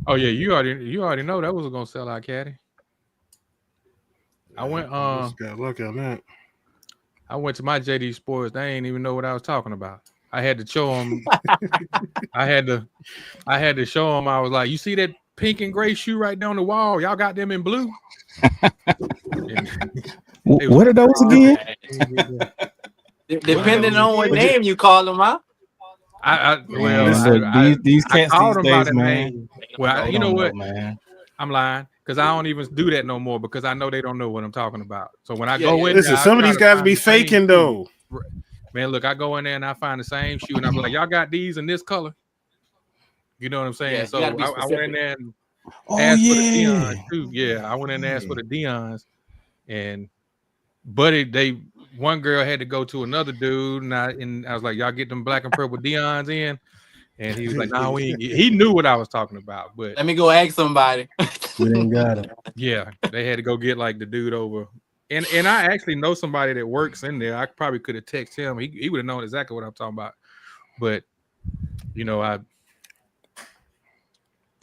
Oh yeah, you already know that was gonna sell out, caddy. I went Just got lucky on that. I went to my JD Sports. They ain't even know what I was talking about. I had to show them. I had to show them. I was like, you see that pink and gray shoe right there on the wall? Y'all got them in blue. And they was What are like, those "Oh, again? Depending on what name you call them, huh? These I cats called these them by days, the man. name. Well, They you know don't know, what? man. I'm lying because I don't even do that no more because I know they don't know what I'm talking about. So when I Yeah, go yeah. in Listen, there, I some of try these to guys find be the same faking shoe. though. Man, look, I go in there and I find the same shoe and I'm like, y'all got these in this color. You know what I'm saying? Yeah, you So gotta be I went in specific. there and Oh asked for the yeah. Dion's too. Yeah, I went in and asked for Yeah. the Dion's, and they one girl had to go to another dude, and I was like, y'all get them black and purple Dion's in, and he was like, no, we ain't. He knew what I was talking about, but Let me go ask somebody. We ain't got it. yeah, they had to go get like the dude over. And I actually know somebody that works in there. I probably could have texted him. He would have known exactly what I'm talking about. But I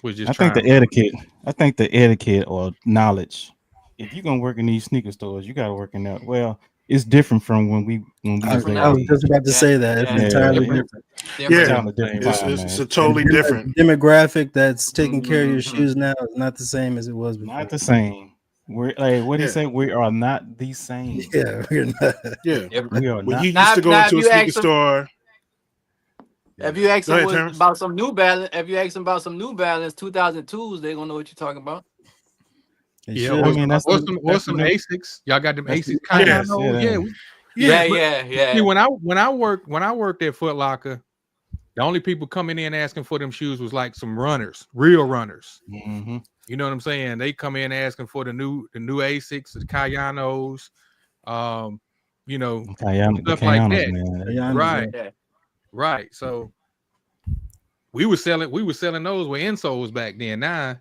was just I think trying. the etiquette or knowledge. If you're gonna work in these sneaker stores, you gotta work in that. Well, it's different from when we was there. I was just about to say that. It's Yeah. entirely Yeah. different. Yeah, Totally different it's, time, it's man. a totally The different. demographic that's taking care of your Mhm. shoes now is not the same as it was before. Not the same. We're like what do you Yeah. say? We are not the same. Yeah, we're not. Yeah, We are when not. you Now- used to go now into if a you sneaker ask them- store. If you ask Go them ahead, Terrence. about some New Balance, if you ask them about some New Balance 2002s, they're gonna know what you're talking about. They Yeah, should. or I mean, that's or the- some that's the new- Asics. Y'all got them that's the- Asics. Yes. Cayano? Yeah. Yeah. See, when I worked at Foot Locker, the only people coming in asking for them shoes was like some runners, real runners. Mhm. You know what I'm saying? They come in asking for the new Asics, the Cayanos, The stuff like Cayanos, that. man. Yeah, I Right, Yeah. right. So we were selling those with insoles back then. Now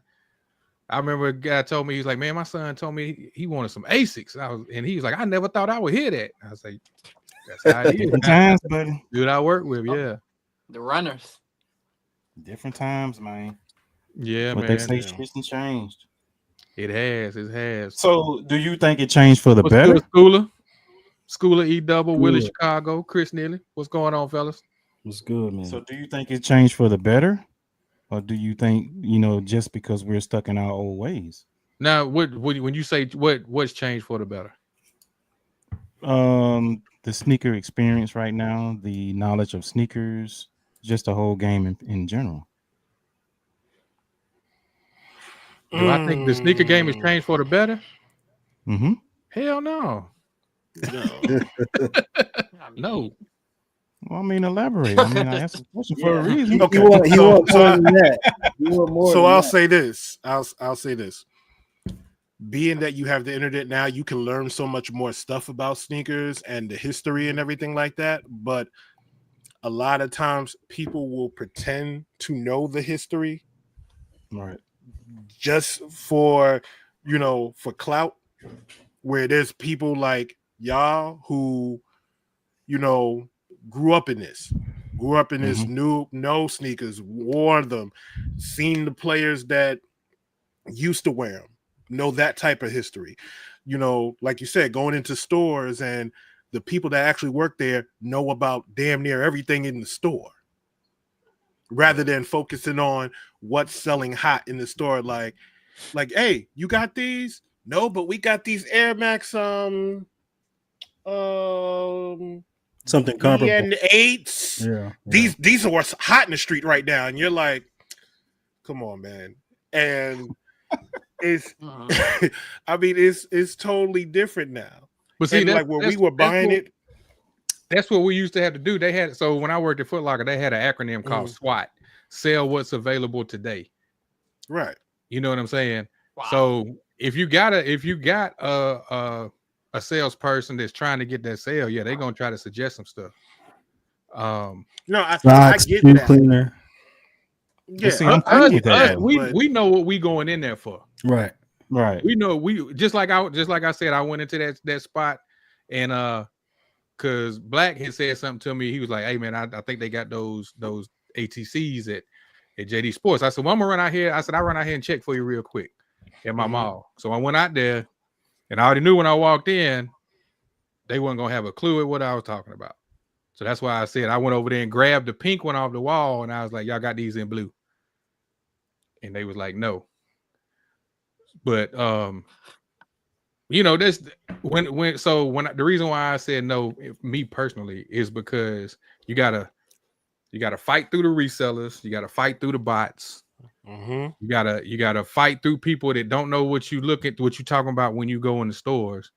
I remember a guy told me, he's like, man, my son told me he wanted some Asics. And he was like, I never thought I would hear that. I was like, that's how it is. Different times, buddy. Dude, I work with, yeah. The runners. Different times, man. Yeah, But man. they say shit's done changed. It has. So, do you think it changed for the What's better? good, Schooler E Double, Willie Good. Chicago, Chris Neely. What's going on, fellas? What's good, man? So, do you think it changed for the better, or do you think just because we're stuck in our old ways? Now, when you say what's changed for the better? The sneaker experience right now, the knowledge of sneakers, just the whole game in general. Do I think the sneaker game has changed for the better? Mm-hmm. Hell no. No. No. Well, I mean, elaborate. I mean, I asked a question for a Yeah. reason. Okay. He want So- more so- than that. He want more So than I'll that. say this. I'll say this. Being that you have the internet now, you can learn so much more stuff about sneakers and the history and everything like that. But a lot of times people will pretend to know the history Right. just for for clout, where there's people like y'all who grew up in this no sneakers, wore them, seen the players that used to wear them, know that type of history, like you said, going into stores, and the people that actually work there know about damn near everything in the store, rather than focusing on what's selling hot in the store. Like, hey, you got these? No, but we got these Air Max Something comparable. BN8s. Yeah. These are what's hot in the street right now, and you're like, come on, man. And it's Mhm. I mean, it's totally different now. But see, And like when we were buying it, that's what we used to have to do. So when I worked at Foot Locker, they had an acronym called SWAT, sell what's available today. right? You know what I'm saying? Wow. So if you got a salesperson that's trying to get that sale, yeah, they're gonna try to suggest some stuff. No, I Socks, get shoe that. cleaner. Yeah, see, I'm cool with that, we know what we going in there for. Right. Right. We know just like I said, I went into that spot, and because Black had said something to me. He was like, hey man, I think they got those ATCs at JD Sports. I said, well, I'm gonna run out here. I said, I'll run out here and check for you real quick at my mall. So I went out there, and I already knew when I walked in, they weren't gonna have a clue at what I was talking about. So that's why I said I went over there and grabbed the pink one off the wall, and I was like, y'all got these in blue. And they was like, no. But you know, this when the reason why I said no, me personally, is because you gotta fight through the resellers, you gotta fight through the bots, you gotta fight through people that don't know what you talking about when you go in the stores.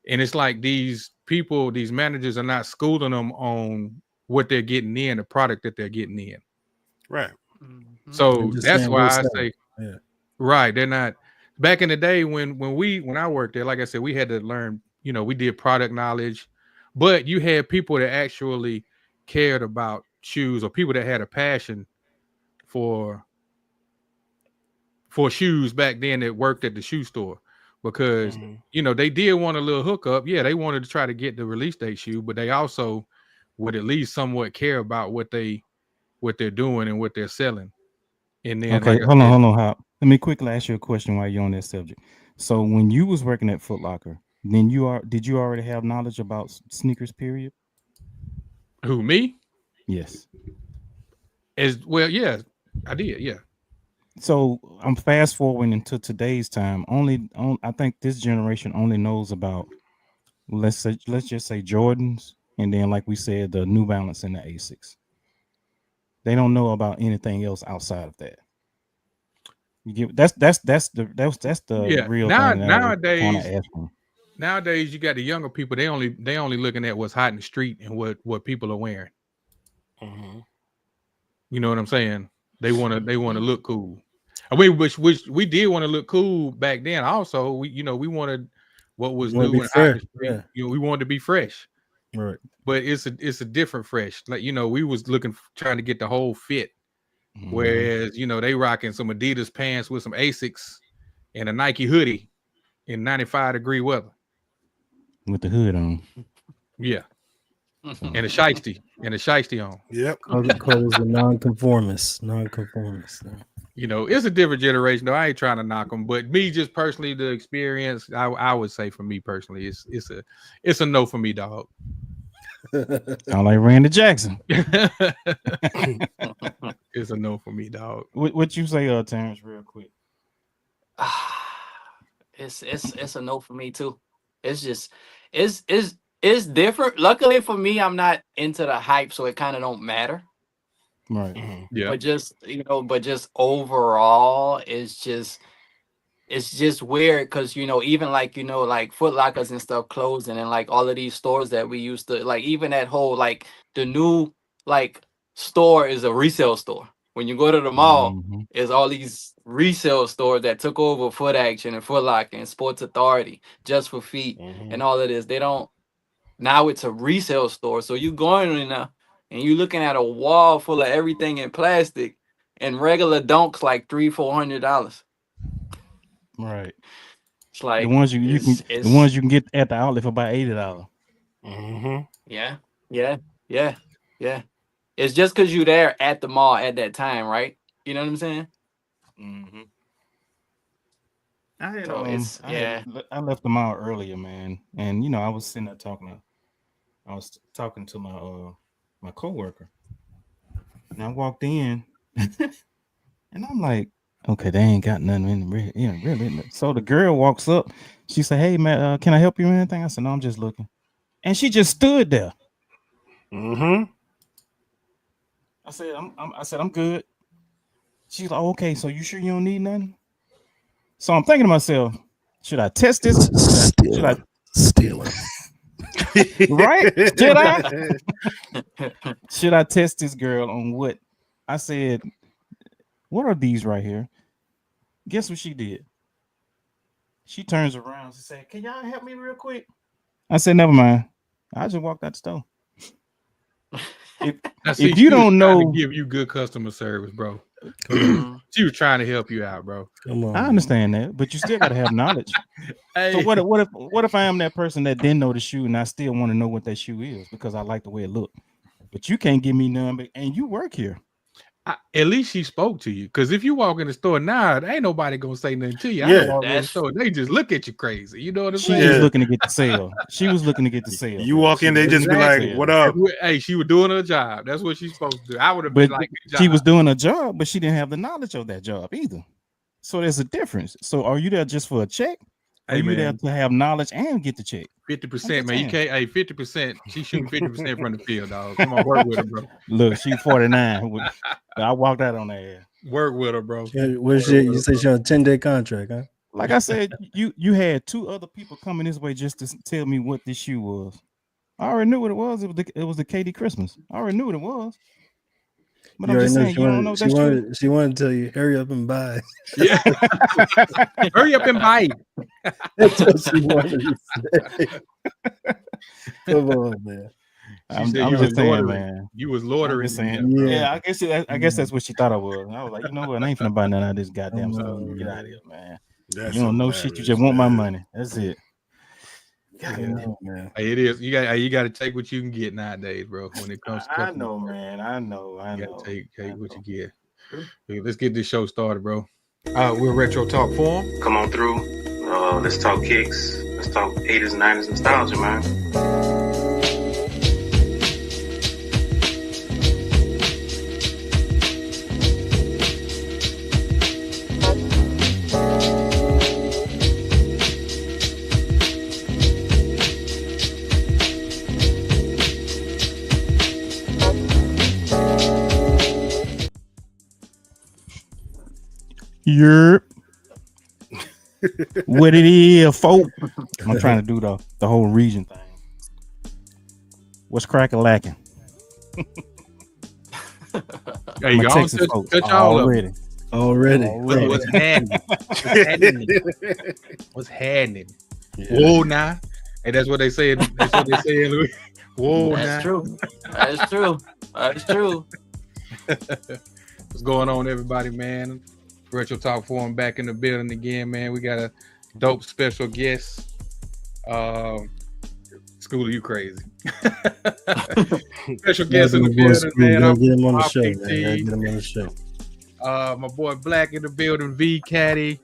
And it's like these people, these managers are not schooling them on what they're getting in, the product that they're getting in. Right. So that's why I say, right, they're not. Back in the day when I worked there, like I said, we had to learn, you know, we did product knowledge, but you had people that actually cared about shoes, or people that had a passion for shoes back then that worked at the shoe store, because you know, they did want a little hookup. Yeah, they wanted to try to get the release date shoe, but they also would at least somewhat care about what they're doing and what they're selling. And then, okay, like hold on, Hop. Let me quickly ask you a question while you're on that subject. So when you was working at Foot Locker, then did you already have knowledge about sneakers, period? Who, me? Yes. As well, yeah, I did, yeah. So I'm fast forwarding into today's time. I think this generation only knows about, let's just say Jordans, and then, like we said, the New Balance and the Asics. They don't know about anything else outside of that. You get that's the real thing. Nowadays, you got the younger people. They only looking at what's hot in the street and what people are wearing. You know what I'm saying? They want to look cool. I mean, which we did want to look cool back then. Also, we wanted what was new and hot in the street. Yeah. You know, we wanted to be fresh. Right. But it's a different fresh. Like, you know, we was trying to get the whole fit. Whereas, you know, they rocking some Adidas pants with some Asics and a Nike hoodie in 95-degree weather. With the hood on. Yeah. And a shiesty on. Yep. Colors are nonconformists. You know, it's a different generation, though. I ain't trying to knock them, but me, just personally, the experience, I would say for me personally, it's a no for me, dog. Sound like Randy Jackson. It's a no for me, dog. What you say, Terrence, real quick? It's a no for me too. It's just it's different. Luckily for me, I'm not into the hype, so it kind of don't matter. Right. Yeah. But just overall, it's just weird because, you know, even like Foot Lockers and stuff closing, and like all of these stores that we used to like, even that whole like the new like store is a resale store. When you go to the mall, is all these resale stores that took over Foot Action and Foot Locker and Sports Authority, Just for Feet, and all of this. Now it's a resale store. So you going in there and you looking at a wall full of everything in plastic, and regular Dunks like $300-$400. Right. It's like the ones you can get at the outlet for about $80. Yeah. It's just because you're there at the mall at that time, right? You know what I'm saying? I left the mall earlier, man, and you know, I was sitting there talking to my coworker, and I walked in, and I'm like, okay, they ain't got nothing in really. So the girl walks up, she said, "Hey man, can I help you with anything?" I said, "No, I'm just looking," and she just stood there. I said, I'm good. She's like, oh, okay, so you sure you don't need nothing? So I'm thinking to myself, should I test this? Steal it. Right? Should I test this girl on what? I said, what are these right here? Guess what she did? She turns around and says, can y'all help me real quick? I said, never mind. I just walked out the store. If you don't know, to give you good customer service, bro. She was trying to help you out, bro. Come on, I understand that, but you still gotta have knowledge. Hey. So what if I am that person that didn't know the shoe and I still want to know what that shoe is because I like the way it looked, but you can't give me none, and you work here. at least she spoke to you. Because if you walk in the store now, ain't nobody gonna say nothing to you. I Yeah. don't walk in the store, they just look at you crazy. You know what I'm She saying? was looking to get the sale. She was looking to get the sale. You walk in, they just be like, "What up?" Hey, she was doing her job. That's what she's supposed to do. I would have been But like, good she job. was doing a job, but she didn't have the knowledge of that job either. So there's a difference. So are you there just for a check? Or Hey, are you there man. to have knowledge and get the check? 50%, man. You can't. Hey, 50%. She's shooting 50% from the field, dog. Come on, work with her, bro. Look, she 49. I walked out on that ass. Work with her, bro. Where's she? You say she on a 10-day contract, huh? Like I said, you had two other people coming this way just to tell me what this shoe was. I already knew what it was. It was the KD Christmas. I already knew what it was. But I'm just saying, you don't know that's true. She wanted to tell you, hurry up and buy. Yeah. Hurry up and buy. That's what she wanted to say. Come on, man. I'm said just saying, man. You was loitering. Yeah, I guess that's what she thought I was. And I was like, you know what? I ain't finna buy none of this goddamn stuff. Get out of here, man. You don't know shit. You just want my money. That's it. Man. Hey, it is. You got to take what you can get nowadays, bro. When it comes to I know, man. I know. You got to take what you get. Okay, let's get this show started, bro. We're Retro Talk Forum. Come on through. Let's talk kicks. Let's talk 80s and 90s nostalgia, man. Yerp. What it is, folk? I'm trying to do the whole region thing. What's cracking lacking? Hey, you all touch all already. What's happening? What's happening? Whoa, now. Hey, that's what they say. That's what they say, Louis. Whoa, That's now. true. That's true. That's true. What's going on, everybody, man? Retro Talk Forum back in the building again, man. We got a dope special guest. School of you crazy. Special guest in the building, man. Get him on the show, man. Get him on the show. My boy Black in the building, V Caddy.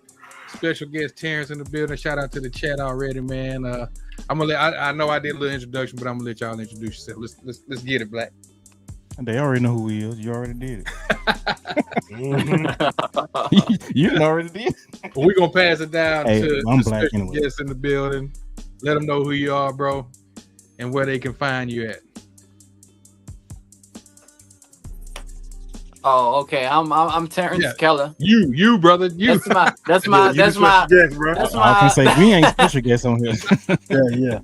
Special guest Terrance in the building. Shout out to the chat already, man. I'm gonna I know I did a little introduction, but I'm gonna let y'all introduce yourself. Let's get it, Black. They already know who he is. You already did it. You already did. Well, we're gonna pass it down to I'm the Black special anyway. guest in the building. Let them know who you are, bro, and where they can find you at. Oh, okay. I'm Terrance Keller. You, brother. You. That's my Guest, bro. that's I can my say we ain't special guests on here. Yeah.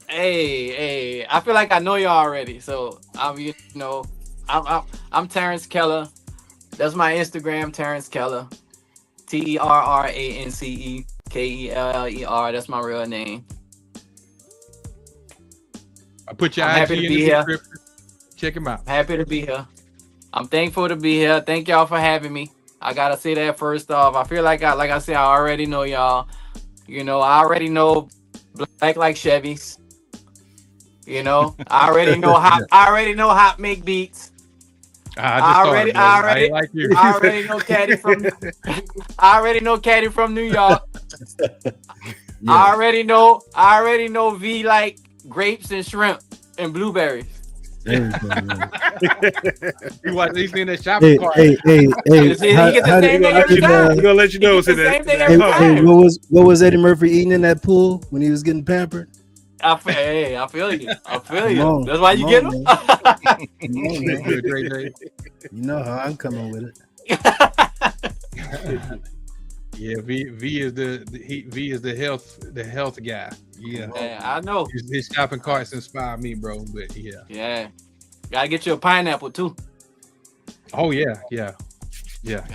Hey, I feel like I know you already. So I'm Terrance Keller. That's my Instagram, Terrance Keller. TerranceKeller. That's my real name. I put your I'm IG happy to in be the here. description. Check him out. Happy to be here. I'm thankful to be here. Thank y'all for having me. I gotta say that first off. I feel like I said, I already know y'all. You know, I already know Black like Chevys. You know, I already know Hop make beats. I already like you. I already know Caddy from I already know Caddy from New York. I already know V like grapes and shrimp and blueberries. Everything, man. You watch these in that shopping cart. Hey. He get the same thing every time. We're gonna let you know. He get the same thing every Hey, time. what was Eddie Murphy eating in that pool when he was getting pampered? I feel you. Come on, That's why you come get on, them. You know how I'm coming with it. Yeah, V is the health guy. Yeah, I know. His shopping carts inspire me, bro. But Yeah. Gotta get you a pineapple too. Oh yeah,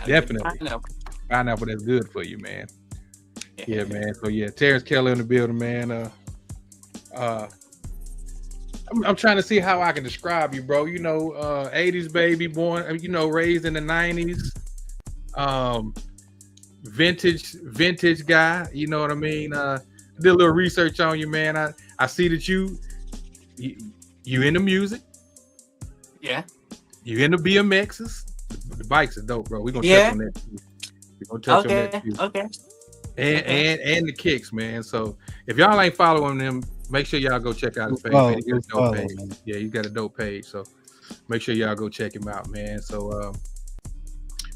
definitely. Pineapple. That's good for you, man. Yeah, man. So Terrance Keller in the building, man. I'm trying to see how I can describe you, bro. You know, 80s baby, born, raised in the 90s. Vintage guy. You know what I mean? Did a little research on you, man. I see that you into music. Yeah. You into BMXs, the bikes are dope, bro. We're gonna Yeah. touch on that too. We're gonna touch on that too. Okay. And the kicks, man. So if y'all ain't following them, make sure y'all go check out his page. Follow, Man. He got a dope follow, page. man. Yeah, he's got a dope page. So make sure y'all go check him out, man. So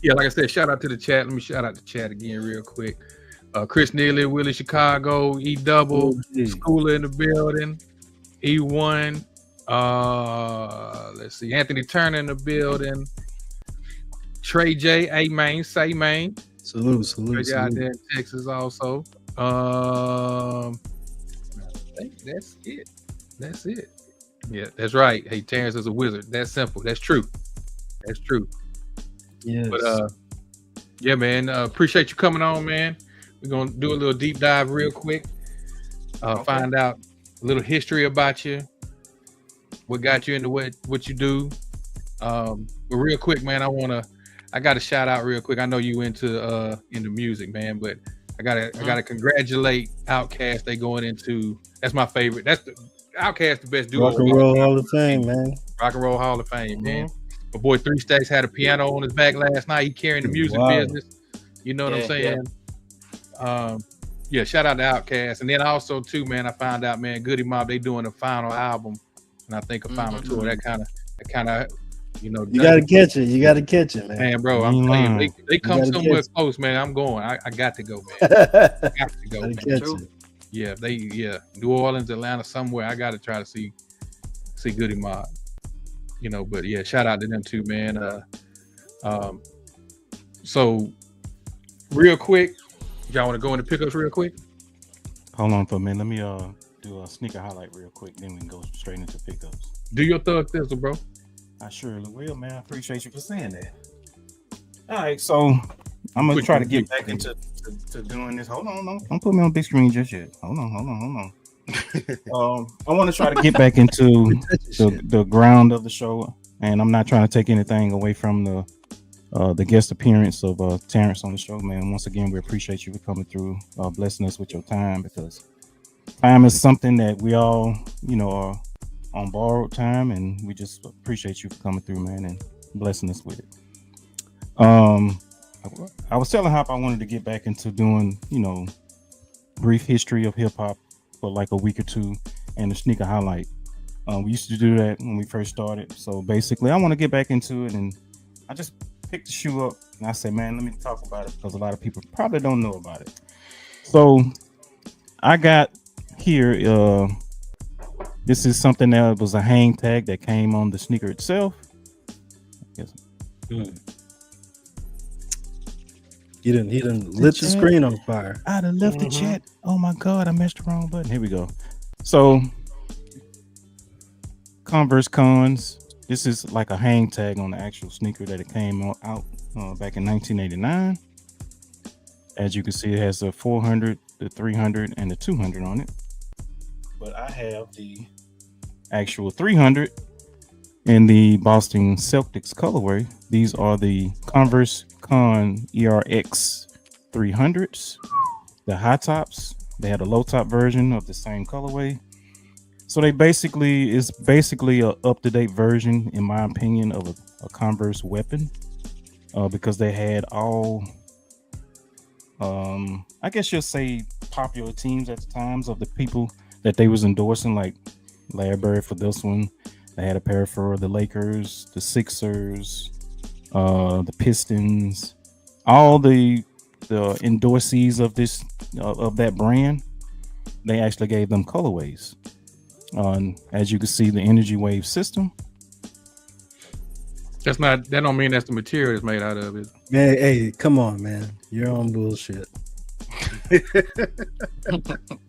yeah, like I said, shout out to the chat. Let me shout out the chat again real quick. Chris Neely, Willie Chicago, E Double, Schooler in the building, E1. Let's see, Anthony Turner in the building. Trey J, A Main, Say Main. Salute. Out there in Texas also. I think that's it. Yeah, that's right. Hey, Terrence is a wizard. That's simple. That's true. Yes. But yeah, man. Appreciate you coming on, man. We're gonna do a little deep dive real quick. Find out a little history about you. What got you into what you do. But real quick, man, I got to shout out real quick. I know you into music, man, but I gotta congratulate Outkast. They going into, that's my favorite. That's the Outkast, the best duo. Rock and Roll Hall of Fame, man. Rock and Roll Hall of Fame, man. My boy 3 Stacks had a piano on his back last night. He carrying the music business. You know what I'm saying? Yeah, shout out to Outkast. And then also too, man, I found out, man, Goody Mob, they doing a final album, and I think a final tour. That kind of, you know, you gotta catch it. You gotta catch it, man. Man, bro, I'm telling you, they come somewhere close, man. I'm going. I got to go, man. I got to go, man. Yeah, New Orleans, Atlanta, somewhere. I got to try to see Goody Mob. You know, but yeah, shout out to them too, man. So real quick, y'all want to go into pickups real quick? Hold on for a minute. Let me do a sneaker highlight real quick, then we can go straight into pickups. Do your thug thistle, bro. I surely will, man. I appreciate you for saying that. All right, so I'm gonna try to get back into doing this. Hold on, don't put me on big screen just yet. Hold on. I want to try to get back into the ground of the show, and I'm not trying to take anything away from the guest appearance of Terrance on the show, man. Once again, we appreciate you for coming through, blessing us with your time, because time is something that we all, you know, are on borrowed time, and we just appreciate you for coming through, man, and blessing us with it. I was telling Hop I wanted to get back into doing, you know, brief history of hip hop for like a week or two, and the sneaker highlight. We used to do that when we first started. So basically, I want to get back into it, and I just picked the shoe up, and I said, man, let me talk about it, because a lot of people probably don't know about it. So I got here. This is something that was a hang tag that came on the sneaker itself. Yes. He didn't lit the screen on fire. I done left the chat. Oh my God, I messed the wrong button. Here we go. So Converse Cons. This is like a hang tag on the actual sneaker that it came out back in 1989. As you can see, it has a 400, the 300, and the 200 on it. But I have the actual 300 in the Boston Celtics colorway. These are the Converse Con ERX 300s, the high tops. They had a low top version of the same colorway. So they basically a up-to-date version, in my opinion, of a Converse weapon, because they had all, I guess you'll say, popular teams at the times of the people that they was endorsing, like Larry Bird for this one. They had a pair for the Lakers, the Sixers, the Pistons, all the endorsees of this of that brand. They actually gave them colorways. As you can see, the Energy Wave system. That don't mean that's the material it's made out of, is it? Man, hey, come on, man. You're on bullshit.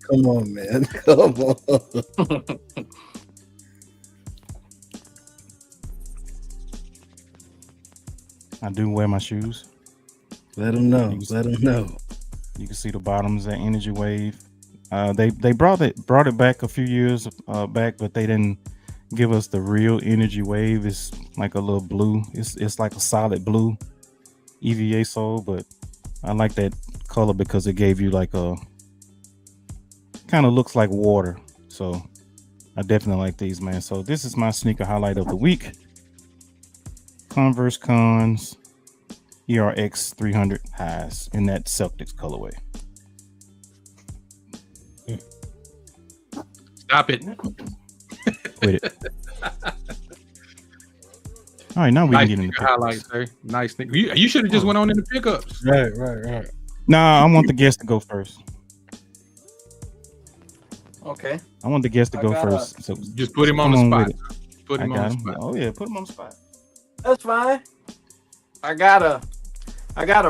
Come on, man. Come on. I do wear my shoes. Let them know. Let them know. You can see the bottoms at Energy Wave. They brought it back a few years back, but they didn't give us the real Energy Wave. It's like a little blue. It's like a solid blue EVA sole, but I like that color because it gave you like a kind of looks like water. So I definitely like these, man. So this is my sneaker highlight of the week. Converse Cons ERX 300 highs in that Celtics colorway. Stop it. Quit it. All right, now we Nice can get into sneaker highlights, sir. Nice thing. You should have just went on in the pickups. Right. Nah, I want the guest to go first. Okay. I want the guest to go first. So Just put him on the come spot. with it. Put him I on got the him. spot. Oh yeah, put him on the spot. That's fine. I got a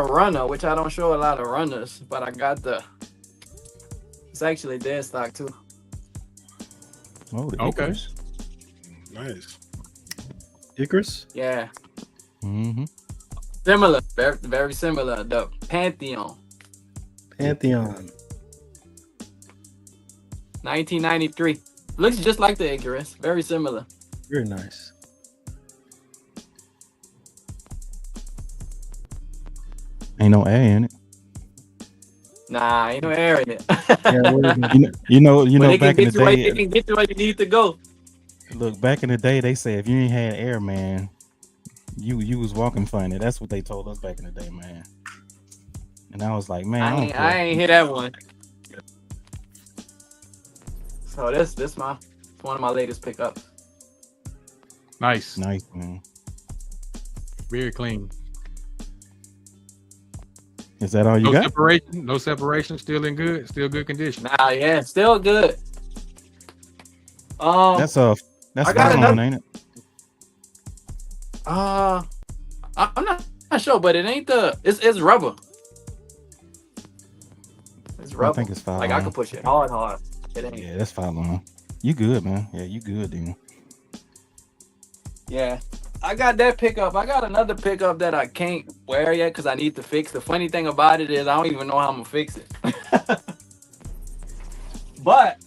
runner, which I don't show a lot of runners, but I got it's actually dead stock too. Oh, the Okay. Icarus. Nice. Icarus? Yeah. Mm-hmm. Similar. Very, very similar. The Pantheon. 1993. Looks just like the Icarus. Very similar. Very nice. Ain't no A in it. Nah, ain't no air in it. You know. But it Back in the day, it can get you where you need to go. look, back in the day, they said if you ain't had air, man, you was walking funny. That's what they told us back in the day, man. And I was like, man, I ain't hear that one. So this one of my latest pickups. Nice. nice, man. Very clean. Is that all you No got? separation. No separation. Still in good. Still good condition. Nah, yeah, still good. That's I got fine, another- ain't it? I'm not sure, but it ain't it's rubber. It's rubber. I think it's fine. Like I can push it hard. It ain't. Yeah, that's fine, man. You good, man? Yeah, you good, then. Yeah. I got that pickup. I got another pickup that I can't wear yet because I need to fix. The funny thing about it is I don't even know how I'm gonna fix it. But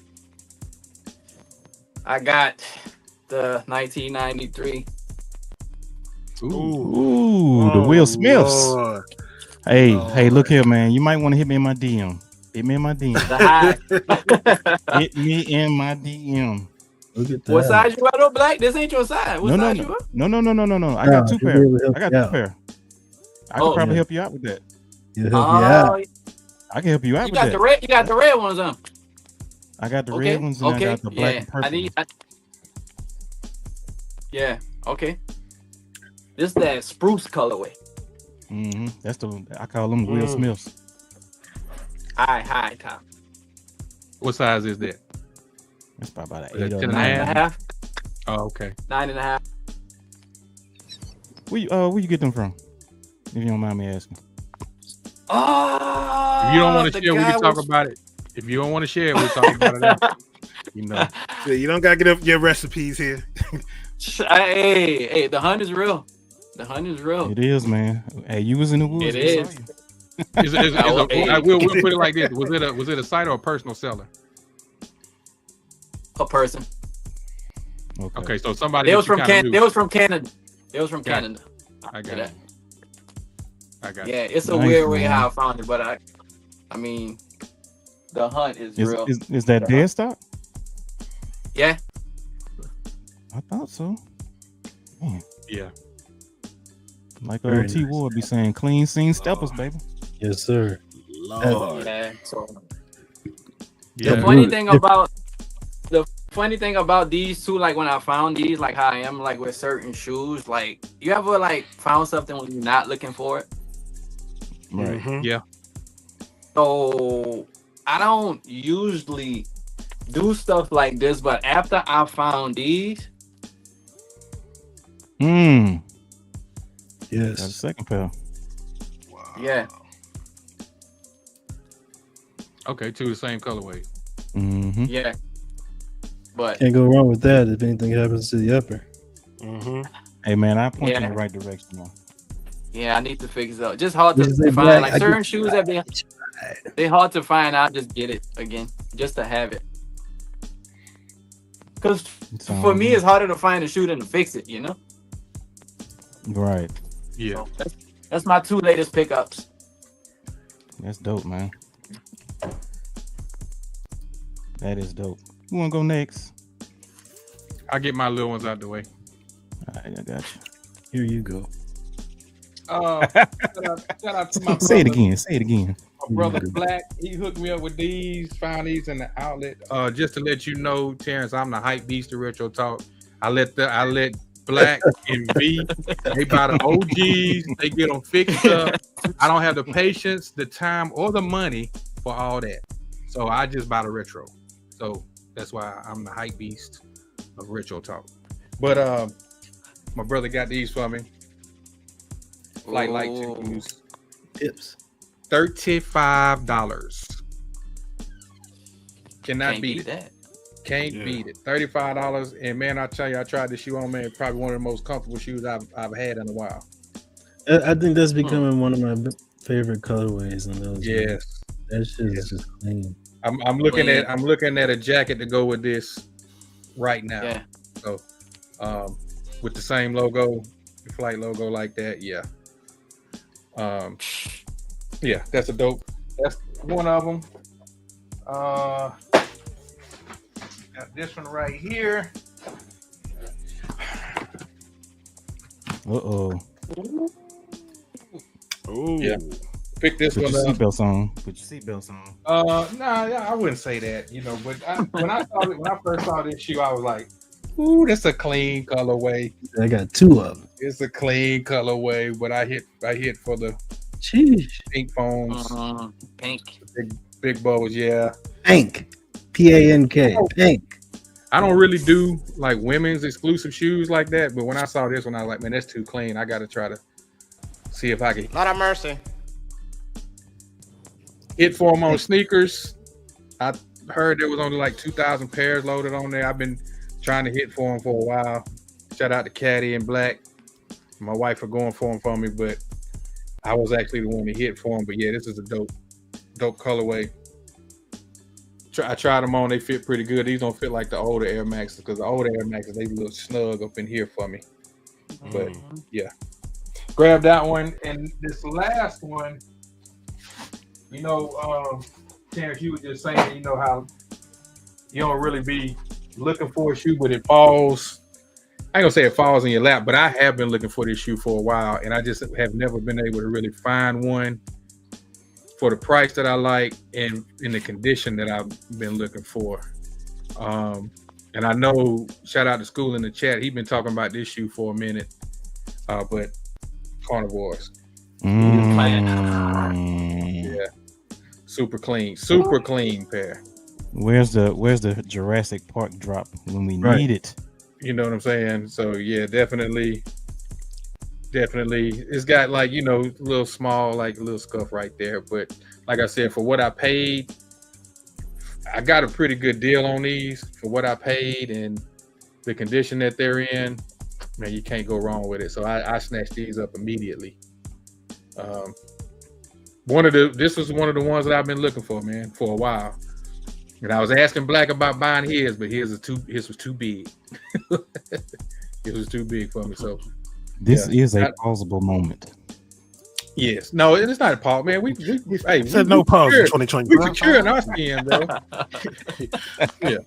I got the 1993. Ooh, the Will Smiths. Lord. Hey, look here, man. You might want to hit me in my DM. Hit me in my DM. The high. Hit me in my DM. Look at that. What size you are, though, Black? This ain't your size. What size you are? No. I got two he'll pair. be able to help I got you two out. pair. I Oh, can probably yeah. help you out with that. He'll help you out. I can help you out You with got that. the red. You got the red ones on. I got the Okay. red ones and Okay. I got the black Yeah. and purple. Yeah. Okay. This that spruce colorway. Mm-hmm. That's I call them Will Smiths. High top. What size is that? That's probably about Is an that 8 or 10 and a 9. 9.5. Oh, okay. 9.5. Where you get them from? If you don't mind me asking. Oh. If you don't want to the share, we guy can talk was- about it. If you don't want to share, we'll talk about it after. You know. Yeah, you don't gotta get up your recipes here. Hey, the hunt is real. The hunt is real. It is, man. Hey, you was in the woods. It we saw is. you. We'll put it like this. Was it a site or a personal seller? A person. Okay, so somebody. They that was you from kinda knew. They was from Canada. They was from Got it. Canada. I got it. I got it. Yeah, it's a Nice, weird way man. how I found it, but I mean, the hunt is real. Is that dead stock? Yeah. I thought so. Man, Yeah. like Very T nice. Ward be saying, clean scene steppers, baby. Yes, sir. Lord. Yeah. So Yeah. the funny Good. thing about these two, like when I found these, like how I am like with certain shoes, like you ever like found something when you're not looking for it? Right. Mhm. Yeah. So I don't usually do stuff like this, but after I found these, Got a Yes. second pair. yeah, Okay, two of the same colorway. Mm-hmm. yeah. But Can't go wrong with that if anything happens to the upper. Mhm. Hey man, I point you in Yeah. the right direction, man. yeah, I need to fix it up. Just hard to This is a find. black- Like I certain just- shoes that they hard to find. I just get it again, just to have it. Because It's for me, all it's harder to find a shoe than to fix it. You know. right. Yeah. So that's my two latest pickups. That's dope, man. That is dope. Who wanna go next? I'll get my little ones out the way. All right, I got you. Here you go. Shout out to my Say it brother. again. Say it again. My brother Black, he hooked me up with these. Found these in the outlet. Just to let you know, Terrence, I'm the hype beast of Retro Talk. I let Black and V, they buy the OGs. They get them fixed up. I don't have the patience, the time, or the money for all that. So I just buy the retro. So that's why I'm the hype beast of Retro Talk. But my brother got these for me. Flight light shoes. Tips. $35. Cannot Can't beat it. that. Can't beat it. $35. And man, I tell you, I tried this shoe on, man. Probably one of the most comfortable shoes I've had in a while. I think that's becoming one of my favorite colorways on those. Yes. That shit is just clean. I'm looking at a jacket to go with this right now. Yeah. So with the same logo, the flight logo like that, yeah. Yeah, that's one of them. Got this one right here. Uh-oh. Oh, Yeah. Pick this Put one your up. seatbelts on. Put your seatbelts on. I wouldn't say that, but when I first saw this shoe, I was like, ooh, that's a clean colorway. I got two of them. It's a clean colorway, but I hit for the Sheesh. pink foams, Pink. big bows, yeah. Pink. P-A-N-K. Pink. I don't really do like women's exclusive shoes like that, but when I saw this one, I was like, man, that's too clean. I got to try to see if I can Not a mercy. hit for them on sneakers. I heard there was only like 2,000 pairs loaded on there. I've been trying to hit for them for a while. Shout out to Caddy and Black, my wife, for going for them for me, but I was actually the one to hit for them. But yeah, this is a dope colorway. I tried them on; they fit pretty good. These don't fit like the older Air Maxes, because the older Air Maxes, they look snug up in here for me. But yeah, grab that one. And this last one, Terrence, you were just saying, how you don't really be looking for a shoe, but it falls. I ain't gonna say it falls in your lap, but I have been looking for this shoe for a while, and I just have never been able to really find one for the price that I like and in the condition that I've been looking for. And I know, shout out to School in the chat, he's been talking about this shoe for a minute, but Carnivores. Yeah, super clean pair. Where's the Jurassic Park drop when we need it? You know what I'm saying? So yeah, definitely. It's got like, little small, like little scuff right there. But like I said, for what I paid, I got a pretty good deal on these for what I paid and the condition that they're in. Man, you can't go wrong with it. So I snatched these up immediately. This was one of the ones that I've been looking for, man, for a while. And I was asking Black about buying his, but his was too big. It was too big for me. So this is a pausable moment. Yes. No, it's not a pause, man. We said no pause in 2020. We secure in our skin, bro. Yeah.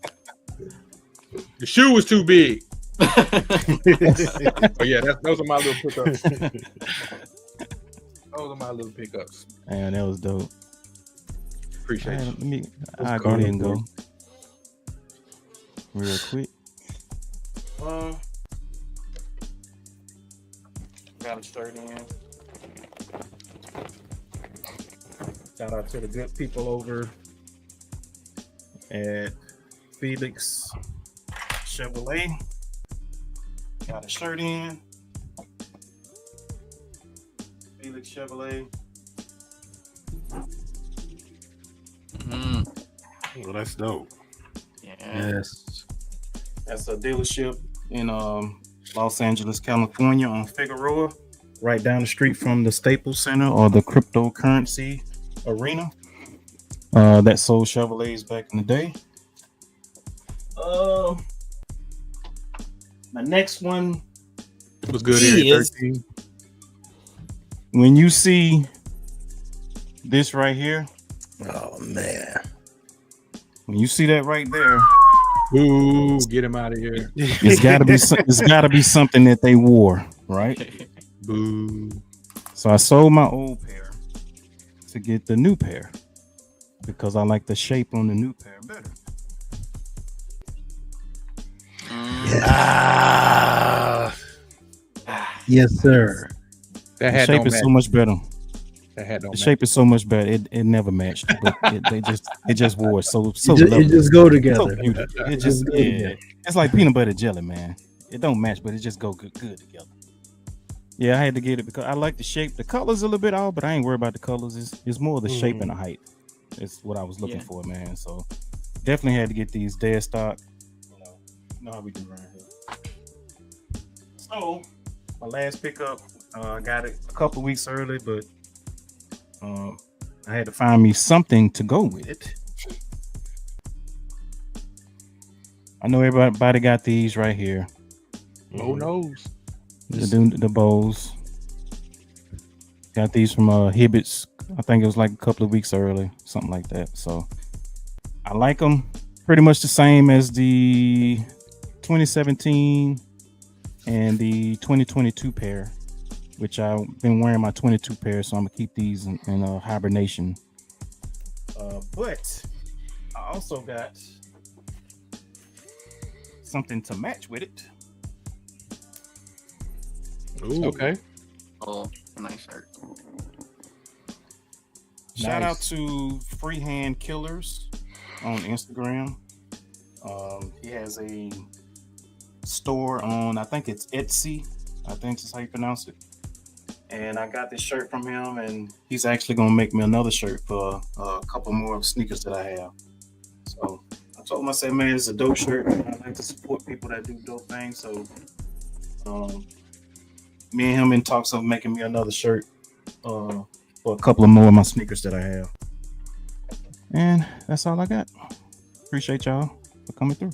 The shoe was too big. But yeah, those are my little pickups. Those are my little pickups. Man, that was dope. Appreciate you. I'll go ahead and go real quick. Got a shirt in. Shout out to the good people over at Felix Chevrolet. Got a shirt in. Felix Chevrolet. Well, that's dope. Yes. That's a dealership in Los Angeles, California on Figueroa, right down the street from the Staples Center or the cryptocurrency arena that sold Chevrolets back in the day. My next one was good here. When you see this right here, oh man, when you see that right there, ooh, get him out of here. It's gotta be something that they wore, right? Boo. So I sold my old pair to get the new pair because I like the shape on the new pair better. Ah, Yes, sir. That The hat shape don't is match. so much better. That hat don't The match. shape is so much better. It never matched, but it just wore so It lovely. just go So together. beautiful. It It just just go yeah. together. It's like peanut butter jelly, man. It don't match, but it just go good together. Yeah, I had to get it because I like the shape. The color's a little bit off, but I ain't worried about the colors. It's more the shape and the height. It's what I was looking for, man. So definitely had to get these dead stock. You know how we do around here. So my last pickup, I got it a couple weeks early, but I had to find me something to go with it. I know everybody got these right here. Who knows? The bows. Got these from Hibbett's. I think it was like a couple of weeks early, something like that. So I like them pretty much the same as the 2017 and the 2022 pair, which I've been wearing my 22 pair, so I'm gonna keep these in hibernation. But I also got something to match with it. ooh. Okay. Oh, nice shirt. Shout Nice. out to Freehand Killers on Instagram. He has a store on, I think it's Etsy. I think that's how you pronounce it. And I got this shirt from him, and he's actually gonna make me another shirt for a couple more of sneakers that I have. So I told him, I said, man, it's a dope shirt. I like to support people that do dope things. So me and him in talks of making me another shirt for a couple of more of my sneakers that I have. And that's all I got. Appreciate y'all for coming through.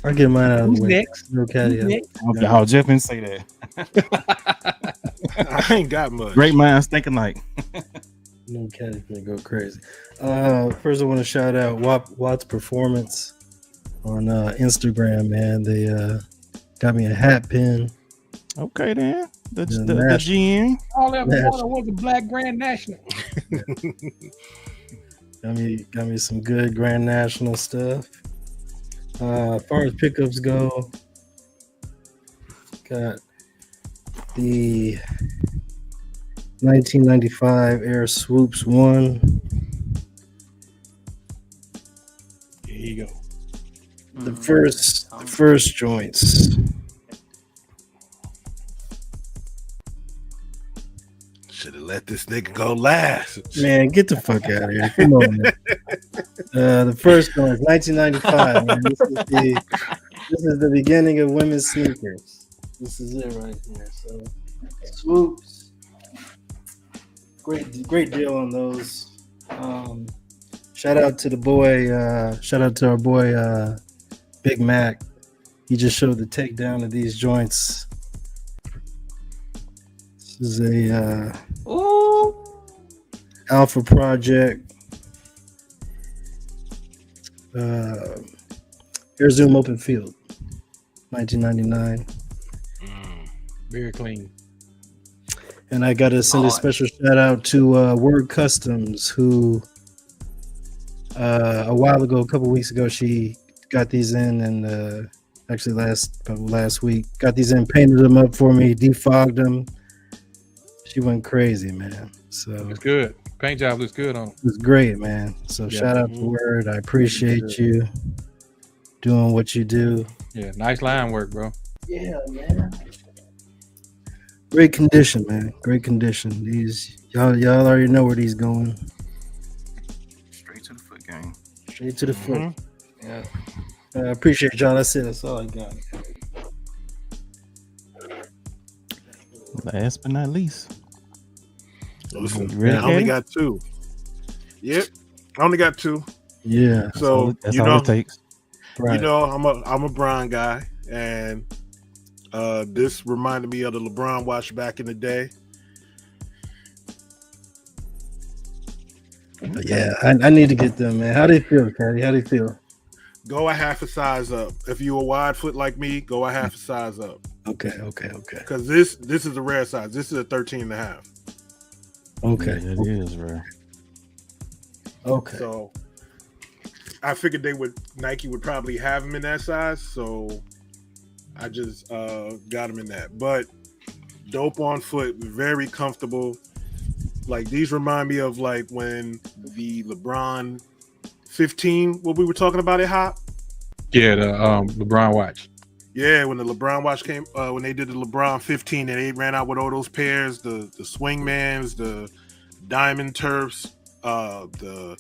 I'll get mine out of Who's the way. next? No catty. Y'all Jeff didn't say that. I ain't got much. Great minds think alike. No catty gonna go crazy. First I want to shout out Watts Performance on Instagram, man. They got me a hat pin. Okay then. The National. GM. All that National. water was a Black Grand National. Got me some good Grand National stuff. As far as pickups go, got the 1995 Air Swoops 1. Here you go. The first joints. Should have let this nigga go last. Man, get the fuck out of here. Come on, man. The first one is 1995, man. This is the beginning of women's sneakers. This is it right here. So Swoops. Great deal on those. Shout out to the boy, shout out to our boy Big Mac. He just showed the takedown of these joints. This is a Alpha Project. Air Zoom Open Field, 1999. Very clean. And I got to send a special shout out to Word Customs, who a while ago, a couple weeks ago, she got these in, and actually last week, got these in, painted them up for me, defogged them. She went crazy, man. So It's good. Paint job looks good on. it was great, man. So Yeah. shout out to Word. I appreciate you doing what you do. Yeah, nice line work, bro. Yeah, man. Great condition, man. Great condition. These y'all already know where these going. Straight to the foot game. Straight to the foot. Yeah. I appreciate y'all. That's it. That's all I got. Last but not least. Listen, You ready, I only Katie? got two. Yep, I only got two. Yeah. So That's you all know, it takes. Right. you know, I'm a Bron guy, and this reminded me of the LeBron watch back in the day. Yeah, I need to get them, man. How do you feel, Caddy? How do you feel? Go a half a size up. If you a wide foot like me, go a half a size up. Okay. Because this is a rare size. This is a 13.5. Okay. Yeah, it is rare. Okay. So I figured Nike would probably have them in that size. So I just got them in that. But dope on foot, very comfortable. Like these remind me of like when the LeBron 15, what we were talking about at Hop. Yeah, the LeBron watch. Yeah, when the LeBron watch came, when they did the LeBron 15, and they ran out with all those pairs, the Swingmans, the Diamond Turfs, the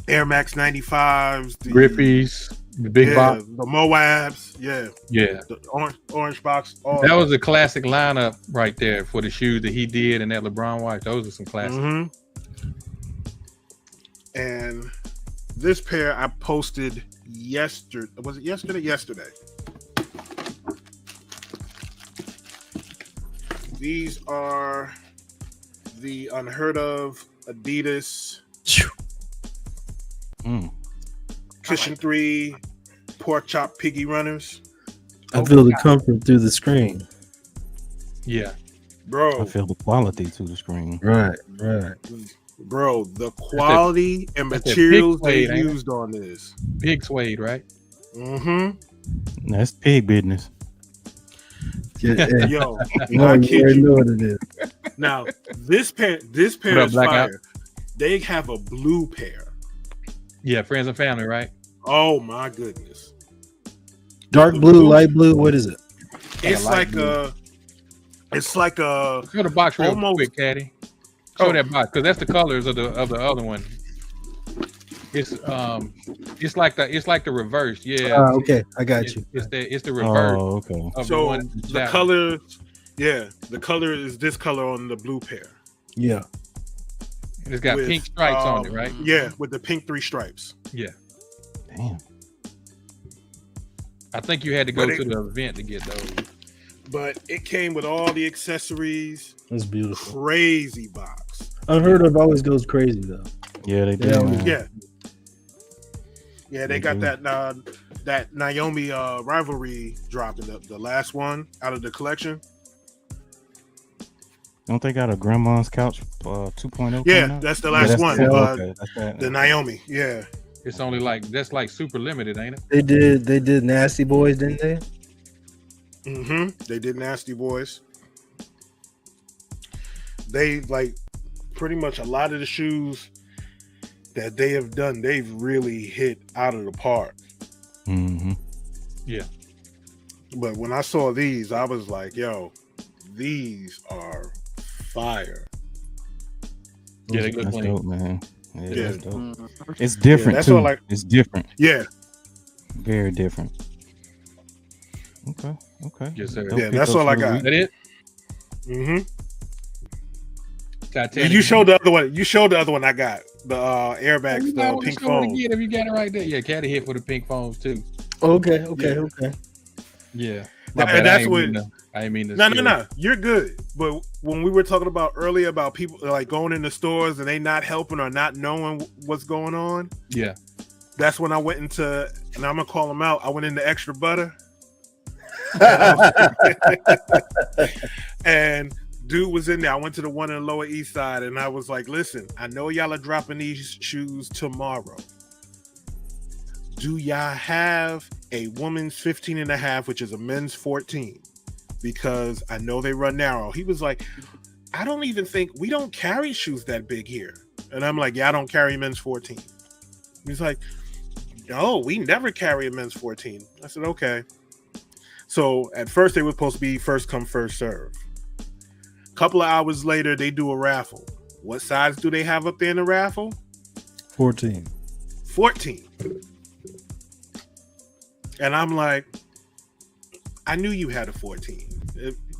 Air Max 95s, the Grippies, the big box. the Moabs, yeah, the orange box. That was a classic lineup right there for the shoes that he did and that LeBron watch. Those are some classics. Mm-hmm. And this pair I posted yesterday. Was it yesterday? Yesterday. These are the unheard of Adidas Cushion 3 pork chop piggy runners. I feel the comfort through the screen. Yeah, Bro. I feel the quality to the screen. Right. Bro, the quality and materials they used on this. big suede, right? Mm-hmm. That's pig business. Yeah. Yo, No, I you kid already you. know what it is. Now, this pair What up, is Blackout? fire. They have a blue pair. Yeah, friends and family, right? Oh my goodness. Dark blue, light blue. What is it? It's light like blue. it's like a Show the box real Almost- quick, Caddy. Show that box because that's the colors of the other one. It's like the reverse. Yeah. Okay, I got you. It's the reverse Oh, okay. of the so one. the that- color, yeah, the color is this color on the blue pair. Yeah. and it's got with, pink stripes on it, right? Yeah, with the pink 3 stripes. Yeah. Damn. I think you had to go But to the event to get those. But it came with all the accessories. That's beautiful. Crazy box. Unheard of always goes crazy though. Yeah, they do. Yeah, man. Yeah. Yeah, they got Mhm. that Naomi rivalry drop in the last one out of the collection. Don't they got a grandma's couch 2.0? Yeah, coming out? that's the last one. Okay, that's that. The Naomi, yeah. It's only that's like super limited, ain't it? They did Nasty Boys, didn't they? Mm-hmm. They did Nasty Boys. They like pretty much a lot of the shoes that they have done, they've really hit out of the park. Mm-hmm. Yeah. But when I saw these, I was like, yo, these are fire. Yeah, they look That's clean. dope, man. Yeah, Yeah. that's dope. Mhm. It's different that's too. all, like- It's different. Yeah, Very different. Okay. Yes, sir. Dope Yeah, that's pickups all I for the got. week. That it? mm-hmm. Titanic. You showed the other one. You showed the other one I got. The airbags, You the pink foam. Again, if you got it right there. Yeah, Caddy hit for the pink foams too. Okay. Yeah. And that's what. I didn't mean to. No. You're good. But when we were talking about earlier about people like going into stores and they not helping or not knowing what's going on, Yeah. that's when I went into, and I'm gonna call them out. I went into Extra Butter, and dude was in there. I went to the one in the Lower East Side, and I was like, "Listen, I know y'all are dropping these shoes tomorrow. Do y'all have a woman's 15.5, which is a men's 14? Because I know they run narrow." He was like, "I don't even think we don't carry shoes that big here." And I'm like, "Yeah, I don't carry men's 14." He's like, "No, we never carry a men's 14." I said, "Okay." So at first they were supposed to be first come, first serve. A couple of hours later, they do a raffle. What size do they have up there in the raffle? 14. 14. And I'm like, I knew you had a 14.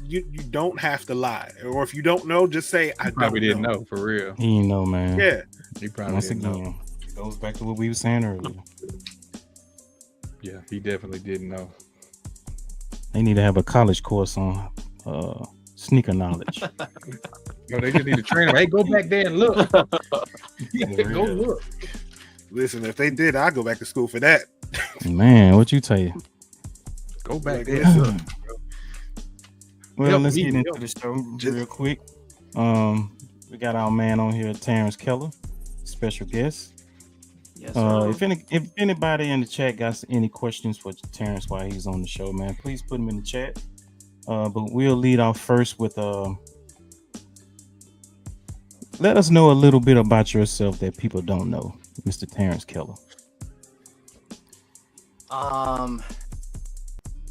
You don't have to lie. Or if you don't know, just say, I Probably don't didn't know for real. He ain't know, man. Yeah. He probably Once didn't again, know. it goes back to what we were saying earlier. Yeah, he definitely didn't know. They need to have a college course on sneaker knowledge. No, they just need to train him. Hey, go back there and look. Go look. Listen, if they did, I'd go back to school for that. Man, what you tell you? Go back Like, there. listen, Well, Help let's me, get into help. the show real quick. We got our man on here, Terrance Keller, special guest. Yes, sir. If anybody in the chat got any questions for Terrance while he's on the show, man, please put them in the chat. But we'll lead off first with let us know a little bit about yourself that people don't know, Mr. Terrance Keller.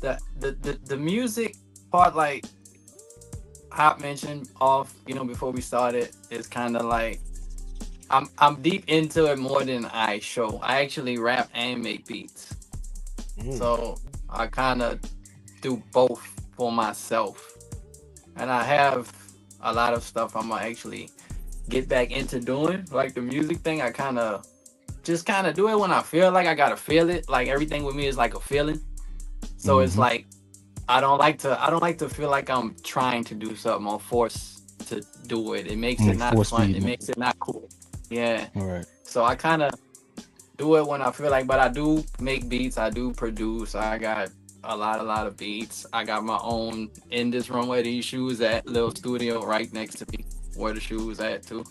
The music part, like I mentioned off, before we started, is kind of like I'm deep into it more than I show. I actually rap and make beats, so I kind of do both for myself, and I have a lot of stuff I'm gonna actually get back into doing. Like the music thing, I just do it when I feel like I gotta feel it. Like everything with me is like a feeling. So it's like I don't like to feel like I'm trying to do something or forced to do it. It makes it not fun. It makes it not cool. Yeah. All right. So I kind of do it when I feel like, but I do make beats. I do produce. I got a lot of beats. I got my own in this room where these shoes at, little studio right next to me where the shoes at too.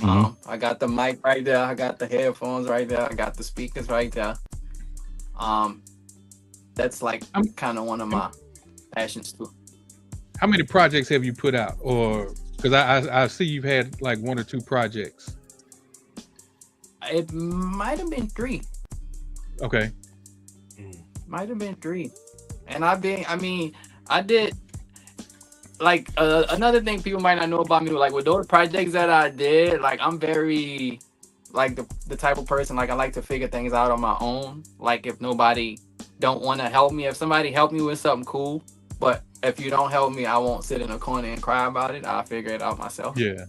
I got the mic right there. I got the headphones right there. I got the speakers right there. That's like kind of one of my passions too. How many projects have you put out? Or because I see you've had like 1 or 2 projects. It might have been 3. Okay. Might have been 3. And I did like another thing people might not know about me, like with those projects that I did, like I'm very like the type of person, like I like to figure things out on my own. Like if nobody don't want to help me, if somebody help me with something cool, but if you don't help me, I won't sit in a corner and cry about it. I'll figure it out myself. Yeah.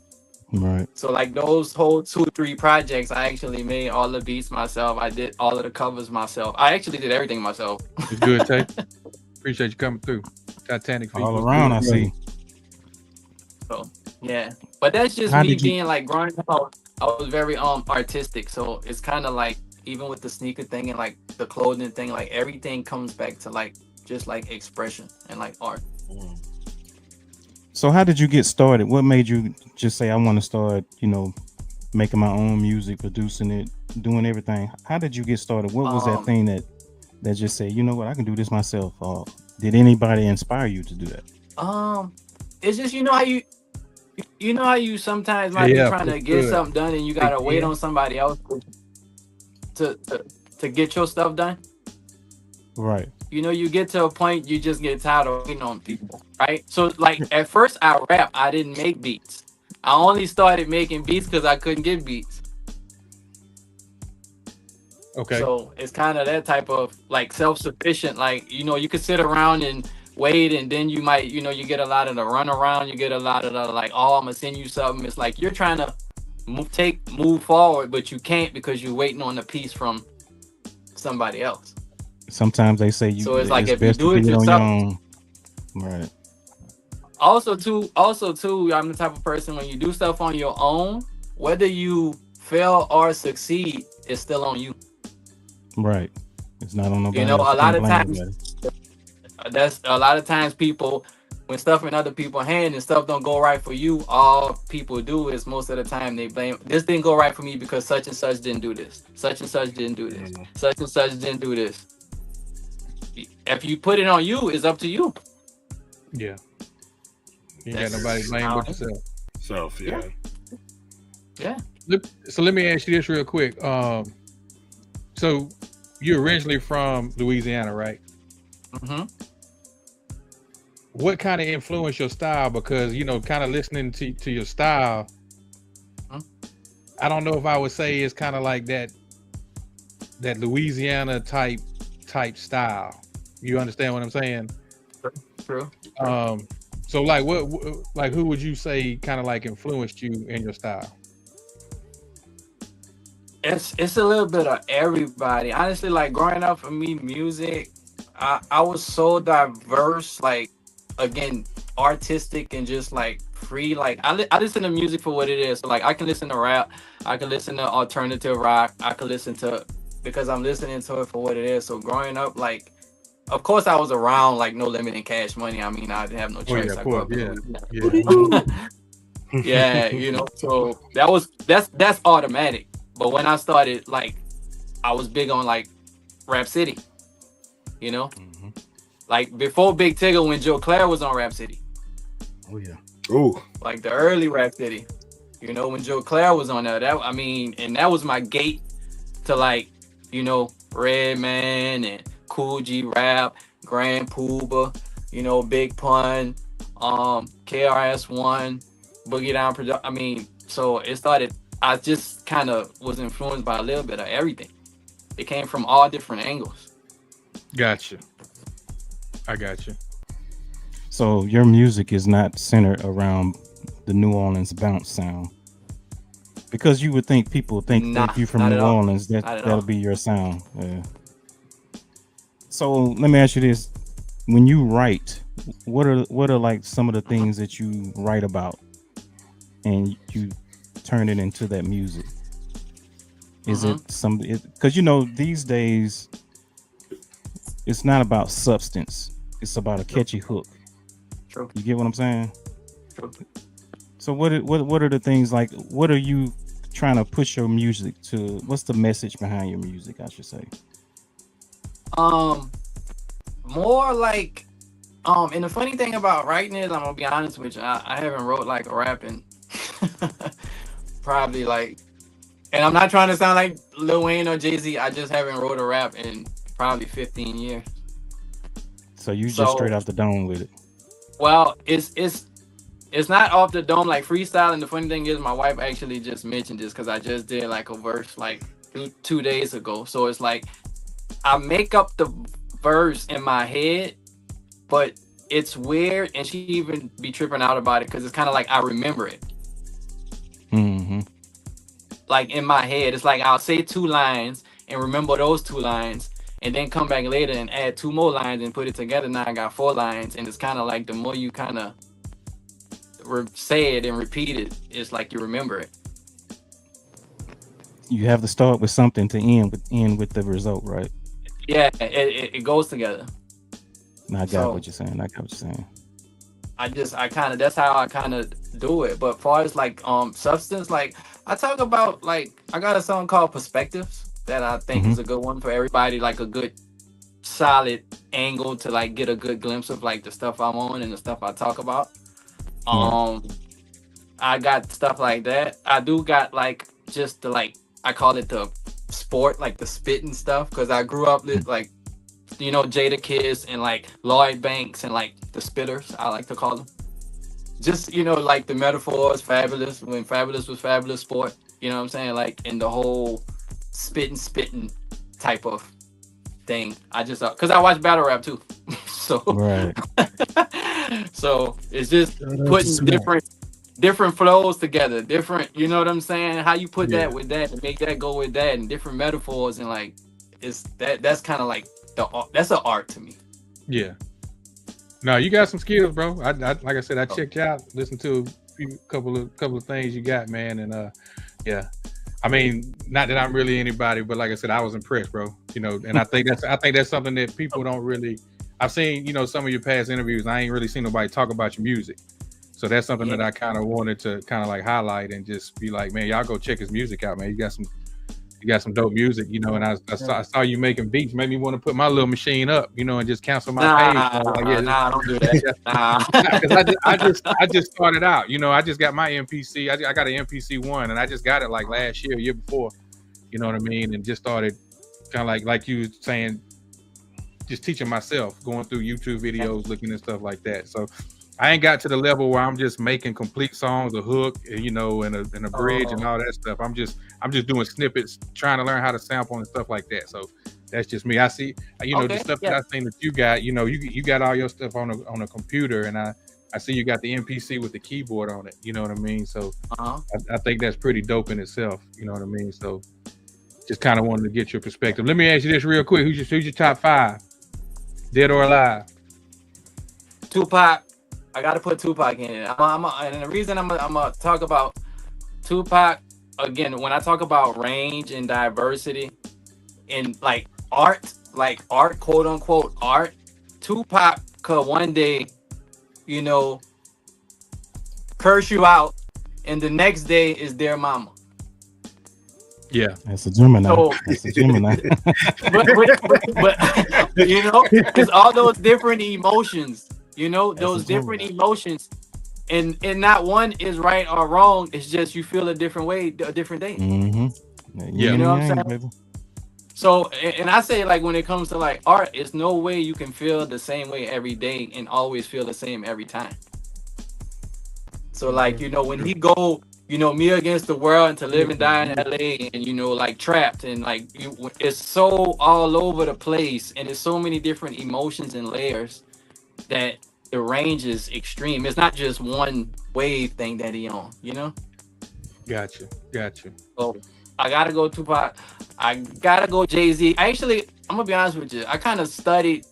Right. So like those whole 2-3 projects, I actually made all the beats myself. I did all of the covers myself. I actually did everything myself. It's good, Tay. Appreciate you coming through. Titanic feet All around, I see. So yeah, but that's just me being like growing up. I was very artistic, so it's kind of like even with the sneaker thing and like the clothing thing, like everything comes back to like just like expression and like art. So how did you get started? What made you just say I want to start, making my own music, producing it, doing everything? How did you get started? What was that thing that just said, you know what, I can do this myself? Or did anybody inspire you to do that? It's just how you sometimes might be trying to get something done and you gotta wait on somebody else to get your stuff done. Right. You get to a point you just get tired of waiting on people, right? So like at first I rap, I didn't make beats. I only started making beats because I couldn't get beats. Okay. So it's kind of that type of like self-sufficient, like you could sit around and wait, and then you might you get a lot of the run around, you get a lot of the like, oh, I'm gonna send you something. It's like you're trying to move forward, but you can't because you're waiting on a piece from somebody else. Sometimes they say you. So it's like if you best do to it do on your yourself. own. Right. Also too, I'm the type of person, when you do stuff on your own, whether you fail or succeed, it's still on you. Right. It's not on nobody. A else. lot of Can't blame times, nobody. people, when stuff in other people's hands and stuff don't go right for you, all people do is most of the time they blame, this didn't go right for me because such and such didn't do this. Such and such didn't do this. Such and such didn't do this. If you put it on you, it's up to you. Yeah. You ain't got nobody to blame but yourself. Yeah. So let me ask you this real quick. So you're originally from Louisiana, right? Mm-hmm. What kind of influenced your style? Because kind of listening to your style, I don't know if I would say it's kind of like that Louisiana type style. You understand what I'm saying? True. So like who would you say kind of like influenced you in your style? It's a little bit of everybody. Honestly, like growing up for me, music, I was so diverse, like again, artistic and just like free. Like I listen to music for what it is. So like I can listen to rap, I can listen to alternative rock, I can listen to, because I'm listening to it for what it is. So growing up, like of course, I was around like No Limit and Cash Money. I mean, I didn't have no choice. yeah, I of grew course, up yeah, you know. So that's automatic. But when I started, like, I was big on like Rap City, you know, like before Big Tigger, when Joe Claire was on Rap City. Oh yeah. Oh, Like the early Rap City, you know, when Joe Claire was on there. That, I mean, and that was my gate to, like, you know, Redman and Cool G Rap, Grand Pooba, you know, Big Pun, KRS-One, Boogie Down Production. I mean, so it started. I just kind of was influenced by a little bit of everything. It came from all different angles. Gotcha. I got you. So your music is not centered around the New Orleans bounce sound, because you would think people think Nah, if you're from not New at all. Orleans, Not at that'll all. be your sound. Yeah. So let me ask you this: when you write, what are like some of the things that you write about, and you turn it into that music? Is it some? Because you know these days, it's not about substance; it's about a catchy hook. True. You get what I'm saying? True. So what are the things, like, what are you trying to push your music to? What's the message behind your music, I should say? More like, and the funny thing about writing is, I'm gonna be honest with you, I haven't wrote like a rap in probably like, and I'm not trying to sound like Lil Wayne or Jay-Z, I just haven't wrote a rap in probably 15 years. So you just straight off the dome with it? Well, it's not off the dome like freestyle. And the funny thing is, my wife actually just mentioned this because I just did like a verse like 2 days ago. So it's like I make up the verse in my head, but it's weird, and she even be tripping out about it because it's kind of like I remember it. Like in my head, it's like I'll say 2 lines and remember those 2 lines, and then come back later and add 2 more lines and put it together. Now I got 4 lines, and it's kind of like the more you kind of say it and repeat it, it's like you remember it. You have to start with something to end with the result, right? Yeah, it goes together. I got what you're saying. I kind of, that's how I kind of do it. But far as like substance, like I talk about, like I got a song called Perspectives that I think is a good one for everybody, like a good solid angle to like get a good glimpse of like the stuff I'm on and the stuff I talk about. I got stuff like that. I do got like just the, like, I call it the sport, like the spitting stuff, because I grew up with like, you know, Jada Kiss and like Lloyd Banks and like the spitters, I like to call them. Just, you know, like the metaphors, Fabulous, when Fabulous was Fabulous Sport, you know what I'm saying? Like in the whole spitting type of thing. I just, because I watch battle rap too. So, right. So it's just putting different flows together, different, you know what I'm saying? How you put that with that and make that go with that, and different metaphors, and like it's that's kind of like that's an art to me. Yeah. No, you got some skills, bro. I like I said, I checked you out, listened to a couple of things you got, man, and yeah. I mean, not that I'm really anybody, but like I said, I was impressed, bro. You know, and I think that's something that people don't really. I've seen, you know, some of your past interviews. I ain't really seen nobody talk about your music, so that's something that I kind of wanted to kind of like highlight and just be like, man, y'all go check his music out, man. You got some dope music, you know. And I saw you making beats, made me want to put my little machine up, you know, and just cancel my page. Nah, don't do that. Because I just started out, you know. I just got my MPC. I got an MPC 1, and I just got it like last year before, you know what I mean, and just started kind of like you saying, just teaching myself, going through YouTube videos, looking at stuff like that. So I ain't got to the level where I'm just making complete songs, a hook, you know, and a bridge and all that stuff. I'm just doing snippets, trying to learn how to sample and stuff like that. So that's just me. I see, you know, the stuff that I seen that you got, you know, you got all your stuff on a computer, and I see you got the MPC with the keyboard on it. You know what I mean? So I think that's pretty dope in itself. You know what I mean? So just kind of wanted to get your perspective. Let me ask you this real quick: who's your top 5, dead or alive? Tupac. I gotta put Tupac in it. And the reason I'm gonna talk about Tupac again, when I talk about range and diversity in like art, like art, quote unquote art, Tupac could one day, you know, curse you out, and the next day is their mama. Yeah, That's a Gemini. So, That's a Gemini. but you know, because all those different emotions, you know, those different emotions, and not one is right or wrong. It's just you feel a different way, a different day. Yeah. You know what I'm saying? Baby. So, and I say, like, when it comes to like art, it's no way you can feel the same way every day and always feel the same every time. So, like, you know, when he go, you know, Me Against the World and To Live and Die in LA, and, you know, like Trapped, and like it's so all over the place, and there's so many different emotions and layers that the range is extreme. It's not just one wave thing that he on, you know. Gotcha. So I gotta go Tupac. I gotta go Jay-Z. Actually, I'm gonna be honest with you. I kind of studied,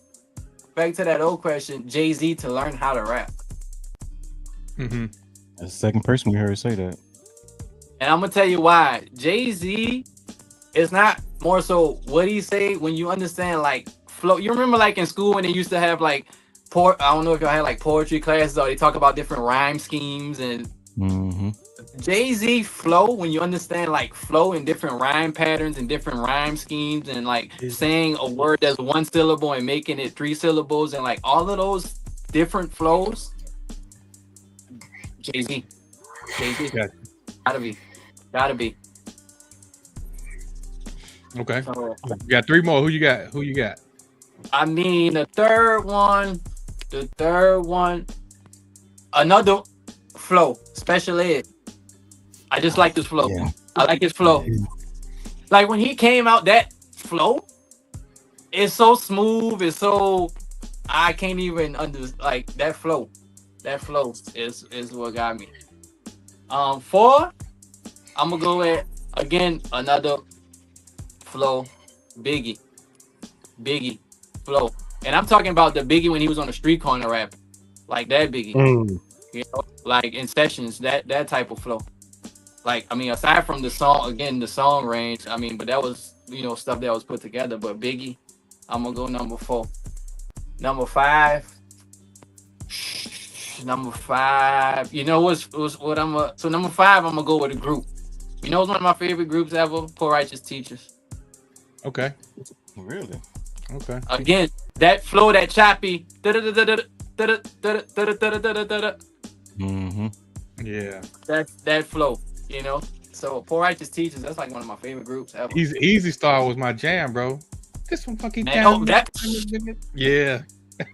back to that old question, Jay-Z to learn how to rap. Mm-hmm. That's the second person we heard say that. And I'm gonna tell you why. Jay-Z is not more so what he say when you understand like flow. You remember like in school when they used to have like I don't know if y'all had like poetry classes or they talk about different rhyme schemes and Jay-Z flow, when you understand like flow and different rhyme patterns and different rhyme schemes and like saying a word that's one syllable and making it 3 syllables and like all of those different flows. Jay-Z. Gotcha. Gotta be. Okay. So, You got 3 more. Who you got? I mean, the third one, another flow, special ed. I just like this flow. Yeah. I like his flow. Like when he came out, that flow is so smooth. It's so, I can't even like that flow. That flow is what got me. 4, I'm gonna go with again another flow, Biggie flow, and I'm talking about the Biggie when he was on the street corner rap, like that Biggie, you know, like in sessions, that type of flow. Like, I mean, aside from the song range, I mean, but that was, you know, stuff that was put together. But Biggie, I'm gonna go number 4. Number 5. You know what so number 5, I'm gonna go with a group. You know, it's one of my favorite groups ever, Poor Righteous Teachers. Okay. Really? Okay. Again, that flow, that choppy. Yeah. That flow, you know. So Poor Righteous Teachers, that's like one of my favorite groups ever. Easy Star was my jam, bro. This one fucking down. Yeah.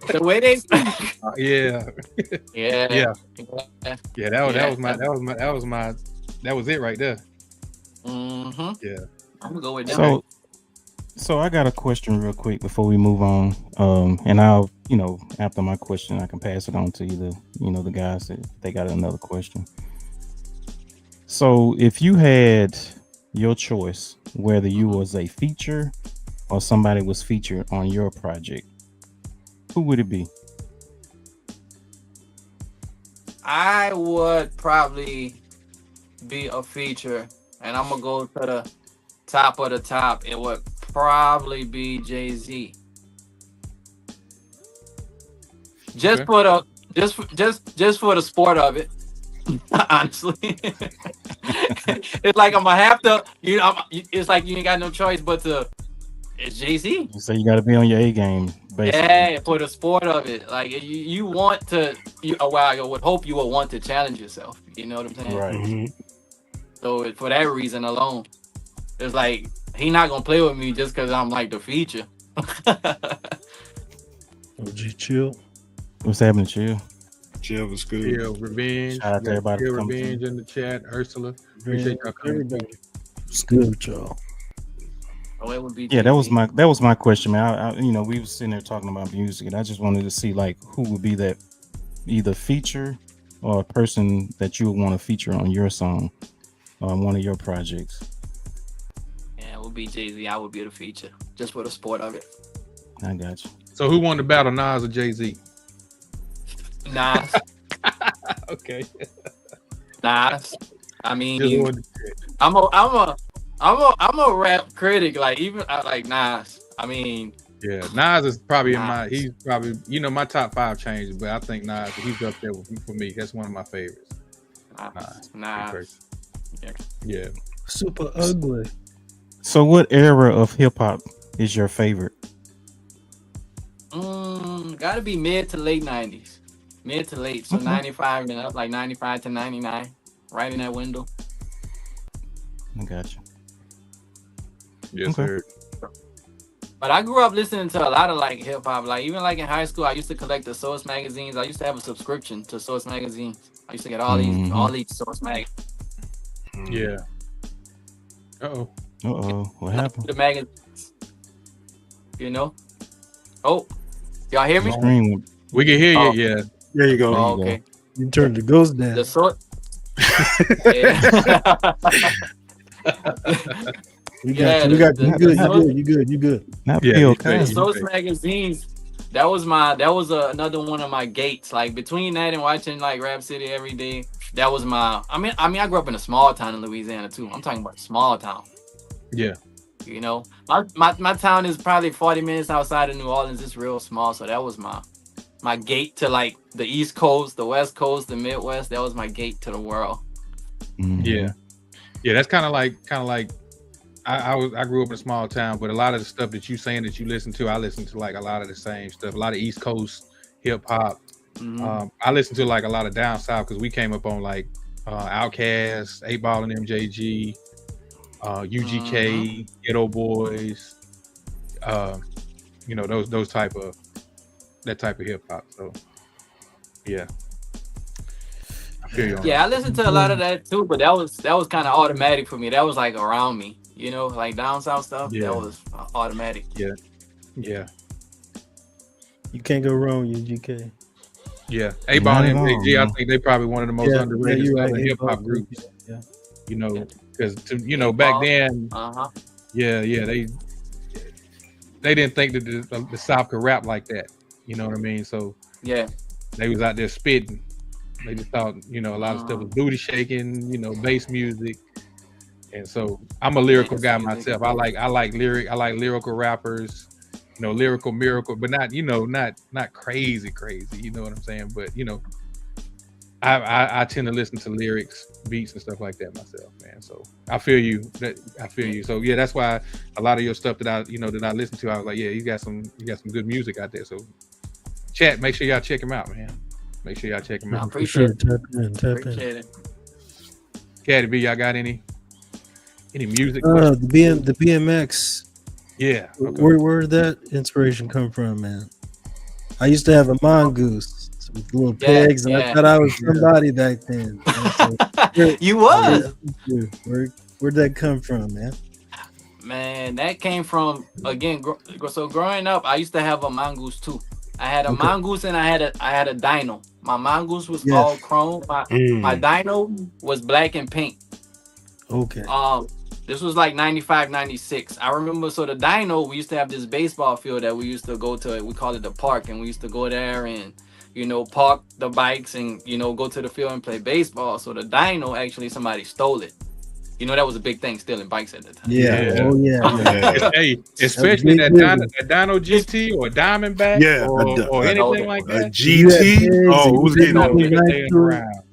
The way they Yeah. That was it right there. Yeah. I'm gonna go with that. So I got a question real quick before we move on. And I'll, you know, after my question, I can pass it on to either, you know, the guys that they got another question. So if you had your choice, whether you was a feature or somebody was featured on your project, who would it be? I would probably be a feature, and I'm gonna go to the top of the top. It would probably be Jay-Z. Just for the sport of it. Honestly, it's like I'm gonna have to. You know, it's like you ain't got no choice but to. It's Jay-Z. So you got to be on your A game, basically. Yeah, for the sport of it. Like you want to. I would hope you would want to challenge yourself. You know what I'm saying? Right. So for that reason alone, it's like he not gonna play with me just because I'm like the feature. OG Chill. What's happening, Chill? Chill was good. Chill Revenge. Shout out to everybody. Chill Revenge in the chat. Ursula. Appreciate y'all coming. It's good, y'all. Oh, it would be Yeah, that was my question, man. I you know, we was sitting there talking about music, and I just wanted to see like who would be that either feature or a person that you would want to feature on your song on one of your projects. Yeah, it would be Jay-Z. I would be the feature just for the sport of it. I got you. So who won the battle, Nas or Jay-Z? Nas. Okay. Nas. I mean, I'm a rap critic. Like even like Nas. I mean, Yeah, Nas is probably in my. Nas. He's probably my top 5 changed, but I think Nas he's up there for me. That's one of my favorites. Nas. Yeah. Super ugly. So, what era of hip hop is your favorite? Gotta be mid to late 90s. Mid to late. So 95 and up, like 95 to 99. Right in that window. I got you. Yes, sir. But I grew up listening to a lot of like hip hop. Like even like in high school, I used to collect the Source magazines. I used to have a subscription to Source magazines. I used to get all these Source magazines. Yeah. What happened? The magazines. You know? Oh, y'all hear me? Screen. We can hear you. Oh. Yeah. There you go. Oh, okay. You turned the ghost down. The Source. We got you. You good. Not Yeah, Bill you Cosby. The think- Source magazines. That was another one of my gates. Like between that and watching like Rap City every day, that was my. I mean, I grew up in a small town in Louisiana too. I'm talking about a small town. Yeah. You know, my town is probably 40 minutes outside of New Orleans. It's real small, so that was my gate to like the East Coast, the West Coast, the Midwest. That was my gate to the world. Yeah. Yeah. That's kind of like. I grew up in a small town, but a lot of the stuff that you saying that you listen to, I listen to like a lot of the same stuff. A lot of East Coast hip hop. I listen to like a lot of down south because we came up on like Outkast, 8 Ball and MJG, UGK, Ghetto Boys. Those type of hip hop. So yeah. I feel you on Yeah, that. I listened to a lot of that too, but that was kind of automatic for me. That was like around me. You know, like down south stuff. Yeah. That was automatic. Yeah. You can't go wrong with UGK. Yeah. 8 Ball and Not at all, MJG, I man. think they probably one of the most underrated you're southern right. hip hop groups. Yeah. You know, because back then, they didn't think that the South could rap like that. You know what I mean? So Yeah. they was out there spitting. They just thought, a lot of stuff was booty shaking, bass music. And so I'm a lyrical guy myself. I like lyrical rappers, lyrical miracle, but not, not crazy, you know what I'm saying? But I tend to listen to lyrics, beats and stuff like that myself, man. So I feel you. So yeah, that's why a lot of your stuff that I listen to, I was like, yeah, you got some good music out there. So chat, make sure y'all check him out, man. Make sure y'all check him I out. appreciate it. Tap in. Appreciate it. Caddy B, y'all got any music? The BMX. Yeah. Okay. Where did that inspiration come from, man? I used to have a mongoose with little pegs, and I thought I was somebody back then. You was. Where'd that come from, man? Man, that came from so growing up, I used to have a mongoose too. I had a mongoose and I had a dino. My mongoose was all chrome. My dino was black and pink. Okay. This was like 95, 96. I remember, so the dino, we used to have this baseball field that we used to go to. We called it the park, and we used to go there and, park the bikes and, go to the field and play baseball. So the dino, actually, somebody stole it. That was a big thing, stealing bikes at the time. Yeah. Oh, yeah. Hey, especially that Dino GT or Diamondback or anything like that. A GT? Oh, who's getting around?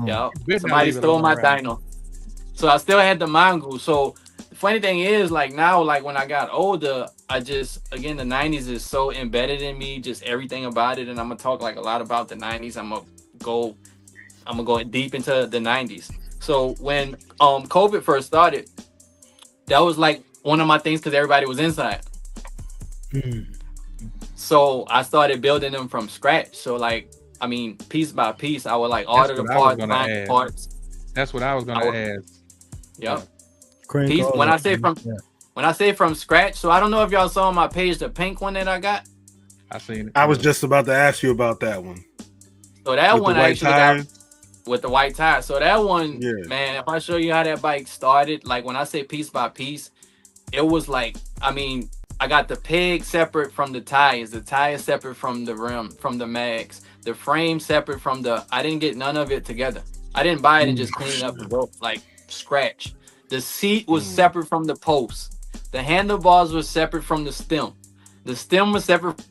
Yeah, somebody stole my dino. So I still had the mongoose. So the funny thing is, like now, like when I got older, the 90s is so embedded in me, just everything about it. And I'm gonna talk like a lot about the 90s. I'm gonna go deep into the 90s. So when COVID first started, that was like one of my things because everybody was inside. So I started building them from scratch. So piece by piece, I would like order the parts, find parts. That's what I was gonna ask. Yep. When I say from scratch, so I don't know if y'all saw on my page the pink one that I got. I seen it. I was just about to ask you about that one. So that with one the I actually got with the white tire. So that one, man, if I show you how that bike started, like when I say piece by piece, it was like, I got the peg separate from the tires separate from the rim, from the mags, the frame separate from I didn't get none of it together. I didn't buy it and just clean it up and go like scratch. The seat was separate from the post. The handlebars were separate from the stem. The stem was separate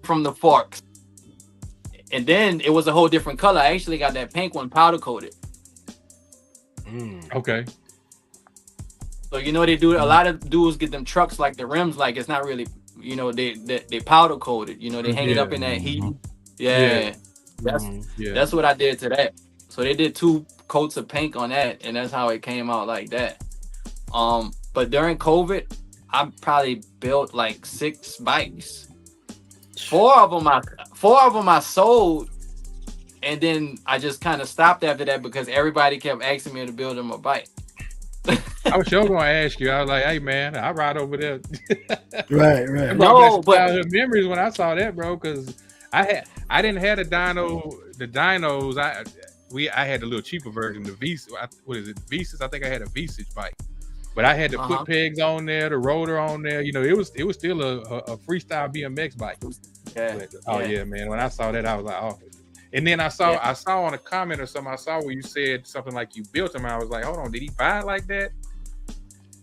from the forks. And then it was a whole different color. I actually got that pink one powder coated. Okay. So you know they do a lot of dudes get them trucks like the rims like it's not really, you know, they powder coated. You know, they hang it up in that heat. Yeah. That's what I did to that. So they did 2 coats of paint on that, and that's how it came out like that. But during COVID, I probably built like 6 bikes. 4 of them I sold, and then I just kind of stopped after that because everybody kept asking me to build them a bike. I was sure gonna ask you. I was like, "Hey man, I ride over there." Right. No, but memories when I saw that, bro, because I didn't have the dynos. I had the little cheaper version, the V. What is it? Visas. I think I had a Visage bike, but I had to put pegs on there, the rotor on there. You know, it was still a freestyle BMX bike. Yeah. But, yeah, man. When I saw that, I was like, oh. And then I saw on a comment or something, I saw where you said something like you built them. I was like, hold on, did he buy it like that?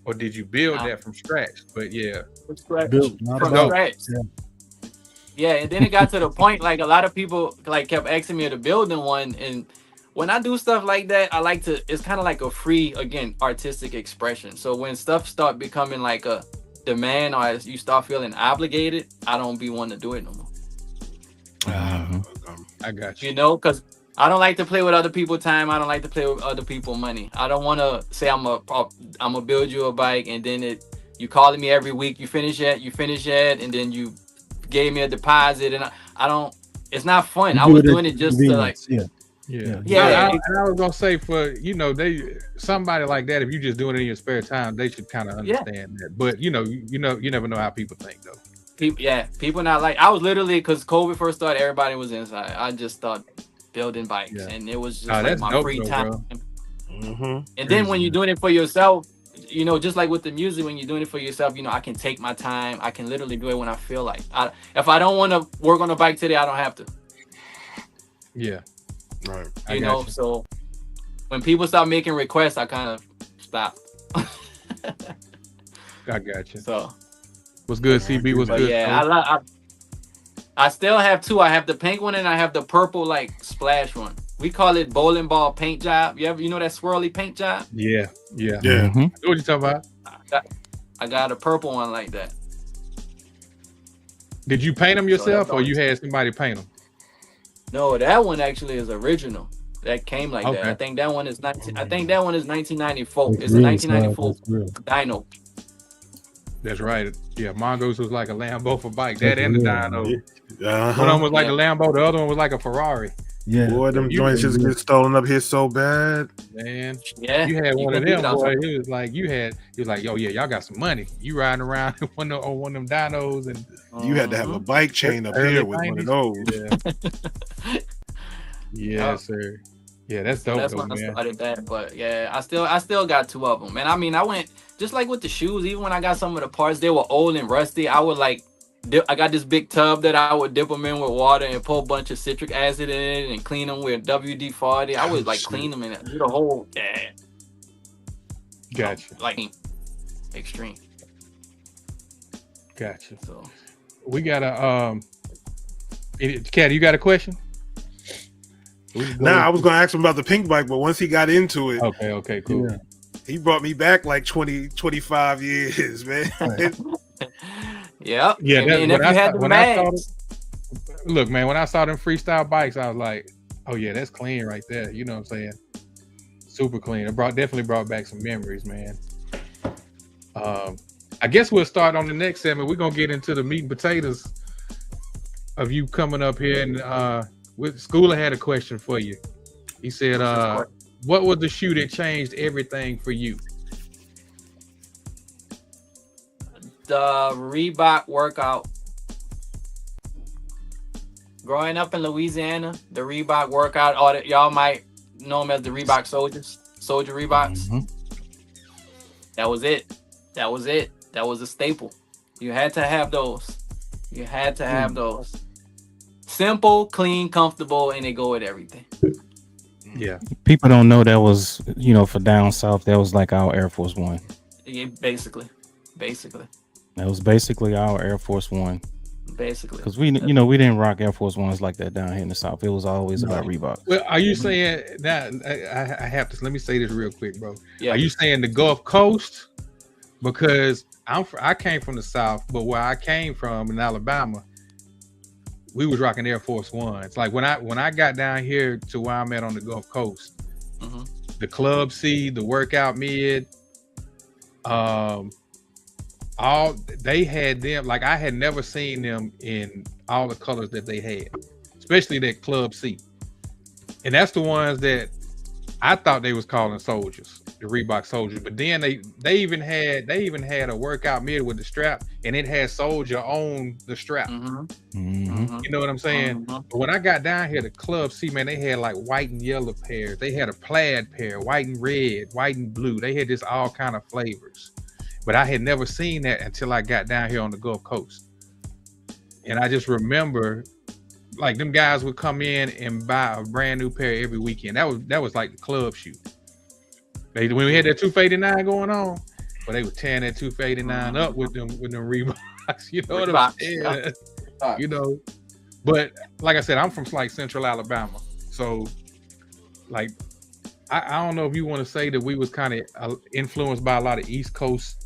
Or did you build that from scratch? But yeah. From scratch. Yeah, and then it got to the point, like a lot of people like kept asking me to build in one. And when I do stuff like that, I like to, it's kind of like a free, again, artistic expression. So when stuff start becoming like a demand or as you start feeling obligated, I don't be wanting to do it no more. I got you. You know, because I don't like to play with other people's time. I don't like to play with other people's money. I don't want to say I'm gonna build you a bike and then you calling me every week. You finish yet, and then you gave me a deposit, and I don't. It's not fun. I was doing it just to like. Yeah. I was gonna say for somebody like that, if you're just doing it in your spare time, they should kind of understand that. But you never know how people think though. People not like. I was literally, because COVID first started, everybody was inside. I just started building bikes, and it was just like my free time. And then when you're doing it for yourself, you know, just like with the music, when you're doing it for yourself, you know, I can take my time. I can literally do it when I feel like. If I don't want to work on a bike today, I don't have to. Yeah. Right. You know, so when people start making requests, I kind of stop. I got you. So what's good, CB? What's good? Yeah, I still have 2. I have the pink one and I have the purple like splash one. We call it bowling ball paint job. You know that swirly paint job? Yeah. Mm-hmm. What you talking about? I got a purple one like that. Did you paint them yourself, or you had somebody paint them? No, that one actually is original. That came like that. I think that one is 1994. It's a 1994 dyno. That's right. Yeah, Mongoose was like a Lambo for bike. That and the dyno. One of them was like a Lambo. The other one was like a Ferrari. Yeah. Boy, them joints just get stolen up here so bad. Man. Yeah. You had one of them, boy. It was like yo, yeah, y'all got some money. You riding around on one of them dynos, and you had to have a bike chain up here with one of those. Yeah, sir. Yeah, that's dope. That's when I started that. But yeah, I still got 2 of them. And I mean, I went just like with the shoes. Even when I got some of the parts, they were old and rusty. I would like. I got this big tub that I would dip them in with water and pour a bunch of citric acid in it and clean them with WD-40. I would like clean them and do the whole Gotcha. Like extreme. Gotcha. So we got a Cat, you got a question? I was gonna ask him about the pink bike, but once he got into it, okay, cool. He brought me back like 25 years, man. Yeah. And if you had the mags. Look, man, when I saw them freestyle bikes, I was like, oh yeah, that's clean right there. You know what I'm saying? Super clean. It definitely brought back some memories, man. I guess we'll start on the next segment. We're gonna get into the meat and potatoes of you coming up here, and Schooler had a question for you. He said, what was the shoe that changed everything for you? The Reebok workout. Growing up in Louisiana, the Reebok workout, y'all might know them as the Reebok Soldier Reeboks. Mm-hmm. That was it. That was a staple. You had to have those. Those. Simple, clean, comfortable, and they go with everything. Yeah. People don't know that was, for down south, that was like our Air Force One. Yeah, basically. That was basically our Air Force One. Basically, Because we didn't rock Air Force Ones like that down here in the South. It was always about Reebok. Well, are you saying that I have to? Let me say this real quick, bro. Yeah. Are you saying the Gulf Coast? Because I came from the South, but where I came from in Alabama, we was rocking Air Force Ones. Like when I got down here to where I'm at on the Gulf Coast, the Club C, the Workout Mid, all they had them. Like I had never seen them in all the colors that they had, especially that Club C, and that's the ones that I thought they was calling soldiers, the Reebok soldiers. But then they even had a Workout Mid with the strap, and it had soldier on the strap. You know what I'm saying? But when I got down here to Club C, man, they had like white and yellow pairs. They had a plaid pair, white and red, white and blue. They had just all kind of flavors. But I had never seen that until I got down here on the Gulf Coast. And I just remember, like, them guys would come in and buy a brand new pair every weekend. That was like the club shoe. When we had that 289 going on, well, they were tearing that 289 up with them Reeboks. You know what I'm saying? You know. But like I said, I'm from like Central Alabama, so like I don't know if you want to say that we was kind of influenced by a lot of East Coast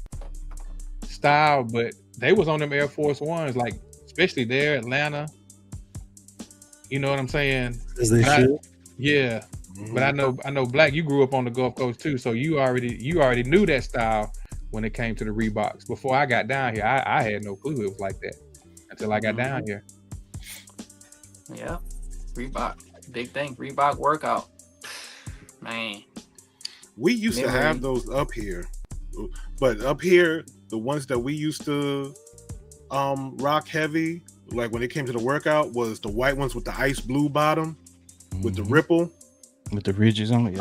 style, but they was on them Air Force Ones, like especially there, Atlanta. You know what I'm saying? As they should. Yeah. But I know Black, you grew up on the Gulf Coast too, so you already knew that style when it came to the Reeboks. Before I got down here, I had no clue it was like that until I got down here. Yeah, Reebok, big thing. Reebok workout, man. We used to have those up here, but up here, the ones that we used to rock heavy, like when it came to the workout, was the white ones with the ice blue bottom with the ripple. With the ridges on it.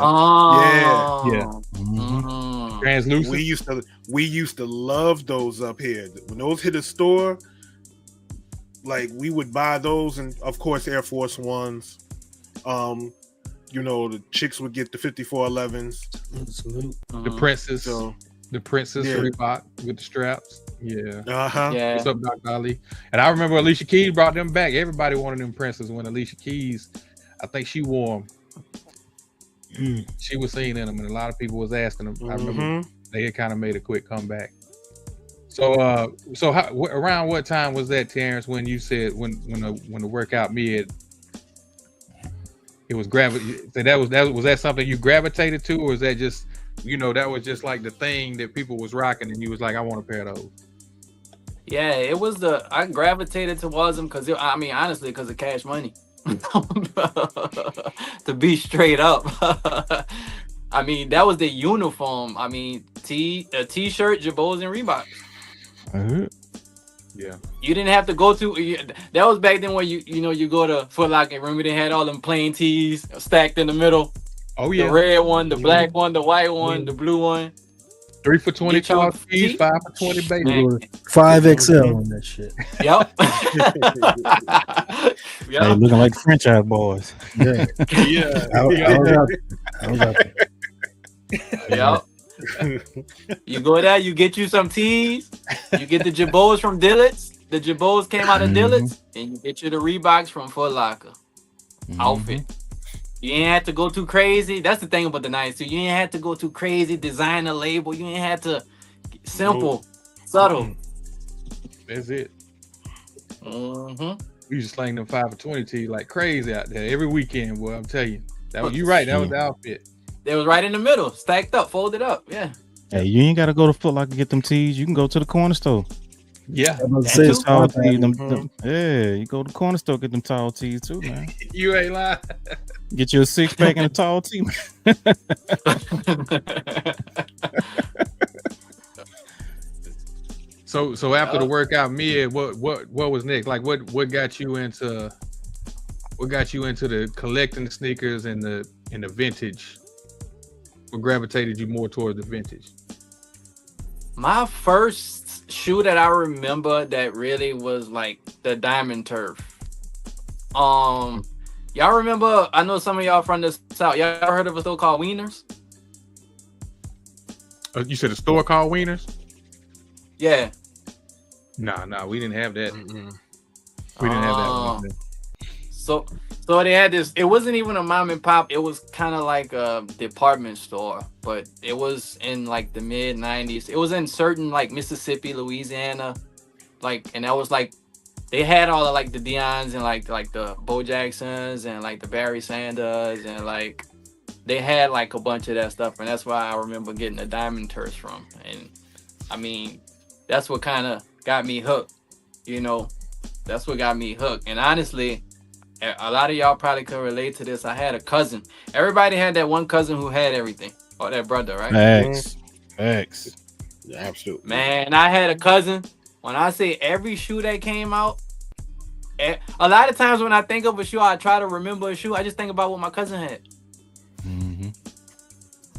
Translucent. We used to love those up here. When those hit a store, like we would buy those, and of course Air Force Ones. You know, the chicks would get the 5411s. The Princess. So, the Princess Reebok with the straps. Yeah. Yeah. What's up, Dr. Ali? And I remember Alicia Keys brought them back. Everybody wanted them Princess when Alicia Keys, I think she wore them. She was seeing in them, and a lot of people was asking them. I remember they had kind of made a quick comeback. So, around what time was that, Terrence? When you said when the Workout Mid, it was was that something you gravitated to, or is that just that was just like the thing that people was rocking, and you was like, I want a pair of those? Yeah, it was I gravitated towards them because honestly, because of Cash Money. To be straight up, I mean that was the uniform. I mean t-shirt, Jabos, and Reeboks. Yeah, you didn't have to go to. That was back then when you go to Foot Locker. Remember they had all them plain tees stacked in the middle. Oh yeah, the red one, the black one, the white one, the blue one. 3 for $20 tees, 5 for $20, baby. 5XL on that shit. Yep. Hey, looking like franchise boys. Yeah. I was out there. Yep. You go there, you get you some tees, you get the Jabos from Dillard's. The Jabos came out of Dillard's, and you get you the Reeboks from Foot Locker. Outfit. You ain't had to go too crazy. That's the thing about the 90s too. You ain't had to go too crazy, designer label. You ain't had to simple, subtle. That's it. We used to slang them 5 for 20 tees like crazy out there every weekend, boy. I'm telling you. That was right. That was the outfit. They was right in the middle, stacked up, folded up. Yeah. Hey, you ain't gotta go to Foot Locker to get them tees. You can go to the corner store. Yeah. You go to the corner store, get them tall tees too, man. You ain't lying. Get you a 6-pack and a tall tee. So after the Workout Mid, what was next? Like what got you into the collecting the sneakers and the vintage? What gravitated you more towards the vintage? My first shoe that I remember that really was like the Diamond Turf. Y'all remember? I know some of y'all from the South. Y'all heard of a store called Wieners? You said a store called Wieners? Yeah. Nah, we didn't have that. Mm-mm. We didn't have that one. So they had this. It wasn't even a mom and pop. It was kind of like a department store, but it was in like the mid '90s. It was in certain like Mississippi, Louisiana, like, and that was like they had all of like the Deions and like the Bo Jacksons and like the Barry Sanders and like they had like a bunch of that stuff, and that's why I remember getting the Diamond Turfs from. And I mean, that's what kind of got me hooked. You know, that's what got me hooked. And honestly, a lot of y'all probably could relate to this. I had a cousin. Everybody had that one cousin who had everything, or that brother, right? Facts. Yeah, absolutely. Man, I had a cousin. When I say every shoe that came out, a lot of times when I think of a shoe, I try to remember a shoe. I just think about what my cousin had. Mm-hmm.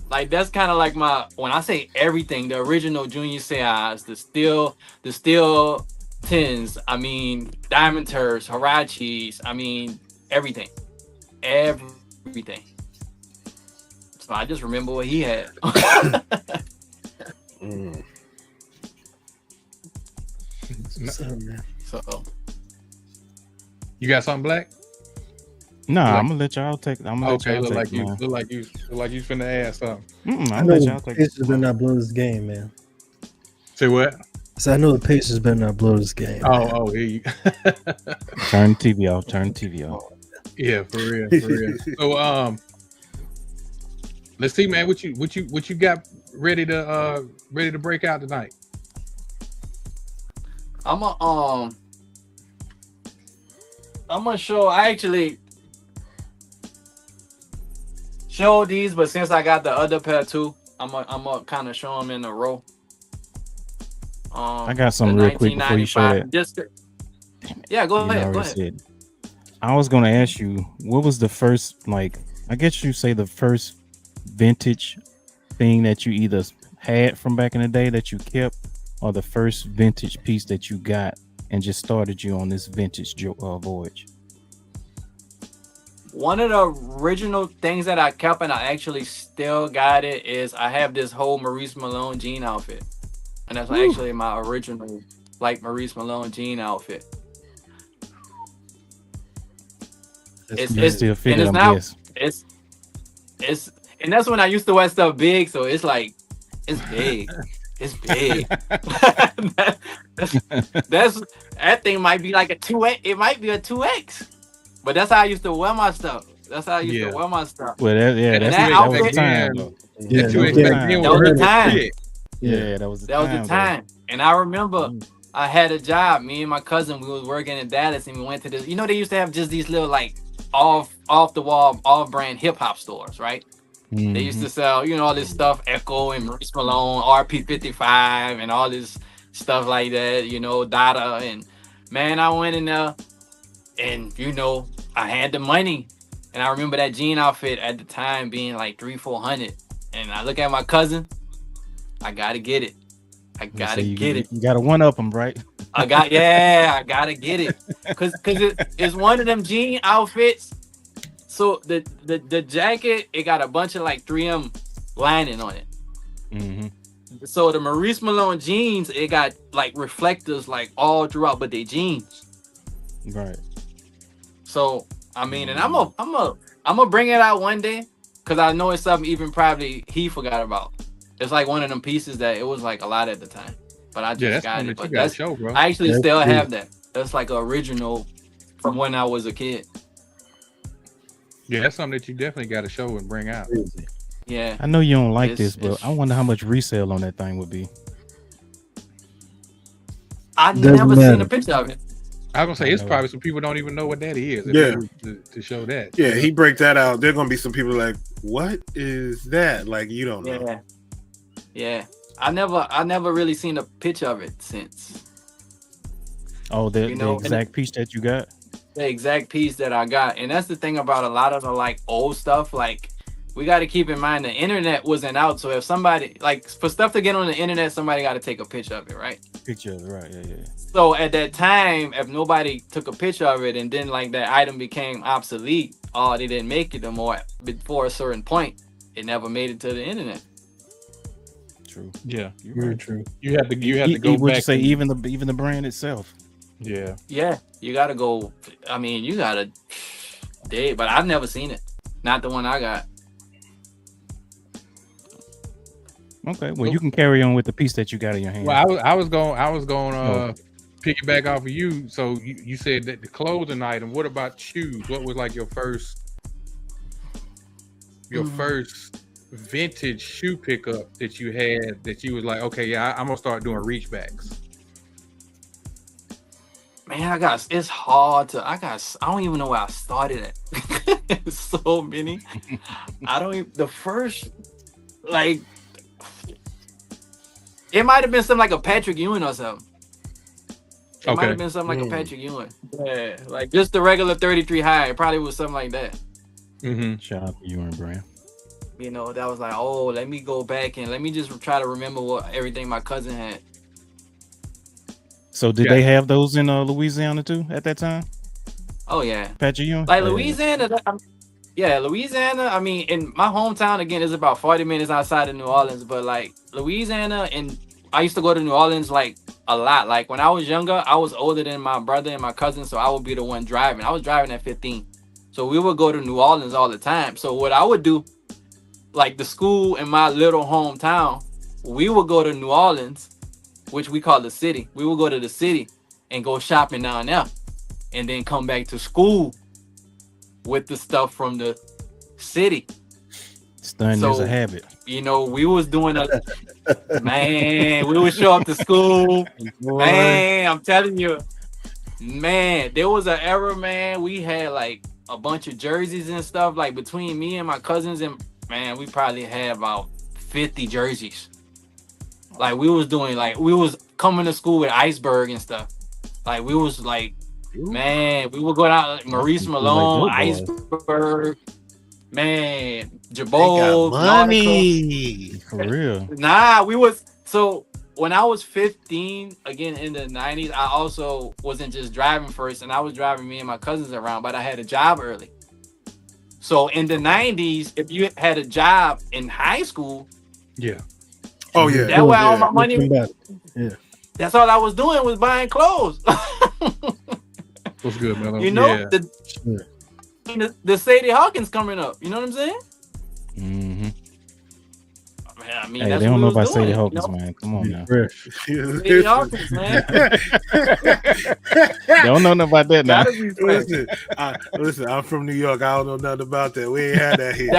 Like that's kind of like when I say everything, the original Junior Seance, the steel tins, I mean Diamond Turfs, Hirachis, I mean everything. So I just remember what he had. So You got something, Black? Nah, Like- I'm gonna let y'all take. I'm gonna Okay, let y'all take it, man. look like you finna ask something. I'm I gonna know let the y'all take it. Pacers better not blow this game, man. Say what? So I know the Pacers better not blow this game. Oh, here you. Turn the TV off. Turn the TV off. Yeah, for real. So let's see, man. What you got ready to break out tonight? I'm gonna show. I actually show these, but since I got the other pair too, I'm gonna kind of show them in a row. I got something real quick before you show that. Yeah, go You ahead. already said. I was gonna ask you, what was the first, like, I guess you say the first vintage thing that you either had from back in the day that you kept, or the first vintage piece that you got and just started you on this vintage voyage? One of the original things that I kept and I actually still got it is I have this whole Maurice Malone jean outfit, and that's actually my original like Maurice Malone jean outfit. You still fit it, I'm guessing. It's and that's when I used to wear stuff big, so it's like it's big. It's big. that's that thing might be like a 2X. It might be a 2X. But that's how I used to wear my stuff. That's how I used to wear my stuff. Well, that was the time, though. Yeah, that was the time. Yeah, that was the time. And I remember I had a job. Me and my cousin, we was working in Dallas, and we went to this. You know, they used to have just these little like off the wall, off brand hip hop stores, right? Mm-hmm. They used to sell, you know, all this stuff, Echo and Maurice Malone, RP55, and all this stuff like that. You know, Dada, and man, I went in there, and you know, I had the money, and I remember that jean outfit at the time being like $300-400, and I look at my cousin, I gotta get it. I gotta get it. You gotta one up them, right? I gotta get it, cause it's one of them jean outfits. So the jacket, it got a bunch of like 3M lining on it. Mm-hmm. So the Maurice Malone jeans, it got like reflectors like all throughout, but they jeans. Right. So I mean, and I'm gonna bring it out one day, cause I know it's something even probably he forgot about. It's like one of them pieces that it was like a lot at the time, but I just got it. But that's, show, bro. I actually still have that. That's like an original from when I was a kid. Yeah, that's something that you definitely got to show and bring out. Yeah. I know you don't like this, but I wonder how much resale on that thing would be. I never seen a picture of it. I was gonna say it's probably some people don't even know what that is. To show that. Yeah, he break that out. There's gonna be some people like, what is that? Like you don't know. Yeah. I never really seen a picture of it since. Oh, the exact piece that you got? The exact piece that I got. And that's the thing about a lot of the like old stuff. Like we got to keep in mind the internet wasn't out. So if somebody like for stuff to get on the internet, somebody got to take a picture of it, right? Picture of it, right? Yeah. So at that time, if nobody took a picture of it and then like that item became obsolete, or they didn't make it no more before a certain point, it never made it to the internet. true. Yeah, Very true. you have to go Would back. you say and- even the brand itself? Yeah, Yeah, you gotta go. I mean, you gotta dig, but I've never seen it. Not the one I got. Okay, well, you can carry on with the piece that you got in your hand. well, I was going piggyback off of you. So you said that the clothing item. What about shoes? What was like your first vintage shoe pickup that you had that you was like, okay, yeah, I'm gonna start doing reach backs? Man, it's hard to. I don't even know where I started at. So many. I don't even. The first, like, it might have been something like a Patrick Ewing or something. It might have been something like a Patrick Ewing. Yeah, like just the regular 33 high. It probably was something like that. Mm-hmm. Shout out to you and Brand. You know, that was like, oh, let me go back and let me just try to remember what everything my cousin had. So did they have those in Louisiana too at that time? Oh yeah, Patrick Ewing? like Louisiana. Louisiana. I mean, in my hometown again, is about 40 minutes outside of New Orleans. But like Louisiana, and I used to go to New Orleans like a lot. Like when I was younger, I was older than my brother and my cousin, so I would be the one driving. I was driving at 15, so we would go to New Orleans all the time. So what I would do, like the school in my little hometown, we would go to New Orleans, which we call the city. We would go to the city and go shopping down there, and then come back to school with the stuff from the city. Stunning is a habit. You know, we was doing man, we would show up to school. Man, I'm telling you, man, there was an era, man, we had like a bunch of jerseys and stuff, like between me and my cousins, and man, we probably had about 50 jerseys. Like we was coming to school with Iceberg and stuff. Like we was like, man, we would go down like Maurice Malone, Iceberg, man, Jabot, money For real. Nah, we was so when I was 15, again in the 90s, I also wasn't just driving first, and I was driving me and my cousins around, but I had a job early. So in the 90s, if you had a job in high school, oh yeah, that way all my money. Yeah, That's all I was doing was buying clothes. What's good, man? You know, the Sadie Hawkins coming up. You know what I'm saying? Mm-hmm. I mean, Hey, that's they don't know what we about was doing, Sadie Hawkins, you know? man. Come on now. Sadie Hawkins, man. They don't know nothing about that now. Gotta be fresh. Listen, I'm from New York. I don't know nothing about that. We ain't had that here.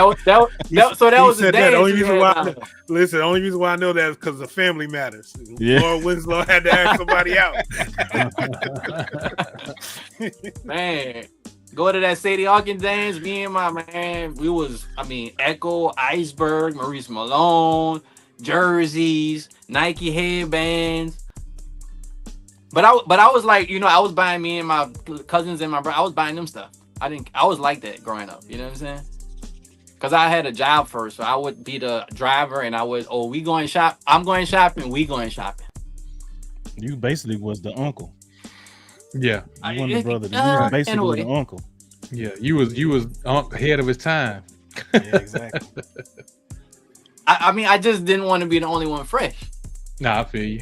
So that was the day. The only reason why the only reason why I know that is because the family matters. Yeah. Lord Winslow had to ask somebody out. Man, go to that Sadie Hawkins dance. Me and my man, we was, Echo, Iceberg, Maurice Malone, jerseys, Nike headbands. But I was like, I was buying me and my cousins and my brother. I was buying them stuff. I was like that growing up. You know what I'm saying? Because I had a job first, so I would be the driver, and I would, we going shop. I'm going shopping. We going shopping. You basically was the uncle. Yeah, You wasn't the brother. You was basically the uncle. yeah. You was ahead of his time. Yeah, exactly. I just didn't want to be the only one fresh. Nah, I feel you.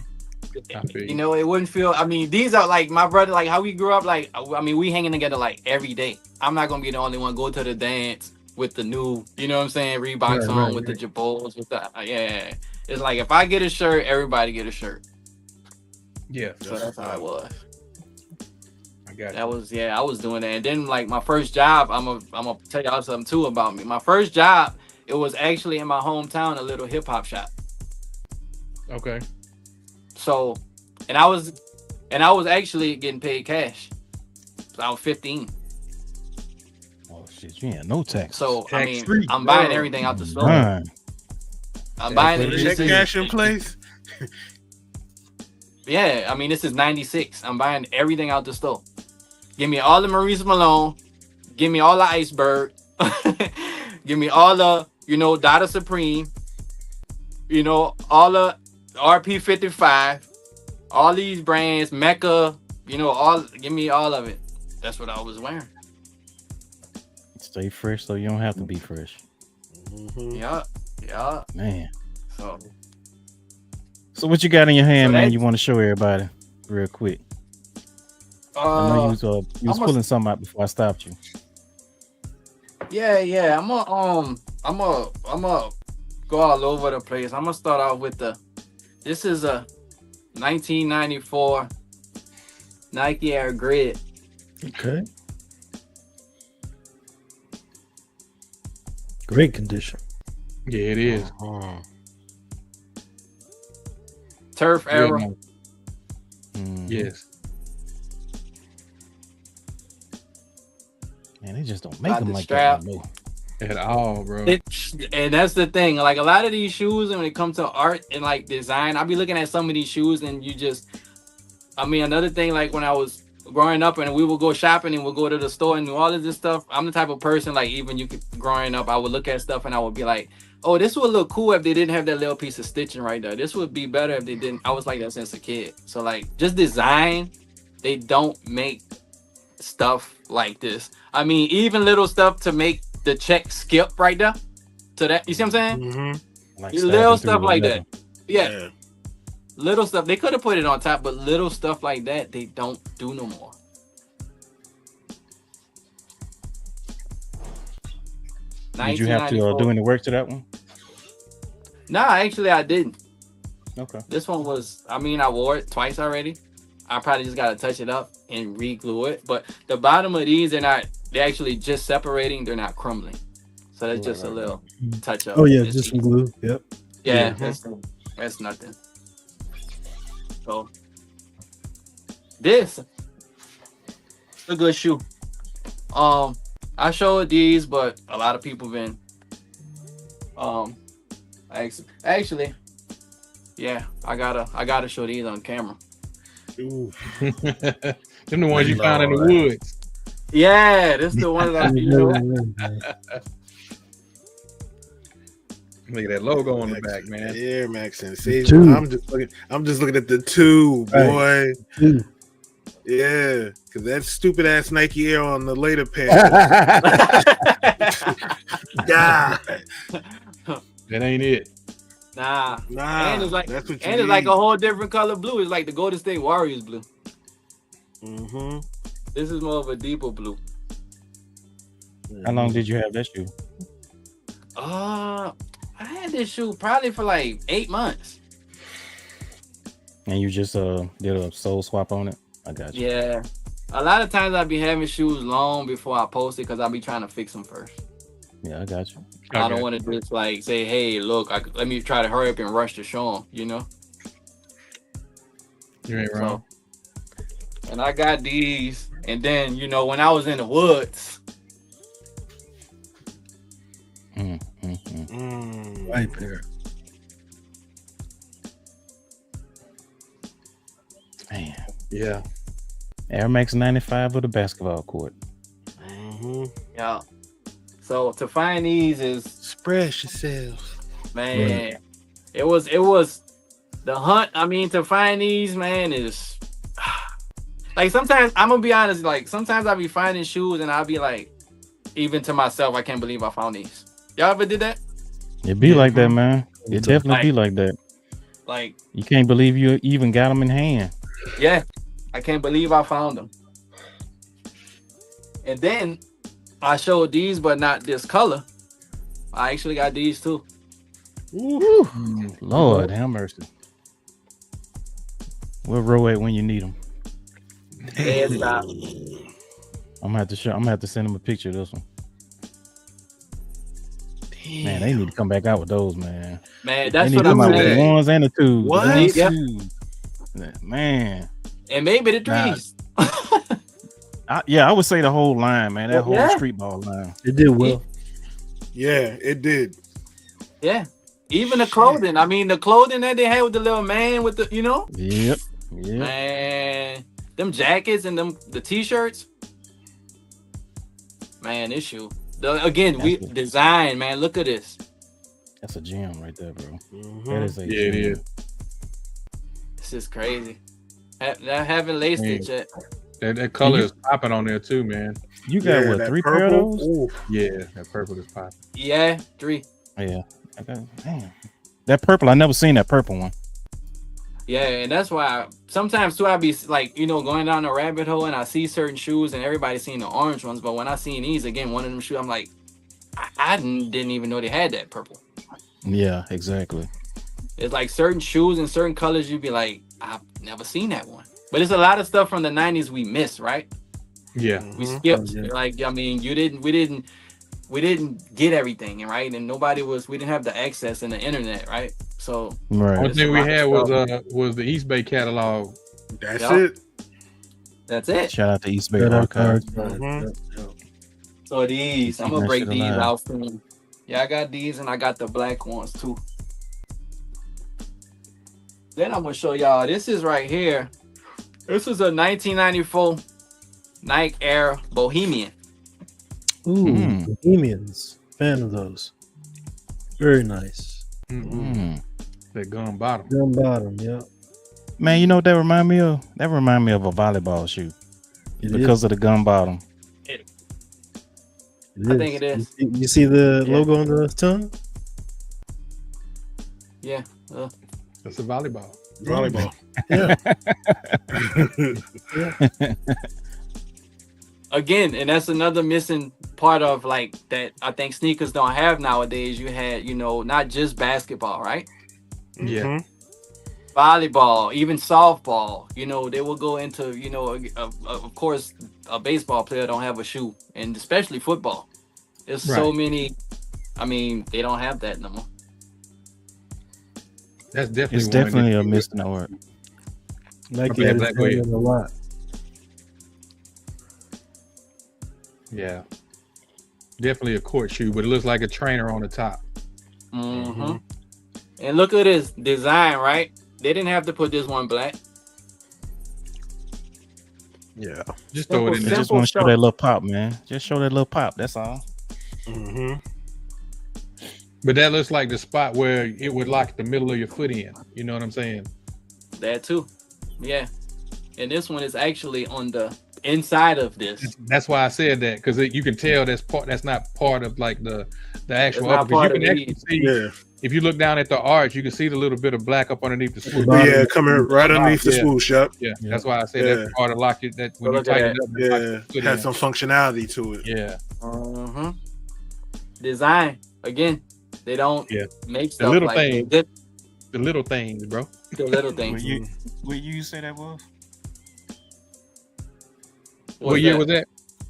It wouldn't feel. These are like my brother, like how we grew up. Like, we hanging together like every day. I'm not gonna be the only one go to the dance with the new, you know what I'm saying, Reeboks on with the Jabots with the It's like if I get a shirt, everybody get a shirt. Yeah, So that's how it was. I got That was I was doing that, and then like my first job, I'm gonna tell y'all something too about me. My first job, it was actually in my hometown, a little hip hop shop. Okay. So, and I was actually getting paid cash. So I was 15. Oh shit, you ain't no tax. So Tax-free, I'm buying bro. everything out the store. Fine. I'm buying it. Check cash in place. Yeah, this is 96. I'm buying everything out the store. Give me all the Maurice Malone. Give me all the Iceberg. Give me all the, Dada Supreme. All the RP55. All these brands, Mecca. Give me all of it. That's what I was wearing. Stay fresh so you don't have to be fresh. Yeah. Man. So So what you got in your hand, So man? that- You want to show everybody real quick? I know you was pulling something out before I stopped you. Yeah. I'm gonna go all over the place. I'm gonna start out with this is a 1994 Nike Air Grid. Okay. Great condition. Yeah, it is. Turf Real era. nice. Yes. Man, they just don't make Got them the like strap. that no more. At all, bro. And that's the thing. Like a lot of these shoes, when it comes to art and like design, I'll be looking at some of these shoes and another thing, like when I was growing up and we would go shopping and we'll go to the store and do all of this stuff. I'm the type of person, like even growing up, I would look at stuff and I would be like, oh, this would look cool if they didn't have that little piece of stitching right there. This would be better if they didn't. I was like that since a kid. So like just design, they don't make stuff like this. I mean, even little stuff to make the check skip right there. To that, you see what I'm saying? Mm-hmm. Like Little stabbing through stuff the like leather. that. Yeah. Little stuff. They could have put it on top, but little stuff like that, they don't do no more. Did you have to do any work to that one? Nah, actually I didn't. Okay. This one was, I wore it twice already. I probably just gotta touch it up and re-glue it. But the bottom of these, they're actually just separating, they're not crumbling. So that's just a little touch up. Oh yeah, just some glue. Yep. Yeah, that's nothing. So this a good shoe. I showed these, but a lot of people been actually yeah, I gotta show these on camera. Ooh. Them the ones you found in the woods. Yeah, this is the one that Look at that logo on the back, man. Air Max Sensation. I'm just looking at the two, boy. Right. Yeah, because that stupid ass Nike Air on the later pair. God. That ain't it. Nah. Nah. And it's like that's what you and it's like need. a whole different color blue. It's like the Golden State Warriors blue. Mm-hmm. This is more of a deeper blue. How long did you have that shoe? I had this shoe probably for like 8 months. And you just did a soul swap on it? I got you. Yeah. A lot of times I'd be having shoes long before I post it because I'll be trying to fix them first. Yeah, I got you. I don't want to just like say, hey, look, let me try to hurry up and rush to show them, you know? You ain't wrong. And I got these. And then, when I was in the woods. Right there. Man. Yeah. Air Max 95 of the basketball court. Mm-hmm. Yeah. So to find these is Express yourself. man. It was the hunt. I mean, to find these, man, is like sometimes I'm gonna be honest, like sometimes I'll be finding shoes and I'll be like, even to myself, I can't believe I found these. Y'all ever did that? It be like that, man. It definitely be like that. Like, You can't believe you even got them in hand. yeah, I can't believe I found them. And then I showed these, but not this color. I actually got these too. Lord have mercy. We'll roll it when you need them. Head stop. I'm gonna have to send them a picture of this one. Man, they need to come back out with those, man. Man, They that's need what to come I'm out with the saying. ones and the twos. What? The ones, Yeah. twos. Man. And maybe the threes. I would say the whole line, man. That whole Yeah. street ball line. It did well. Yeah, it did. Yeah. Even the clothing. I mean, the clothing that they had with the little man with the, Yep. man, them jackets and the t-shirts. Man, this shoe. We design, man. Look at this. That's a gem right there, bro. Mhm. That is a Yeah, it gem. is. This is crazy. I haven't laced it yet. That color is popping on there too, man. You got what, that 3 pair of purple? those? Ooh. Yeah, that purple is popping. Yeah, 3. Yeah. I got, damn. That purple, I never seen that purple one. Yeah, and that's why sometimes too I be like, going down a rabbit hole and I see certain shoes and everybody's seeing the orange ones, but when I seen these again, one of them shoes, I'm like, I didn't even know they had that purple. Yeah, exactly. It's like certain shoes and certain colors, you'd be like, I've never seen that one. But it's a lot of stuff from the 90s we miss, right? Yeah. We skipped. Oh, yeah. Like, I mean, we didn't get everything, right? And we didn't have the access and the internet, right? So Right. One It's thing a we lot of had stuff. was the East Bay catalog. That's Yeah. it. that's it. Shout out to East Bay Shout out Archive. Cards, Mhm. yeah. So these, I'm Keeping gonna that break shit these alive. out for you. Yeah, I got these and I got the black ones too. Then I'm gonna show y'all. This is right here. This is a 1994 Nike Air Bohemian. Ooh, Mm. Bohemians. Fan of those. Very nice. Mm. That gum bottom. Down bottom, yeah. Man, you know what that remind me of? That remind me of a volleyball shoe It because of the gum bottom. I think it is. You see the Yeah. logo on the tongue? Yeah. That's a volleyball. Volleyball. Yeah. Again, and that's another missing part of like that I think sneakers don't have nowadays. You had, not just basketball, right? Yeah. Mhm. Volleyball, even softball, they will go into, of course, a baseball player don't have a shoe, and especially football. There's so Right. many. I mean, they don't have that no more. That's definitely It's one definitely that- a missing out. Nike Okay, had Black it a William. lot. Yeah. Definitely a court shoe, but it looks like a trainer on the top. Mm-hmm. And look at this design, right? They didn't have to put this one black. Yeah. Just throw it in I there. just want to show that little pop, man. Just show that little pop. That's all. Mm-hmm. But that looks like the spot where it would lock the middle of your foot in. You know what I'm saying? That too. Yeah. And this one is actually on the inside of this. That's why I said that, because you can tell that's not part of like the actual not upper. 'Cause part you can of actually these. see, Yeah. if you look down at the arch, you can see the little bit of black up underneath the swoosh. Bottom. Yeah, coming right underneath the Yeah. swoosh. Yep. Yeah, Yeah. that's why I said Yeah. that's part of lock it. That when you Look at tighten that. it up, it locks Yeah. your foot Has in. some functionality to it. Yeah, Mm-hmm. Design. Again, they don't Yeah. make stuff little like thing. this. the little things, bro. The little things. What you say that was? What year was that?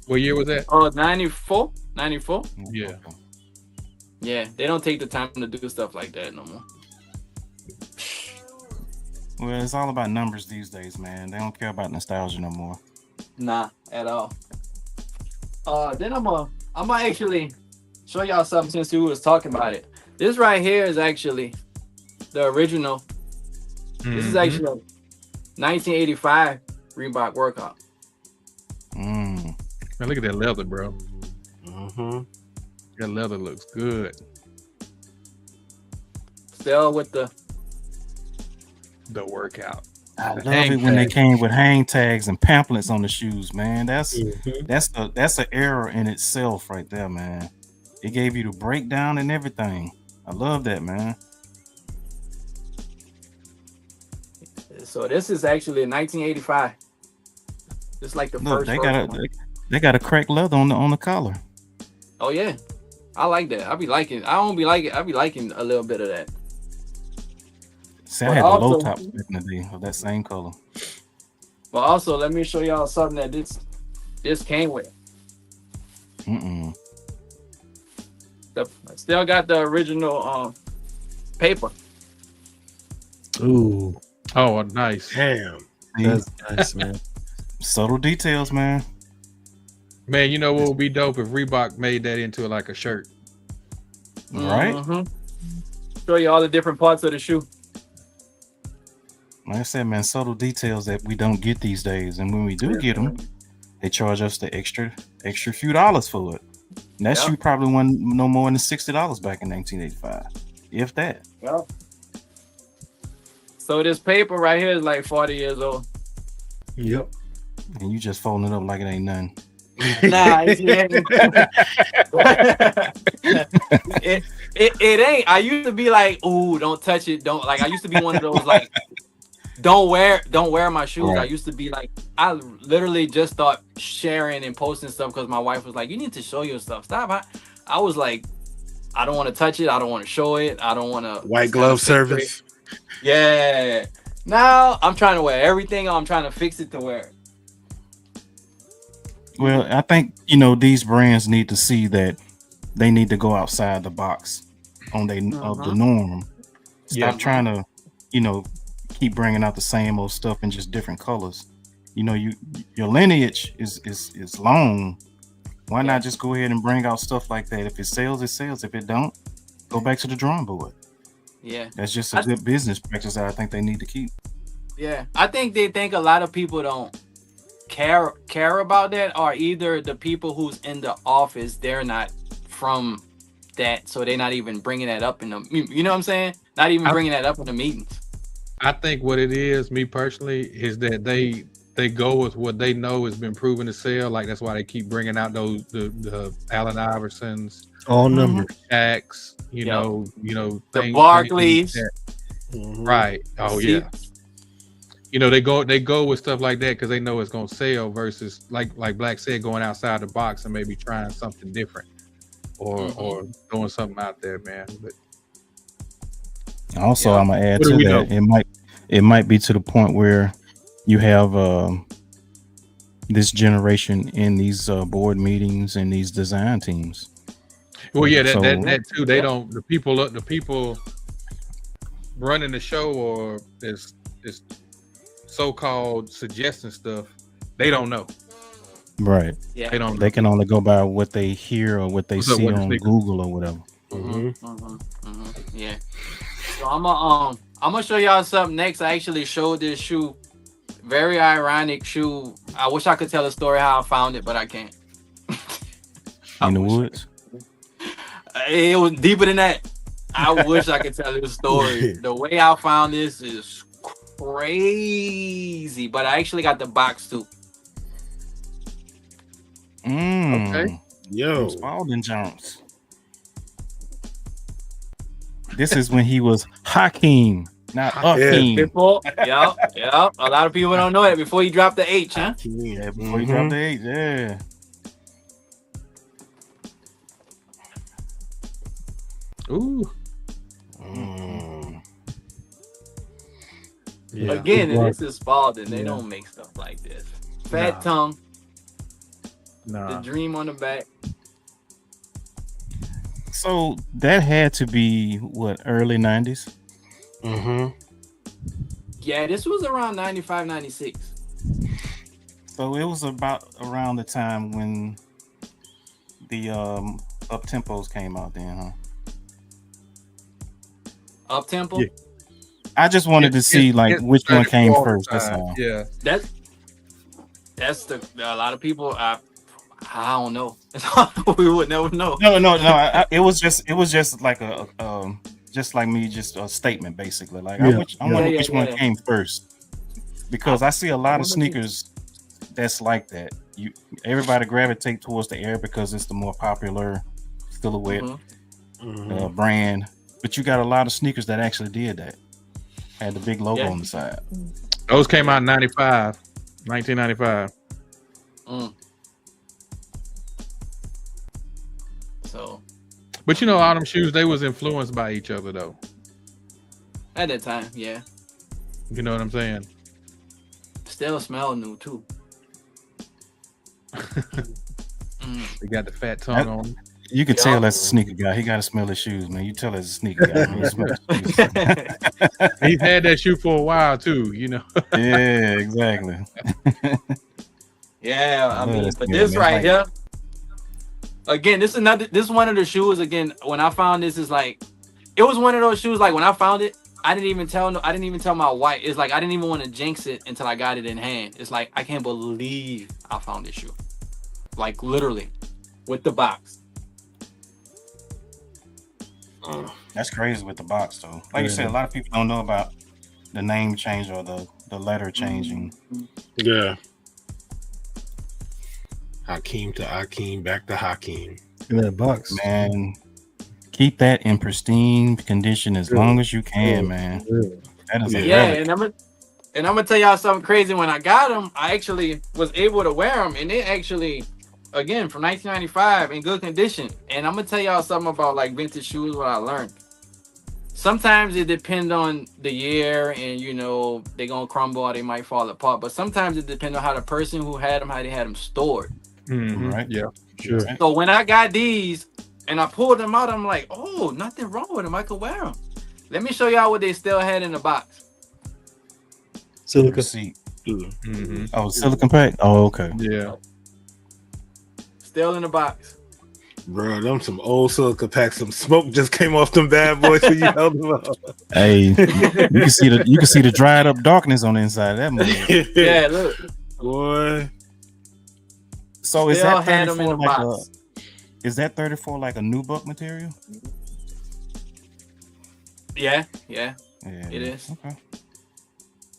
What year was that? Oh, 94? 94? Yeah. Yeah, they don't take the time to do stuff like that no more. Well, it's all about numbers these days, man. They don't care about nostalgia no more. Nah, at all. Then I'm gonna actually show y'all something since we was talking about it. This right here is actually the original. This is Mhm. actually a 1985 Reebok workout. Mm. Man, look at that leather, bro. Mm-hmm. That leather looks good. Still with the The workout. I love hang it when they tag. came with hang tags and pamphlets on the shoes, man. That's Mhm. that's an error in itself right there, man. It gave you the breakdown and everything. I love that, man. So this is actually a 1985. It's like the Look, first. they version. got a cracked leather on the collar. Oh yeah, I like that. I be liking. I don't be liking. I be liking a little bit of that. See, I But had the low also- tops back in the day of that same color. But also, let me show y'all something that this came with. Mm-mm. Still got the original paper. Ooh, Oh, nice. Damn. that's nice, man. Subtle details, man. Man, you know what would be dope if Reebok made that into like a shirt? Right? Mhm. Show you all the different parts of the shoe. Like I said, man, subtle details that we don't get these days. And when we do get them, they charge us the extra few dollars for it. And that Yeah. shoe probably wasn't no more than $60 back in 1985. If that. Yeah. So this paper right here is like 40 years old. Yep. And you just folding it up like it ain't nothing. Nah, it ain't. I used to be like, ooh, don't touch it. Don't like. I used to be one of those like, don't wear my shoes. Right. I used to be like, I literally just start sharing and posting stuff because my wife was like, you need to show your stuff. Stop. I was like, I don't want to touch it. I don't want to show it. I don't want to. White glove service. Yeah. Now I'm trying to wear everything. I'm trying to fix it to wear it. Well, I think these brands need to see that they need to go outside the box on of the norm. Stop trying to, keep bringing out the same old stuff in just different colors. Your lineage is long. Why not just go ahead and bring out stuff like that? If it sells, it sells. If it don't, go back to the drawing board. Yeah, that's just a good business practice that I think they need to keep. Yeah, I think they think a lot of people don't care about that, or either the people who's in the office, they're not from that, so they're not even bringing that up in the, you know what I'm saying? Not even bringing that up in the meetings. I think what it is, me personally, is that they go with what they know has been proven to sell. Like that's why they keep bringing out those the Allen Iversons, all numbers, Shaqs, you know, the Barclays, right? Oh yeah. They go with stuff like that because they know it's gonna sell versus like Black said, going outside the box and maybe trying something different or throwing something out there, man. But also, I'm gonna add to that. It might be to the point where you have this generation in these board meetings and these design teams. Well, yeah, that too. They don't. The people running the show or this so-called suggesting stuff, they don't know. Right. Yeah. They can only go by what they hear or what they see on Google or whatever. Yeah. So I'm gonna show y'all something next. I actually showed this shoe. Very ironic shoe. I wish I could tell a story how I found it, but I can't. In the woods? It was deeper than that. I wish I could tell you a story. The way I found this is crazy, but I actually got the box too. Okay. Yo. Spalding Jones. This is when he was Hakeem, not Hakeem. Yeah. A lot of people don't know that before he dropped the H, huh? Yeah, before he dropped the H, yeah. Ooh. Yeah. Again, this is Spalding. They don't make stuff like this. Fat tongue. The dream on the back. So that had to be what, early 90s? Yeah, this was around 95, 96. So it was about around the time when the up tempos came out then, huh? Up tempo? Yeah. I just wanted to see which one came first. That's all. Yeah. That's a lot of people I don't know. We would never know. No. It was just like just like me, just a statement basically. Like I wonder which one came first, because I see a lot of sneakers that's like that. Everybody gravitate towards the Air because it's the more popular silhouette brand, but you got a lot of sneakers that actually did that. Had the big logo on the side. Those came out in 1995. So, but all them shoes, they was influenced by each other though. At that time, yeah. You know what I'm saying? Still smell new too. They got the fat tongue on them. You can tell that's a sneaker guy. He got to smell his shoes, man. You tell that's a sneaker guy. He's had that shoe for a while too, Yeah, exactly. Yeah, I mean, but this right here, again, this is one of the shoes. Again, when I found this, is like, it was one of those shoes. Like when I found it, I didn't even tell my wife. It's like I didn't even want to jinx it until I got it in hand. It's like I can't believe I found this shoe, like literally, with the box. That's crazy with the box, though. Like you said, a lot of people don't know about the name change or the letter changing. Yeah. Hakeem to Hakeem, back to Hakeem. In that box, man. Keep that in pristine condition as long as you can, man. Yeah. That is and And I'm gonna tell y'all something crazy. When I got them, I actually was able to wear them, and they actually, again, from 1995 in good condition. And I'm gonna tell y'all something about like vintage shoes. What I learned. Sometimes it depends on the year, and you know they're gonna crumble or they might fall apart. But sometimes it depends on how the person who had them, how they had them stored. Mm-hmm. Right. Yeah. Sure. So when I got these and I pulled them out, I'm like, oh, nothing wrong with them. I could wear them. Let me show y'all what they still had in the box. Silica. See. Mm-hmm. Oh, silicon pack. Oh, okay. Yeah. Still in the box. Bro, them some old silica packs. Some smoke just came off them bad boys when you held them up. Hey, you can see the dried up darkness on the inside of that movie. Yeah, look. Boy. So is Still that had them in 34 the like box. is that 34 like a nubuck material? Yeah. Yeah, It is. Okay.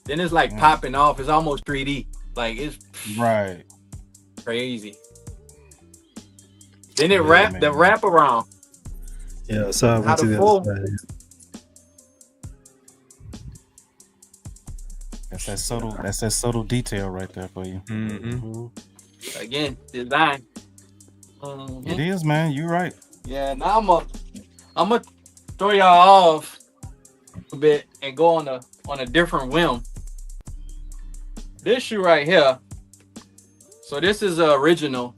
Then it's like popping off. It's almost 3D. Like it's Right. crazy. Then it Yeah, the man. wrap around. Yeah, so I How went to the the full- other side. That's that subtle detail right there for you. Mm-hmm. Again, design. Mhm. It is, man. You're right. Yeah, now I'm gonna throw y'all off a bit and go on a different whim. This shoe right here. So this is original.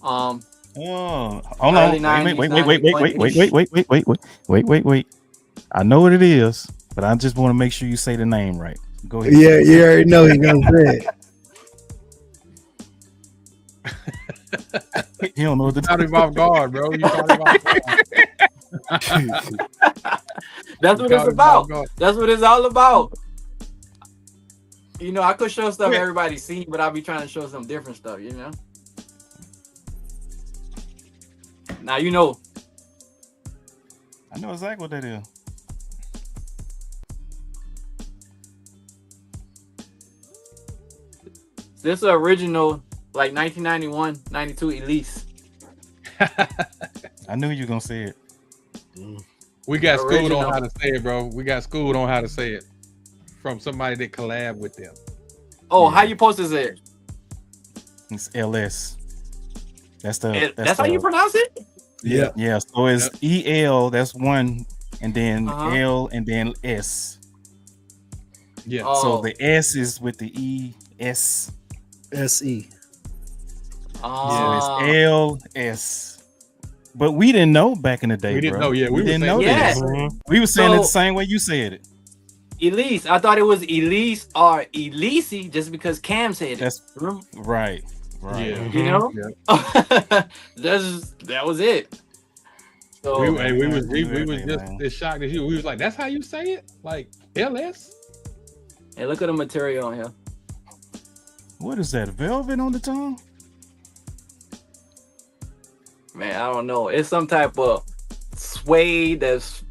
Oh, hold Early on. 90s, Wait. I know what it is, but I just want to make sure you say the name right. Go ahead. Yeah, you already know he's gonna say it. He don't know what to Caught do. him off guard, bro. You caught him off guard. That's what it's about. That's what it's all about. You know, I could show stuff everybody's seen, but I'll be trying to show some different stuff, you know? Now you know. I know exactly what that is. This is original, like 1991, 92 Elise. I knew you were gonna say it. We got schooled Original. on how to say it, bro. We got schooled on how to say it from somebody that collab with them. Oh, how you supposed to say it? It's LS. That's That's how you pronounce it? Yeah. Yeah. So it's EL. That's one, and then Uh-huh. L, and then S. Yeah. Oh. So the S is with the ES. SE. So it's LS. But we didn't know back in the day. We didn't bro. know. Yeah, we didn't were know saying- this. We were saying it So- the same way you said it. Elise. I thought it was Elise or Elise just because Cam said it. That's Remember? right. Right. Yeah. You know? Yeah. that was it. So We was everything, just man. as shocked as you. We was like, that's how you say it? Like LS? hey, look at the material on here. What is that? Velvet on the tongue? Man, I don't know. It's some type of suede that's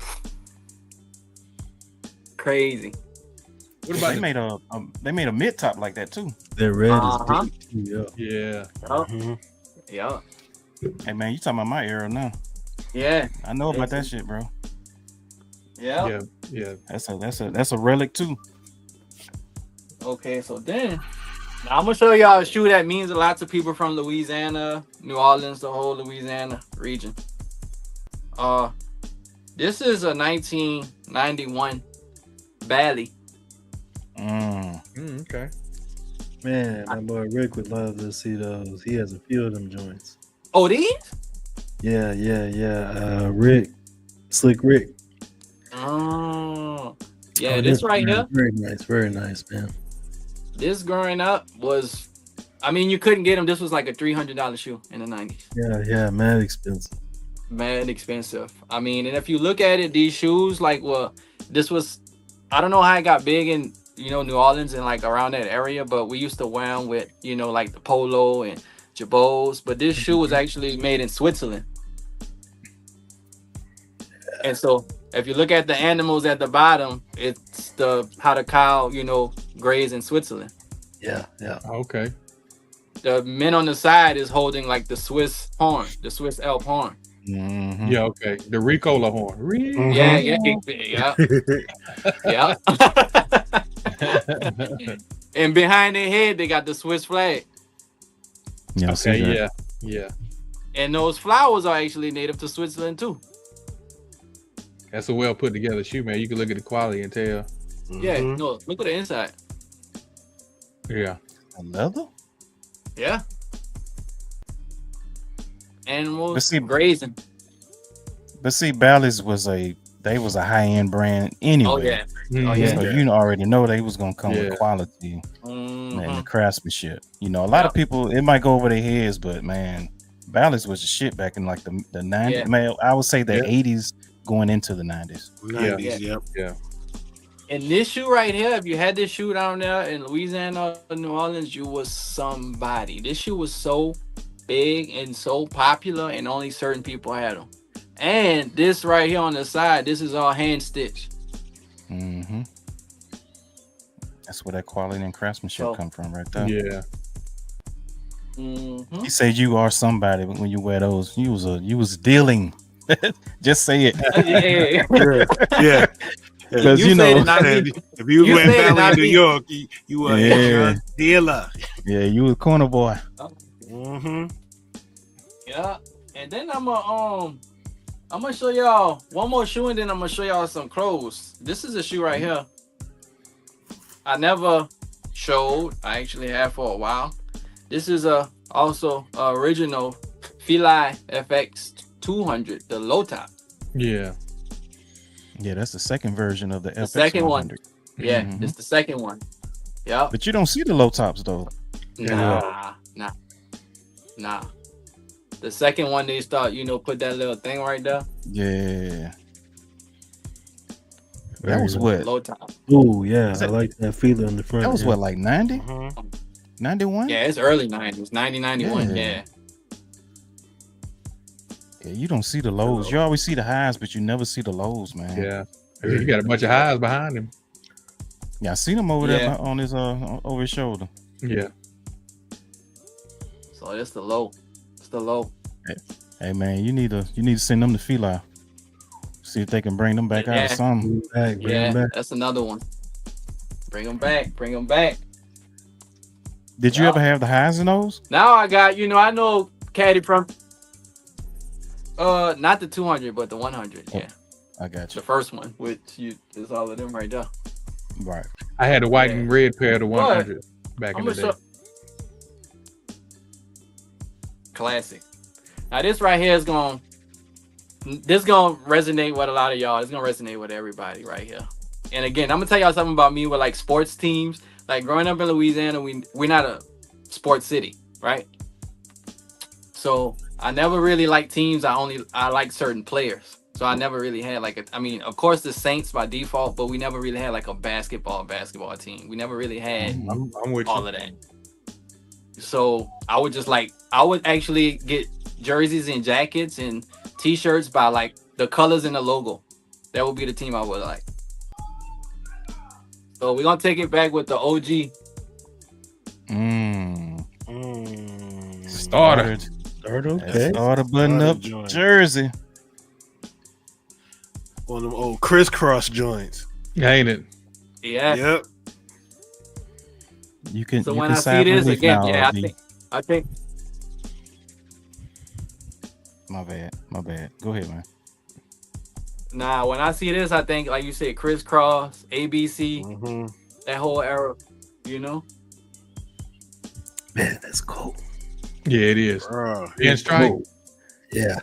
crazy. What about They made a mid top like that too. They're red Uh-huh. is big too, Yeah. Oh, Mhm. yeah. Hey man, you talking about my era now? Yeah. I know about that shit, bro. Yeah. Yeah. That's a relic too. Okay, so then now I'm gonna show y'all a shoe that means a lot to people from Louisiana, New Orleans, the whole Louisiana region. This is a 1991 Bally. Okay. Man, my boy Rick would love to see those. He has a few of them joints. Oh, these? Yeah. Rick, Slick Rick. Oh, yeah. Oh, This right here. Very nice, man. This growing up was, I mean, you couldn't get them. This was like a $300 shoe in the 90s. Yeah, mad expensive. Man, expensive. I mean, and if you look at it, these shoes, like, well, this was, I don't know how it got big in, you know, New Orleans and like around that area, but we used to wear them with, you know, like the polo and jabots. But this shoe was actually made in Switzerland. And so if you look at the animals at the bottom, it's how the cow, you know, graze in Switzerland. Yeah. Okay. The men on the side is holding like the Swiss horn, the Swiss elf horn. Mhm. Yeah, okay. The Ricola horn. Yeah. And behind their head, they got the Swiss flag. Yeah, Okay, yeah. And those flowers are actually native to Switzerland too. That's a well put together shoe, man. You can look at the quality and tell. Yeah, no, look at the inside. Yeah. A leather? Yeah. Animals see- grazing. But see, Bally's was a high end brand anyway. Oh yeah. Mhm. Oh yeah. So you already know they was gonna come Yeah. with quality Mhm. and the craftsmanship. You know, a lot of people it might go over their heads, but man, Bally's was the shit back in like the 90s. Yeah. Man, I would say the Yeah. 80s going into the 90s. 90s, Yeah. yep. And this shoe right here, if you had this shoe down there in Louisiana or New Orleans, you was somebody. This shoe was so big and so popular, and only certain people had them. And this right here on the side, this is all hand stitched. Mm-hmm. That's where that quality and craftsmanship So- come from, right there. Yeah. Mm-hmm. He said you are somebody when you wear those. You was dealing. Just say it. Yeah. Yeah. Because you said know, it, not me. If you You went said it, Valley not in New me. York, you were Yeah. a drug dealer. yeah, you was corner boy. Mm-hmm. Yeah. And then I'm gonna show y'all one more shoe, and then I'm gonna show y'all some clothes. This is a shoe right here. I never showed. I actually have for a while. This is also original Feli FX 200, the low top. Yeah. Yeah, that's the second version of the FX second one. 100. Yeah, Mhm. it's the second one. Yep. But you don't see the low tops though. Nah. The second one they start, put that little thing right there. Yeah. That Very was low. what? Low top. Oh yeah, Is I that- like that feeler on the front. That was yeah. what, like 90? 91? Yeah, it's early 90s, 90, 91. Yeah. Yeah. Yeah, you don't see the lows. You always see the highs, but you never see the lows, man. Yeah. He got a bunch of highs behind him. Yeah, I seen him over there Yeah. on his over his shoulder. Yeah. So it's the low. It's the low. Hey man, you need to send them to Feli. See if they can bring them back out Yeah. of something. Bring Yeah, it back. that's another one. Bring them back. Bring them back. Did you Yeah. ever have the highs in those? Now I got, I know Caddy from not the 200, but the 100. Yeah. I got The you. first one, which is all of them right there. Right. I had the white Yeah. and red pair of the 100 back I'm in the gonna day. show. Classic. Now this right here is gonna resonate with a lot of y'all. It's gonna resonate with everybody right here. And again, I'm gonna tell y'all something about me with like sports teams. Like growing up in Louisiana, we're not a sports city, right? So I never really liked teams. I like certain players. So I never really had of course the Saints by default, but we never really had like a basketball team. We never really had I'm with all you. of that. So I would actually get jerseys and jackets and t-shirts by like the colors and the logo. That would be the team I would like. So we're gonna take it back with the OG. Starter. Start okay. Starter button up Starter joint. jersey. One of them old crisscross joints. Ain't it? Yeah. Yep. You can. So you when can I see side this relief again, now, yeah, OG. I think My bad. Go ahead, man. when I see this, I think like you said, crisscross, ABC, Mm-hmm. that whole era, Man, that's cool. Yeah, it is. Bro, And strike. Cool. Yeah.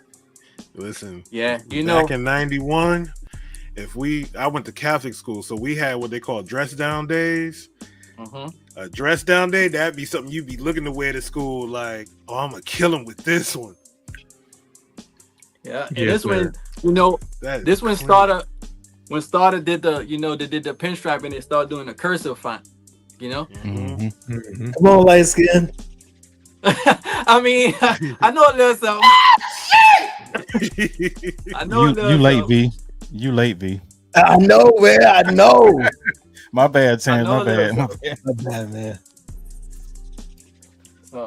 listen. Yeah, Back in '91, I went to Catholic school, so we had what they call dress down days. Mhm. A dress down day, that'd be something you'd be looking to wear to school. Like, oh, I'm gonna kill him with this one. Yeah, and Yes, this one, That is this one clean. started did the they did the pinstripe and they started doing the cursive font. Mhm. Mhm. Come on, light skin. I mean, I know a little something. I know a little You late, something. V. You late, V. I know, man. I know. My bad, Terrence. know My bad. that. My bad. Not bad, man.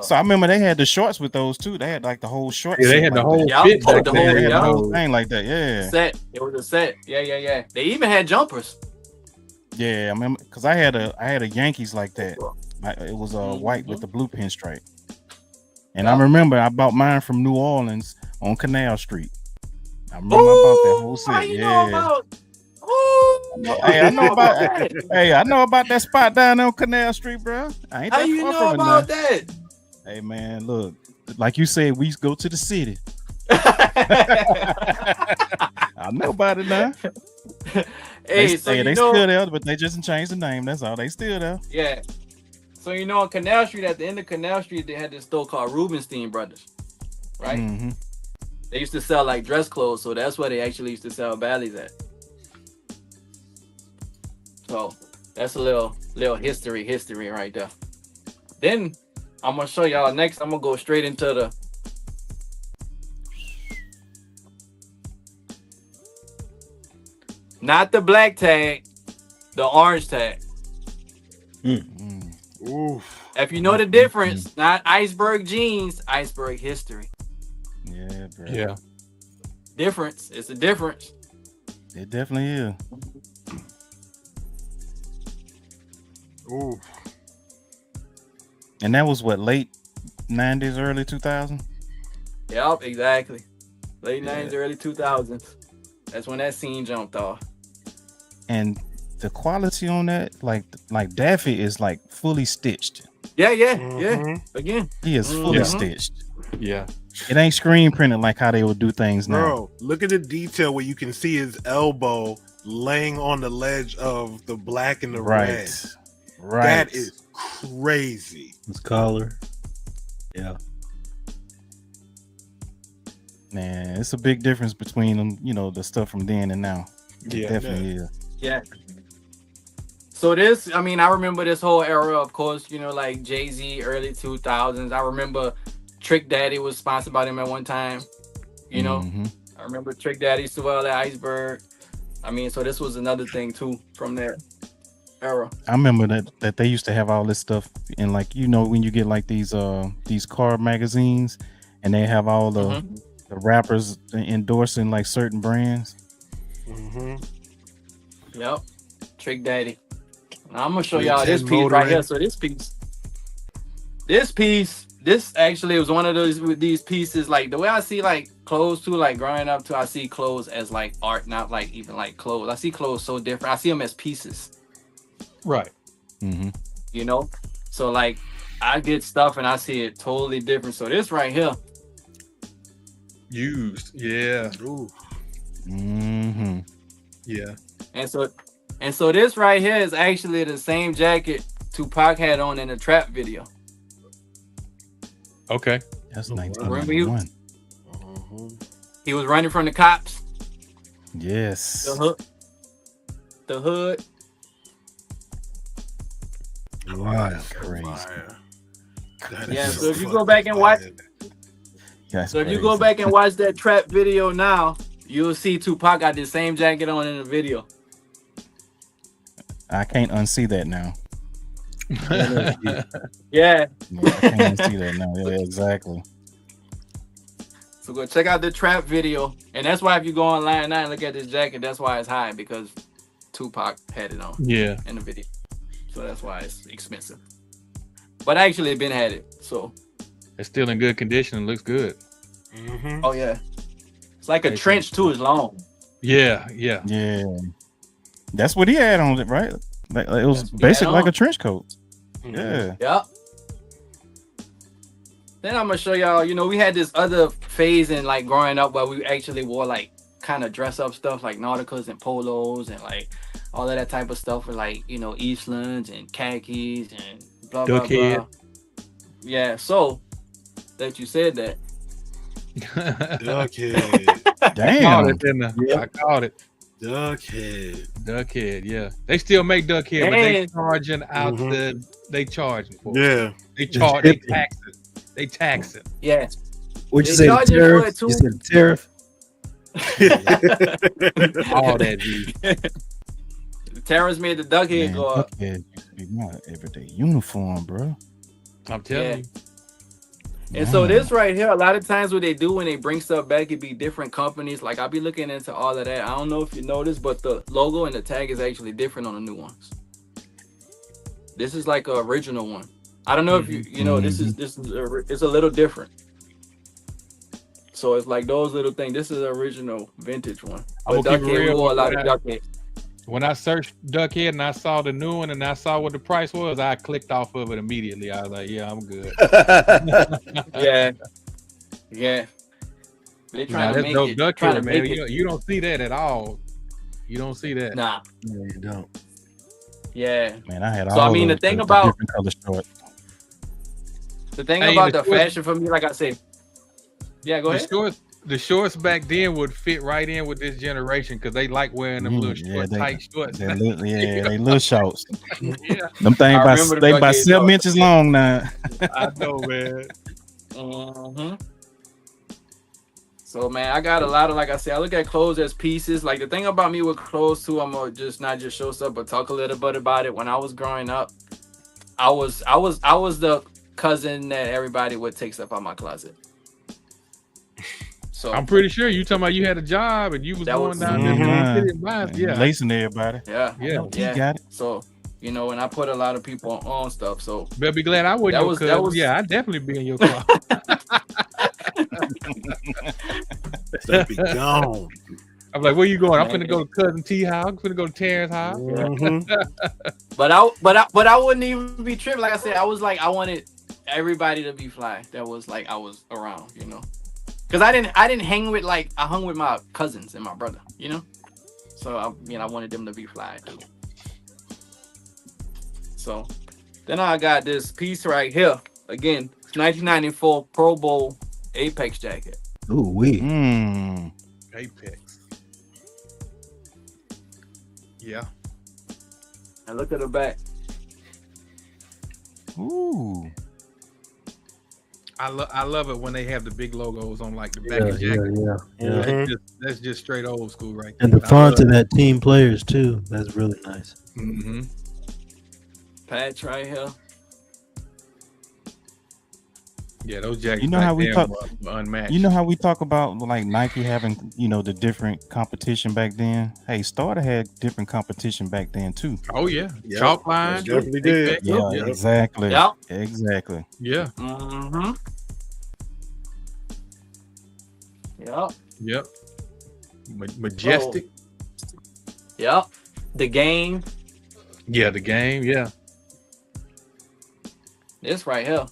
So I remember they had the shorts with those too. They had like the whole short. Yeah, they set had the like whole that. Yup, fit back the then. whole- They had the yeah. whole thing like that. Yeah. Set. It was a set. Yeah. They even had jumpers. Yeah, I remember because I had a Yankees like that. It was white with the blue pinstripe. And I remember I bought mine from New Orleans on Canal Street. I remember I bought that whole set. How you know about? Hey, I know about that. Hey, I know about that spot down there on Canal Street, bro. I ain't How that you far know from it now. about that? Hey, man, look, like you said, we used to go to the city. I know about it now. Hey, they still there, but they just changed the name. That's all. They still there. Yeah. So you know, on Canal Street, at the end of Canal Street, they had this store called Rubenstein Brothers, right? Mm-hmm. They used to sell like dress clothes, so that's where they actually used to sell Bally's at. So that's a little history right there. Then I'm gonna show y'all next. I'm gonna go straight into the not the black tag, the orange tag. Oof. If you know the difference, not iceberg jeans, iceberg history. Yeah, bro. Yeah. Difference. It's a difference. It definitely is. Oof. And that was what, late 90s, early 2000s? Yep, exactly. Late 90s, early 2000s. That's when that scene jumped off. And the quality on that, like Daffy is like fully stitched. Yeah. Mhm. Again. He is fully Mhm. stitched. Yeah. It ain't screen printed like how they would do things now. Bro, look at the detail where you can see his elbow laying on the ledge of the black and the red. Right. That is crazy. His collar. Yeah. Man, it's a big difference between them, the stuff from then and now. It definitely is. Yeah. So this, I mean, I remember this whole era, of course, like Jay-Z, early 2000s. I remember Trick Daddy was sponsored by them at one time. Mhm. I remember Trick Daddy used to wear that iceberg. I mean, so this was another thing too from that era. I remember that they used to have all this stuff in, like, when you get like these car magazines and they have all the rappers endorsing like certain brands. Mm-hmm. Yep. Trick Daddy. Now I'm gonna show With y'all this 10 piece right motoring. here. So this actually was one of these pieces, like the way I see like clothes too, like growing up too, I see clothes as like art, not like even like clothes. I see clothes so different. I see them as pieces. Right. Mm-hmm. So like I get stuff and I see it totally different. So this right here, Used. Yeah. Ooh. Mm-hmm. Yeah. and so this right here is actually the same jacket Tupac had on in the Trap video. Okay. That's Remember you? 1991. Mm-hmm. He was running from the cops. Yes. The hood. Wow. That's crazy. That Yeah, is so if you go back and watch- fire. That's So if you crazy. go back and watch that Trap video now, you'll see Tupac got the same jacket on in the video. I can't unsee that now. Yeah. Yeah, I can't unsee that now. Yeah, exactly. So go check out the Trap video. And that's why if you go online now and look at this jacket, that's why it's high, because Tupac had it on Yeah. in the video. So that's why it's expensive. But actually Ben had it. So It's still in good condition. It looks good. Mm-hmm. oh yeah. It's like a trench too, it's long. Yeah. Yeah. Yeah. That's what he had on it, right? Like, it was That's what he basically had like on. a trench coat. Mm-hmm. Yeah. Yep. Then I'm gonna show y'all, we had this other phase in like growing up where we actually wore like kind of dress up stuff like nauticas and polos and like all of that type of stuff with like, Eastlands and khakis and blah, blah, Duckhead. blah. Yeah, so that you said that. Duckhead. Damn. Caught it, didn't I? I caught it. Duckhead. Duckhead, yeah. They still make Duckhead, but they And- charging out Mhm. they charging for it. Yeah. They shipping. tax it. They tax it. Yeah. What'd you They say? charge you for Tariff? it, too. You said tariff? All that dude. Terrence made the Duckhead Man, go up. Duckhead used to be my everyday uniform, bro. I'm telling Yeah. you. And so this right here, a lot of times what they do when they bring stuff back, it be different companies. Like I'll be looking into all of that. I don't know if you noticed, but the logo and the tag is actually different on the new ones. This is like an original one. I don't know if you know this is it's a little different. So it's like those little things. This is the original vintage one. But Duckhead wore a lot of Duckhead. When I searched Duckhead and I saw the new one and I saw what the price was, I clicked off of it immediately. I was like, yeah, I'm good. Yeah. They trying to make dope it. Duckhead, man. You don't see that at all. You don't see that. Nah. No, you don't. Yeah. Man, I had all. So I mean, the thing about different color shorts. the thing about the fashion for me, like I said. Yeah, go ahead. The shorts back then would fit right in with this generation because they like wearing them little short, tight shorts. They little shorts. Yeah. Them things about 7 inches long now. I know, man. So man, I got a lot of, like I said, I look at clothes as pieces. Like the thing about me with clothes too, I'm gonna just not just show stuff, but talk a little bit about it. When I was growing up, I was the cousin that everybody would take stuff out of my closet. So I'm pretty sure you talking about you had a job and you was going down there lacing everybody. Yeah. You got it. So you know, and I put a lot of people on stuff. So better be glad I wasn't your cousin. Yeah, I'd definitely be in your car. That'd be gone. I'm like, where you going? I'm finna go to cousin T house. I'm finna go to Terrence house. But I wouldn't even be tripping. Like I said, I was like, I wanted everybody to be fly. That was like I was around, you know. Because I didn't hang with, like, I hung with my cousins and my brother, you know? So, I wanted them to be fly, too. So, then I got this piece right here. Again, 1994 Pro Bowl Apex jacket. Ooh, wee. Apex. Yeah. And look at the back. Ooh. I love it when they have the big logos on like the back of the jacket. That's just straight old school right there. And the font of that team players too. That's really nice. Patch right here. Yeah, those jackets. You know how we talk unmatched. You know how we talk about like Nike having, you know, the different competition back then. Hey, Starter had different competition back then too. Oh yeah, chalk line. Definitely did. Yeah, exactly. Yep. Exactly. Yeah. Yep. Majestic. Yep. The game. Yeah, the game. Yeah. This right here.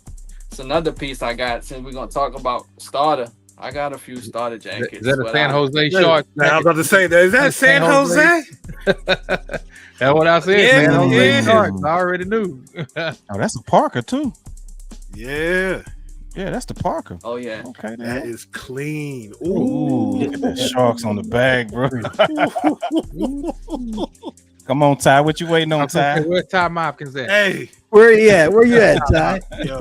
It's another piece I got. Since we're gonna talk about Starter, I got a few Starter jackets. Is that a San Jose short? I was about to say that. Is that San Jose? That's what I said. Yeah, San Jose shorts. I already knew. Oh, that's a Parker too. Yeah. Yeah, that's the Parker. Oh yeah. Okay, That is clean. Ooh, look at that sharks on the bag, bro. Come on, Ty. What you waiting on, Ty? Where's Ty Mopkins at? Hey, Where you at? Where you at, Ty? yo,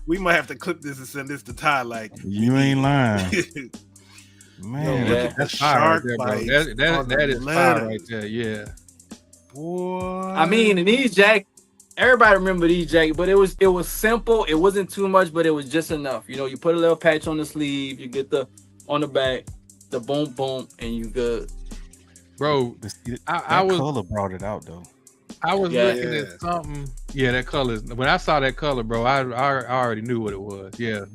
we might have to clip this and send this to Ty. Like, You ain't lying, man. Yeah. That's shark fire right bites there, bro. on That the is letter. fire right there. Yeah. boy. I mean, and these jackets, everybody remember these jackets, but it was simple. It wasn't too much, but it was just enough. You know, you put a little patch on the sleeve, you get the on the back, the boom boom, and you good. Bro, I was color brought it out though. I was looking at something. Yeah, that color. When I saw that color, bro, I already knew what it was. Yeah.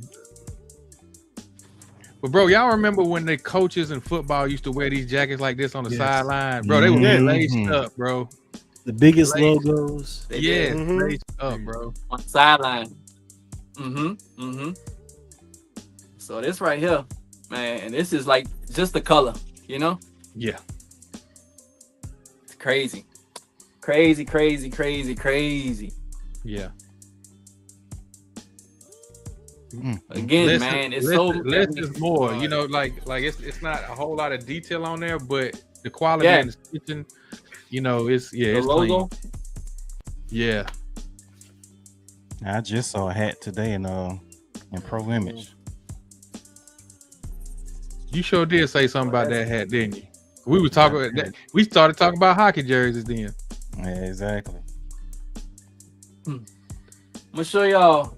But bro, y'all remember when the coaches in football used to wear these jackets like this on the sideline? Bro, they were laced up, bro. The biggest logos. Laced up, bro. On the sideline. So this right here, man, and this is like just the color, you know? Yeah. It's crazy. Yeah. Again, man, it's so less is more. You know, like it's not a whole lot of detail on there, but the quality and the stitching, you know, it's the it's logo. clean. Yeah. I just saw a hat today in Pro Image. You sure did say something about that hat, didn't you? We were talking about that. We started talking about hockey jerseys then. Yeah, exactly. I'm gonna show y'all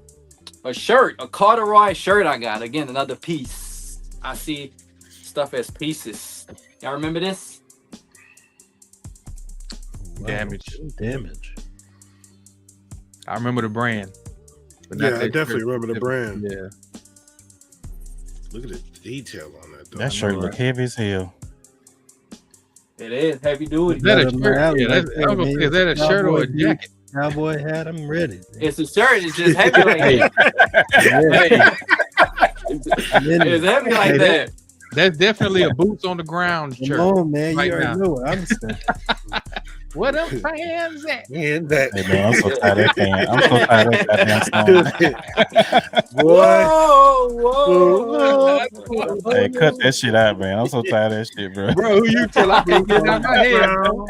a shirt, a corduroy shirt I got. Again, another piece. I see stuff as pieces. Y'all remember this? Wow. Damage. I remember the brand. But not Yeah, I that definitely shirt. remember the brand. Yeah. Look at the detail on that. Though. That shirt look heavy as hell. It is heavy duty. Is that a shirt? Yeah, is that a shirt or a jacket? Cowboy hat, I'm ready. It's a shirt. It's just heavy like that. It's heavy like that. That's definitely a boots on the ground shirt. Come on, man. right You already now. know what I'm saying. What them fans at? And that Hey, man, I'm so tired of that thing. I'm so tired of that damn song. boy. Whoa. Hey, cut that shit out, man. I'm so tired of that shit, bro. Bro, who you tell I can't get out my head, bro.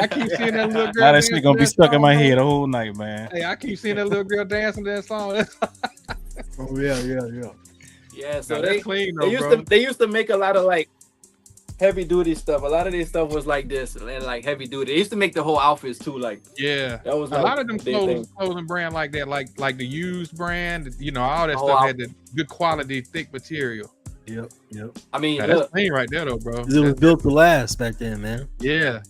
I keep seeing that little girl. Now that shit dance gonna to be that stuck in song, my bro. head the whole night, man. Hey, I keep seeing that little girl dancing to that song. Oh yeah. Yeah, so No, that's clean though, they used bro. to they used to make a lot of like heavy duty stuff. A lot of their stuff was like this and like heavy duty. They used to make the whole outfits too. Like Yeah, that was a like lot of them their thing. clothing brand like that, like the used brand. You know, all that Oh, stuff wow. had the good quality, thick material. Yep. I mean, Now, that's look, clean right there, though, bro. It was built to last back then, man. Yeah.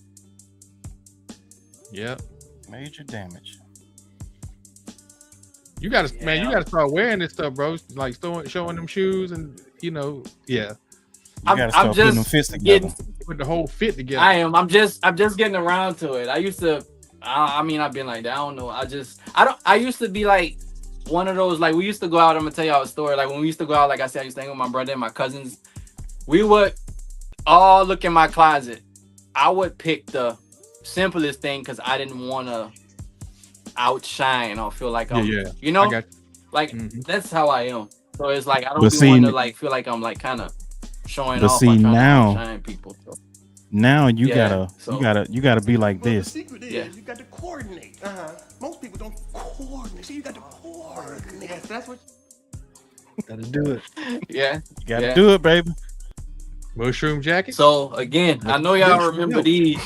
Yep. Major damage. You gotta, man, you Yeah. gotta start wearing this stuff, bro. Like showing them shoes, and you know, yeah, You gotta start putting them just fists together. put the whole fit together. I'm just getting around to it. I used to, I mean, I've been like that. I don't know. I used to be like one of those, like we used to go out. I'm gonna tell y'all a story. Like when we used to go out, like I said, I used to hang with my brother and my cousins. We would all look in my closet. I would pick the simplest thing because I didn't want to outshine or feel like I'm, yeah. you know, I got like Mhm. that's how I am. So it's like I don't But be see, wanting to like feel like I'm like kind of showing But off. see, or trying now- to outshine people. So, Now you Yeah, you gotta be like Well, this. the secret is Yeah. you got to coordinate. Most people don't coordinate. See, you got to coordinate. Yes, that's what. Gotta do it. yeah. You gotta Yeah. do it, baby. mushroom jacket. So again, I know y'all remember these.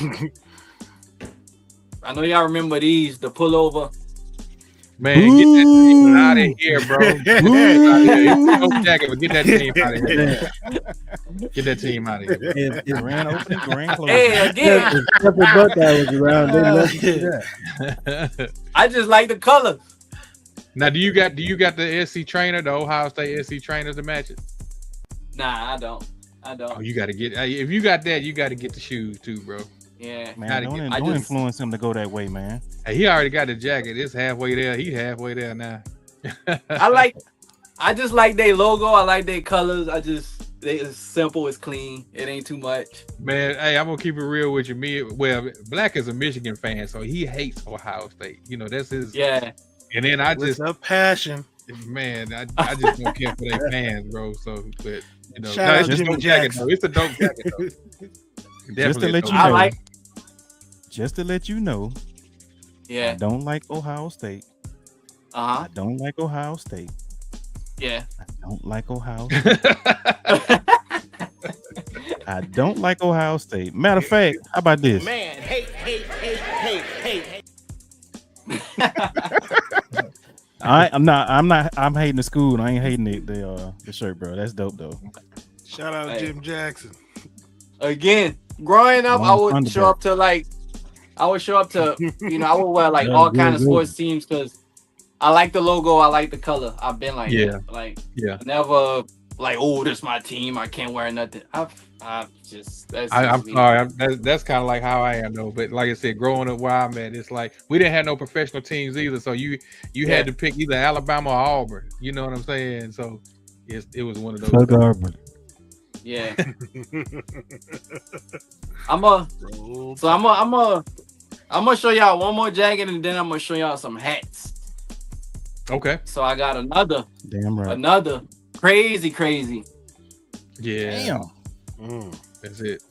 I know y'all remember these. The pullover. Man, get that team out of here, bro. Get that team out of here. It's a dope jacket, but get that team out of here. Get that team out of here. If Grand opening, grand closing. Hey, again, Pepper Buckeye was around, they let you do that. I just like the color. Now, do you got the SC trainer, the Ohio State SC trainers to match it? Nah, I don't. Oh, you got to get. If you got that, you got to get the shoes too, bro. Yeah. Man, Gotta don't, get- I don't just- influence him to go that way, man. Hey, he already got the jacket. It's halfway there. He's halfway there now. I just like their logo. I like their colors. It's simple. It's clean. It ain't too much. Man, hey, I'm gonna keep it real with you. Black is a Michigan fan, so he hates Ohio State. You know, that's his. Yeah. And then I With just, a passion. man, I just don't care for their fans, bro. So, but you know, Shout out it's a Jimmy dope jacket Jackson. though. It's a dope jacket though. Just to Definitely a let dope you I know, like. just to let you know, I Yeah. don't like Ohio State. I don't like Ohio State. Yeah. I don't like Ohio State. I don't like Ohio State. Matter of fact, how about this? Man, hey. I'm hating the school. And I ain't hating the shirt, bro. That's dope though. Shout out Hey. Jim Jackson. Again, growing up, I Long would show up to I would wear like all kind of sports teams because I like the logo, I like the color. I've been like, Yeah. that. Like, Yeah. never like, oh, this is my team. I can't wear nothing. I'm I'm sorry. That's kind of like how I am though. But like I said, growing up where I'm at, it's like we didn't have no professional teams either. So you had to pick either Alabama or Auburn. You know what I'm saying? So it was one of those. Fuck Auburn. Yeah. I'm gonna show y'all one more jacket and then I'm gonna show y'all some hats. Okay. So I got another crazy. Yeah. Damn. That's it.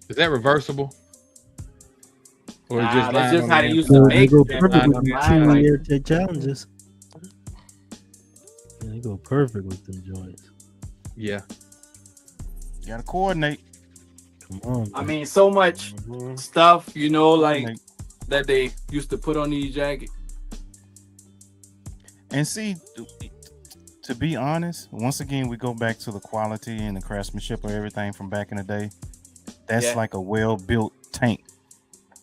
Is that reversible? Or is Nah, that's lying just on how the they used inside? to They make go them. perfect with Like- the 2 year take challenges. Yeah, they go perfect with them joints. Yeah. You gotta coordinate. Come on. I man. mean, so much Mhm. stuff, you know, like Coordinate. that they used to put on these jackets. And see, to be honest, once again, we go back to the quality and the craftsmanship of everything from back in the day. That's like a well-built tank.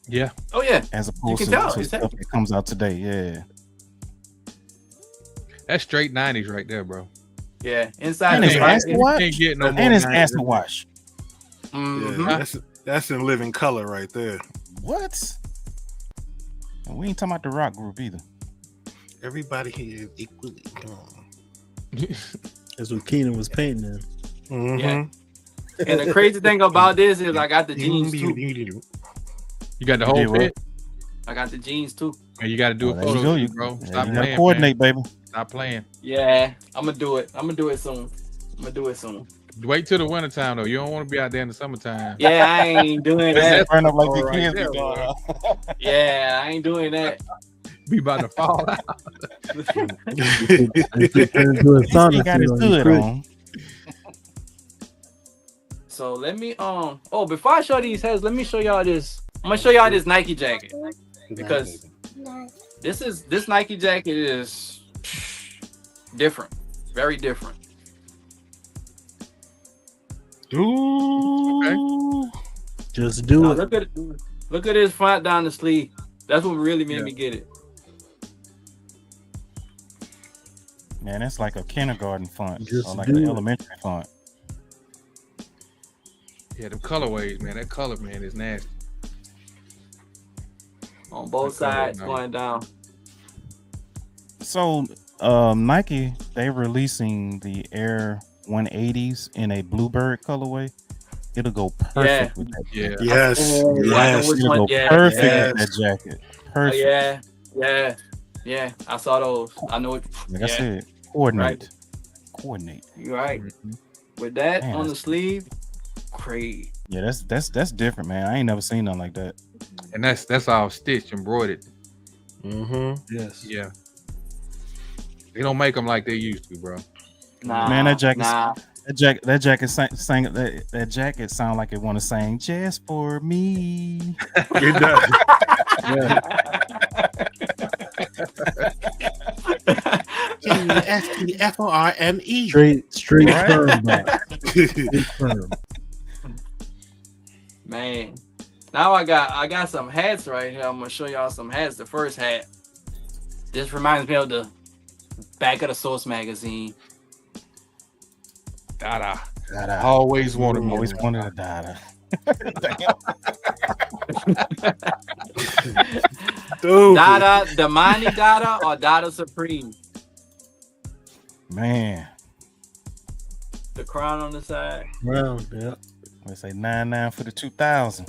Yeah. Oh yeah. As opposed to tell, stuff that comes out today. Yeah. That's straight 90s right there, bro. Yeah. Inside And it's acid wash. Can't get no more And it's 90s. acid wash. Yeah, that's in living color right there. What? And we ain't talking about the rock group either. Everybody here is equally gone. That's what Keenan was painting in. Mm-hmm. Yeah. And the crazy thing about this is I got the jeans too. You got the whole fit? I got the jeans too. And you got to do a There you photo, go. shoot, bro. You Stop gotta playing, coordinate, man. baby. Stop playing. Yeah, I'm gonna do it. I'm gonna do it soon. Wait till the wintertime, though. You don't want to be out there in the summertime. Yeah, I ain't doing that. Burn up like All the right kids there, be boy. doing. Yeah, I ain't doing that. Be about to fall out. He He got his hood on. So let me before I show these heads, let me show y'all this. I'm gonna show y'all this Nike jacket because this Nike jacket is different, very different. Ooh. Just do Now, it. look at this front down the sleeve. That's what really made me get it. Man, that's like a kindergarten font Just or like do an it. elementary font. Yeah, the colorways, man. That color, man, is nasty. On both sides, going down. So, Nike, they're releasing the Air 180s in a bluebird colorway. It'll go perfect with that. Yeah. Yes. Oh, I know Yes. which It'll one. go Yeah, perfect yes. with that jacket. Oh, Perfect. yeah. I saw those. I know it. Like I said, coordinate. You're right. Mm-hmm. With that Man, on the sleeve, great. Yeah, that's different, man. I ain't never seen nothing like that. And that's all stitched, embroidered. Mm-hmm. Yes. Yeah. They don't make them like they used to, bro. Nah, Man, that jacket, nah. that jacket sound like it want to sing just for me. It does. G-S-T-F-O-R-M-E. Straight Right? firm back. Straight firm. Man. Now I got some hats right here. I'm gonna show y'all some hats. The first hat. This reminds me of the back of the Source magazine. Dada. Dada. Always wanted more. Always wanted a Dada. Dude. Dada, Damani Dada or Dada Supreme? Man, The crown on the side. Round, yeah. let's say 99 for the 2000.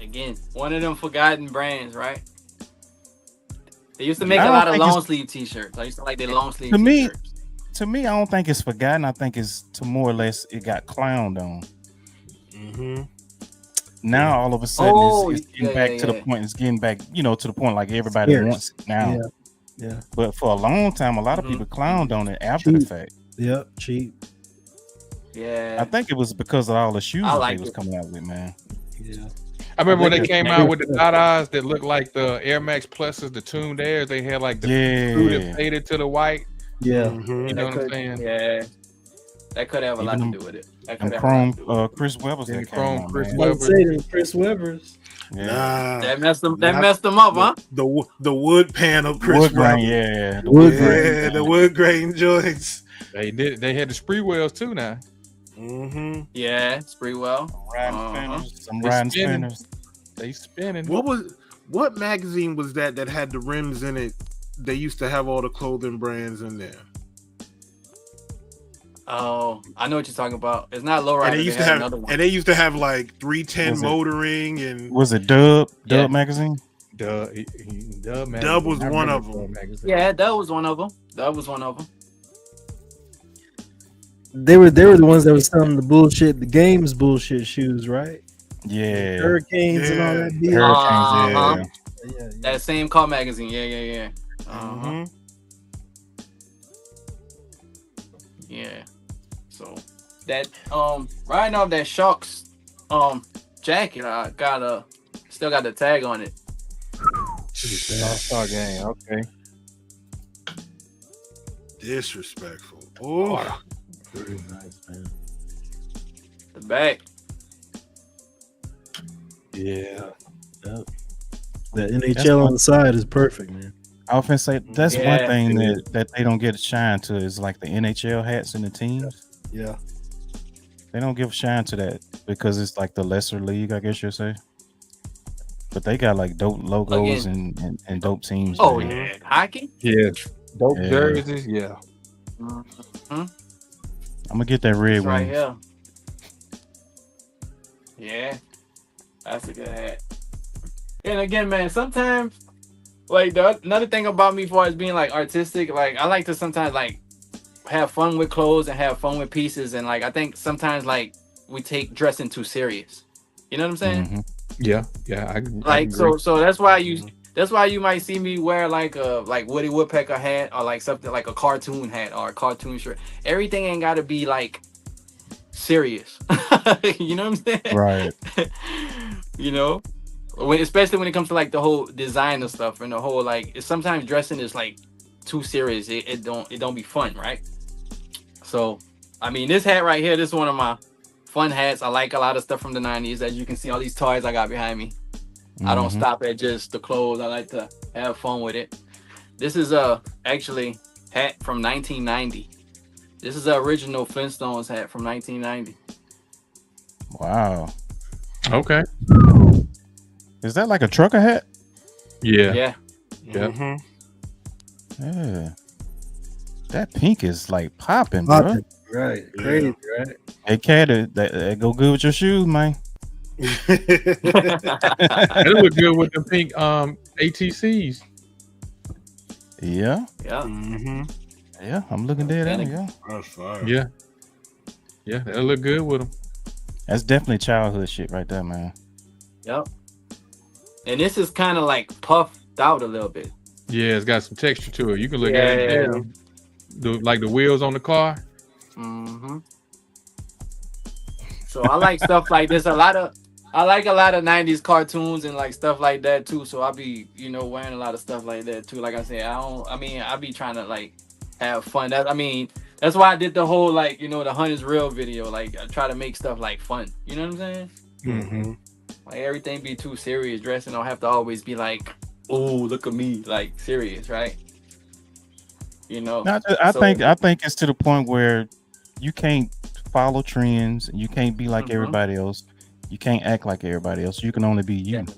Again, one of them forgotten brands, right? They used to make I a don't lot of think long it's- sleeve t-shirts. I used to like their long sleeve To me, t-shirts. To me, I don't think it's forgotten. I think it's to more or less it got clowned on. Mm-hmm. Now all of a sudden it's getting yeah, back yeah, to the yeah. point. It's getting back, to the point like everybody Scarce. wants it now. Yeah. Yeah. But for a long time, a lot of Mhm. people clowned on it after the Cheap. fact. Yep. Cheap. Yeah. I think it was because of all the shoes I that like they was it. coming out with, man. Yeah. I remember when they think came it's- out with the Dadas that looked like the Air Max Pluses, the tuned airs. They had like the blue that Yeah. faded to the white. Yeah. Mm-hmm. You know what I'm saying? Yeah. That could have a lot Even to do with it. That And could have a lot Chrome, to do with it. Chris Webber's Yeah, that Chrome, came out, Chris man. Webber. Let's say them Chris Webbers. Yeah. Nah. That messed them. That Not- messed them up, huh? The wood panel Chris Wood grain, Webber. yeah. The Wood wood grain. grain. Yeah, the wood grain joints. They did. They had the spree wheels too now. Mm-hmm. Yeah, Spreewell. Riding Uh-huh. spinners, some They riding spinning. spinners. They spinning. What magazine was that had the rims in it? They used to have all the clothing brands in there. Oh, I know what you're talking about. It's not Lowrider. And they used to have another one. and they used to have like 310 Was it- motoring and Was it Dub Yeah. magazine? Dub magazine. Dub was I one remember of them. Dub magazine. Yeah, that was one of them. That was one of them. They were the ones that was selling the games bullshit shoes, right? Yeah. Hurricanes and all that deal. Hurricanes, Uh-huh. Yeah. That same car magazine. Yeah. Uh-huh. Mhm. Yeah. So that right now that Sharks jacket, I still got the tag on it. All-Star game. Okay. Disrespectful. Oh, Very nice, man. The back. Yeah. Yep. The NHL on the side is perfect, man. I often say that's one Yeah. thing that they don't get a shine to is like the NHL hats and the teams. Yeah. They don't give a shine to that because it's like the lesser league, I guess you'll say. But they got like dope logos and dope teams. Oh man. yeah, hockey. Yeah. Dope Yeah. jerseys. Yeah. Mhm. I'm gonna get that red It's one. right here. Yeah, that's a good hat. And again, man, sometimes like another thing about me, as far as being like artistic, like I like to sometimes like have fun with clothes and have fun with pieces, and like I think sometimes like we take dressing too serious. You know what I'm saying? Mhm. Yeah. Yeah. I Like agree. so that's why you might see me wear like a Woody Woodpecker hat or like something like a cartoon hat or a cartoon shirt. Everything ain't gotta be like serious. You know what I'm saying? Right. You know? Especially when it comes to like the whole designer stuff and the whole like sometimes dressing is like too serious. It don't be fun, right? So I mean this hat right here, this is one of my fun hats. I like a lot of stuff from the 90s. As you can see, all these toys I got behind me. I don't Mhm. stop at just the clothes. I like to have fun with it. This is actually hat from 1990. This is the original Flintstones hat from 1990. Wow. Okay. Is that like a trucker hat? Yeah. Yeah. Yeah. mhm. Yeah. That pink is like popping, bro. Popping. Right. Yeah. Crazy, right? Hey, cat, that go good with your shoes, man. It look good with the pink ATCs. Yeah. Yeah. Mhm. Yeah. I'm looking dead at it. Yeah. That's fire. Yeah. Yeah. That look good with them. That's definitely childhood shit right there, man. Yep. And this is kind of like puffed out a little bit. Yeah. It's got some texture to it. You can look Yeah. at it. Like the wheels on the car. Mm-hmm. So I like stuff like this. I like a lot of 90s cartoons and like stuff like that too. So I'll be, wearing a lot of stuff like that too. Like I said, I be trying to like have fun. That's why I did the whole like, the Hunters Real video. Like I try to make stuff like fun. You know what I'm saying? Mm-hmm. Like everything be too serious. Dressing don't have to always be like, oh, look at me, like serious, right? I think it's to the point where you can't follow trends. You can't be like everybody else. You can't act like everybody else. You can only be you, and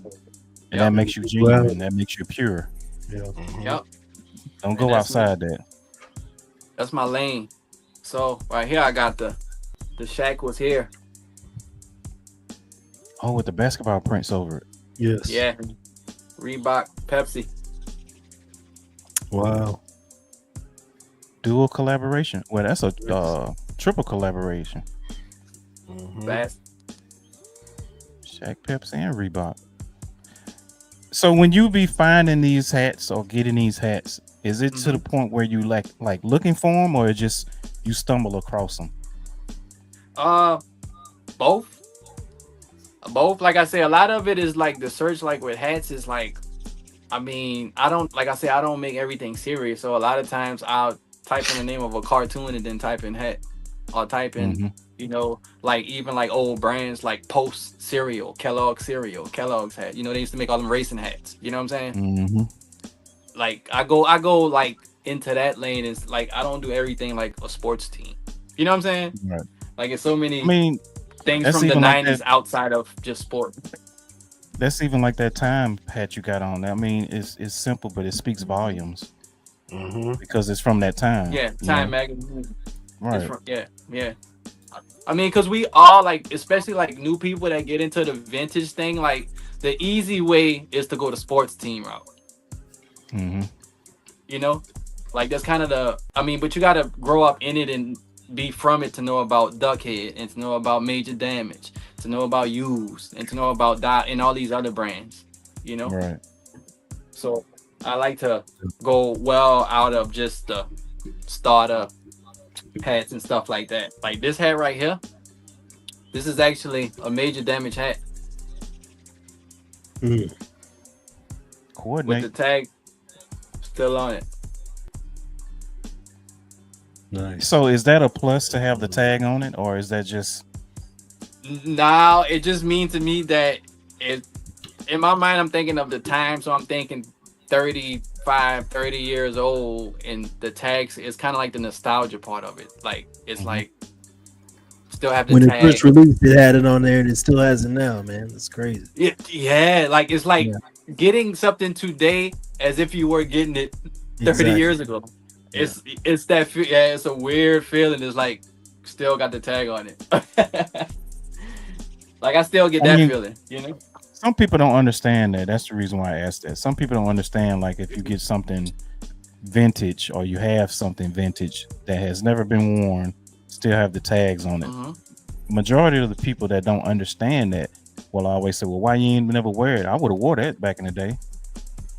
that makes you genuine. That makes you pure. Yeah. Yep. Don't go outside that. That's my lane. So right here, I got the Shaq was here. Oh, with the basketball prints over it. Yes. Yeah. Reebok, Pepsi. Wow. Dual collaboration. Well, that's a triple collaboration. Fast. Shaq, Pepsi, and Reebok. So when you be finding these hats or getting these hats, is it to the point where you like looking for them, or just you stumble across them? Both. Like I say, a lot of it is like the search. Like with hats, is like, I don't make everything serious. So a lot of times I'll type in the name of a cartoon and then type in hat, or type in, like even like old brands like Post cereal, Kellogg's hat. They used to make all them racing hats. You know what I'm saying? Mm-hmm. Like I go like into that lane. Is like I don't do everything like a sports team. You know what I'm saying? Right. Like it's so many things that's from the even like 90s that. outside of just sport. That's even like that Time hat you got on. I mean, it's simple, but it speaks volumes because it's from that time. Yeah, Time magazine. Right. Yeah. I mean, because we all like, especially like new people that get into the vintage thing, like the easy way is to go to sports team route. Like that's kind of but you got to grow up in it and be from it to know about Duckhead and to know about Major Damage, to know about Used, and to know about and all these other brands, Right. So I like to go well out of just the starter hats and stuff like that. Like this hat right here, this is actually a Major Damage hat. Coordinate. with the tag still on it. Nice. So is that a plus to have the tag on it, or is that just? Now it just means to me that it, in my mind, I'm thinking of the time, so I'm thinking 35, 30 years old, and the tags is kind of like the nostalgia part of it. Like it's like still have the When tag. it first released, it had it on there, and it still has it now, man. That's crazy. Yeah, like it's like getting something today as if you were getting it 30 years ago. It's that it's a weird feeling. It's like still got the tag on it. Like I still get that feeling, you know. Some people don't understand that. That's the reason why I asked that. Some people don't understand, like, if you get something vintage or you have something vintage that has never been worn, still have the tags on it. Majority of the people that don't understand that will always say, well, why you ain't never wear it? I would have wore that back in the day.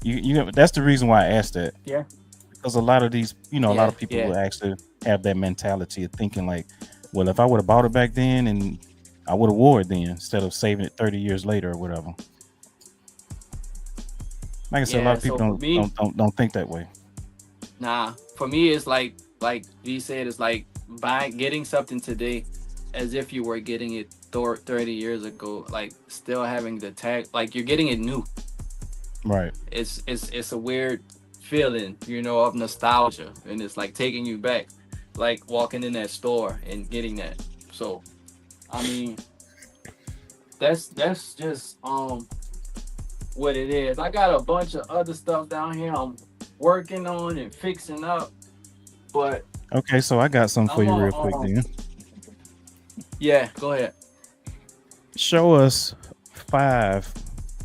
You that's the reason why I asked that. Yeah. Because a lot of these, a lot of people will actually have that mentality of thinking like, well, if I would have bought it back then and I would have wore it then instead of saving it 30 years later or whatever. Like I said, a lot of people don't think that way. Nah, for me, it's like V said, it's like getting something today as if you were getting it 30 years ago, like still having the tag, like you're getting it new. Right. It's a weird feeling, of nostalgia, and it's like taking you back, like walking in that store and getting that. So, I mean, that's just what it is. I got a bunch of other stuff down here I'm working on and fixing up, but okay, so I got something for you real quick then. Yeah, go ahead. Show us 5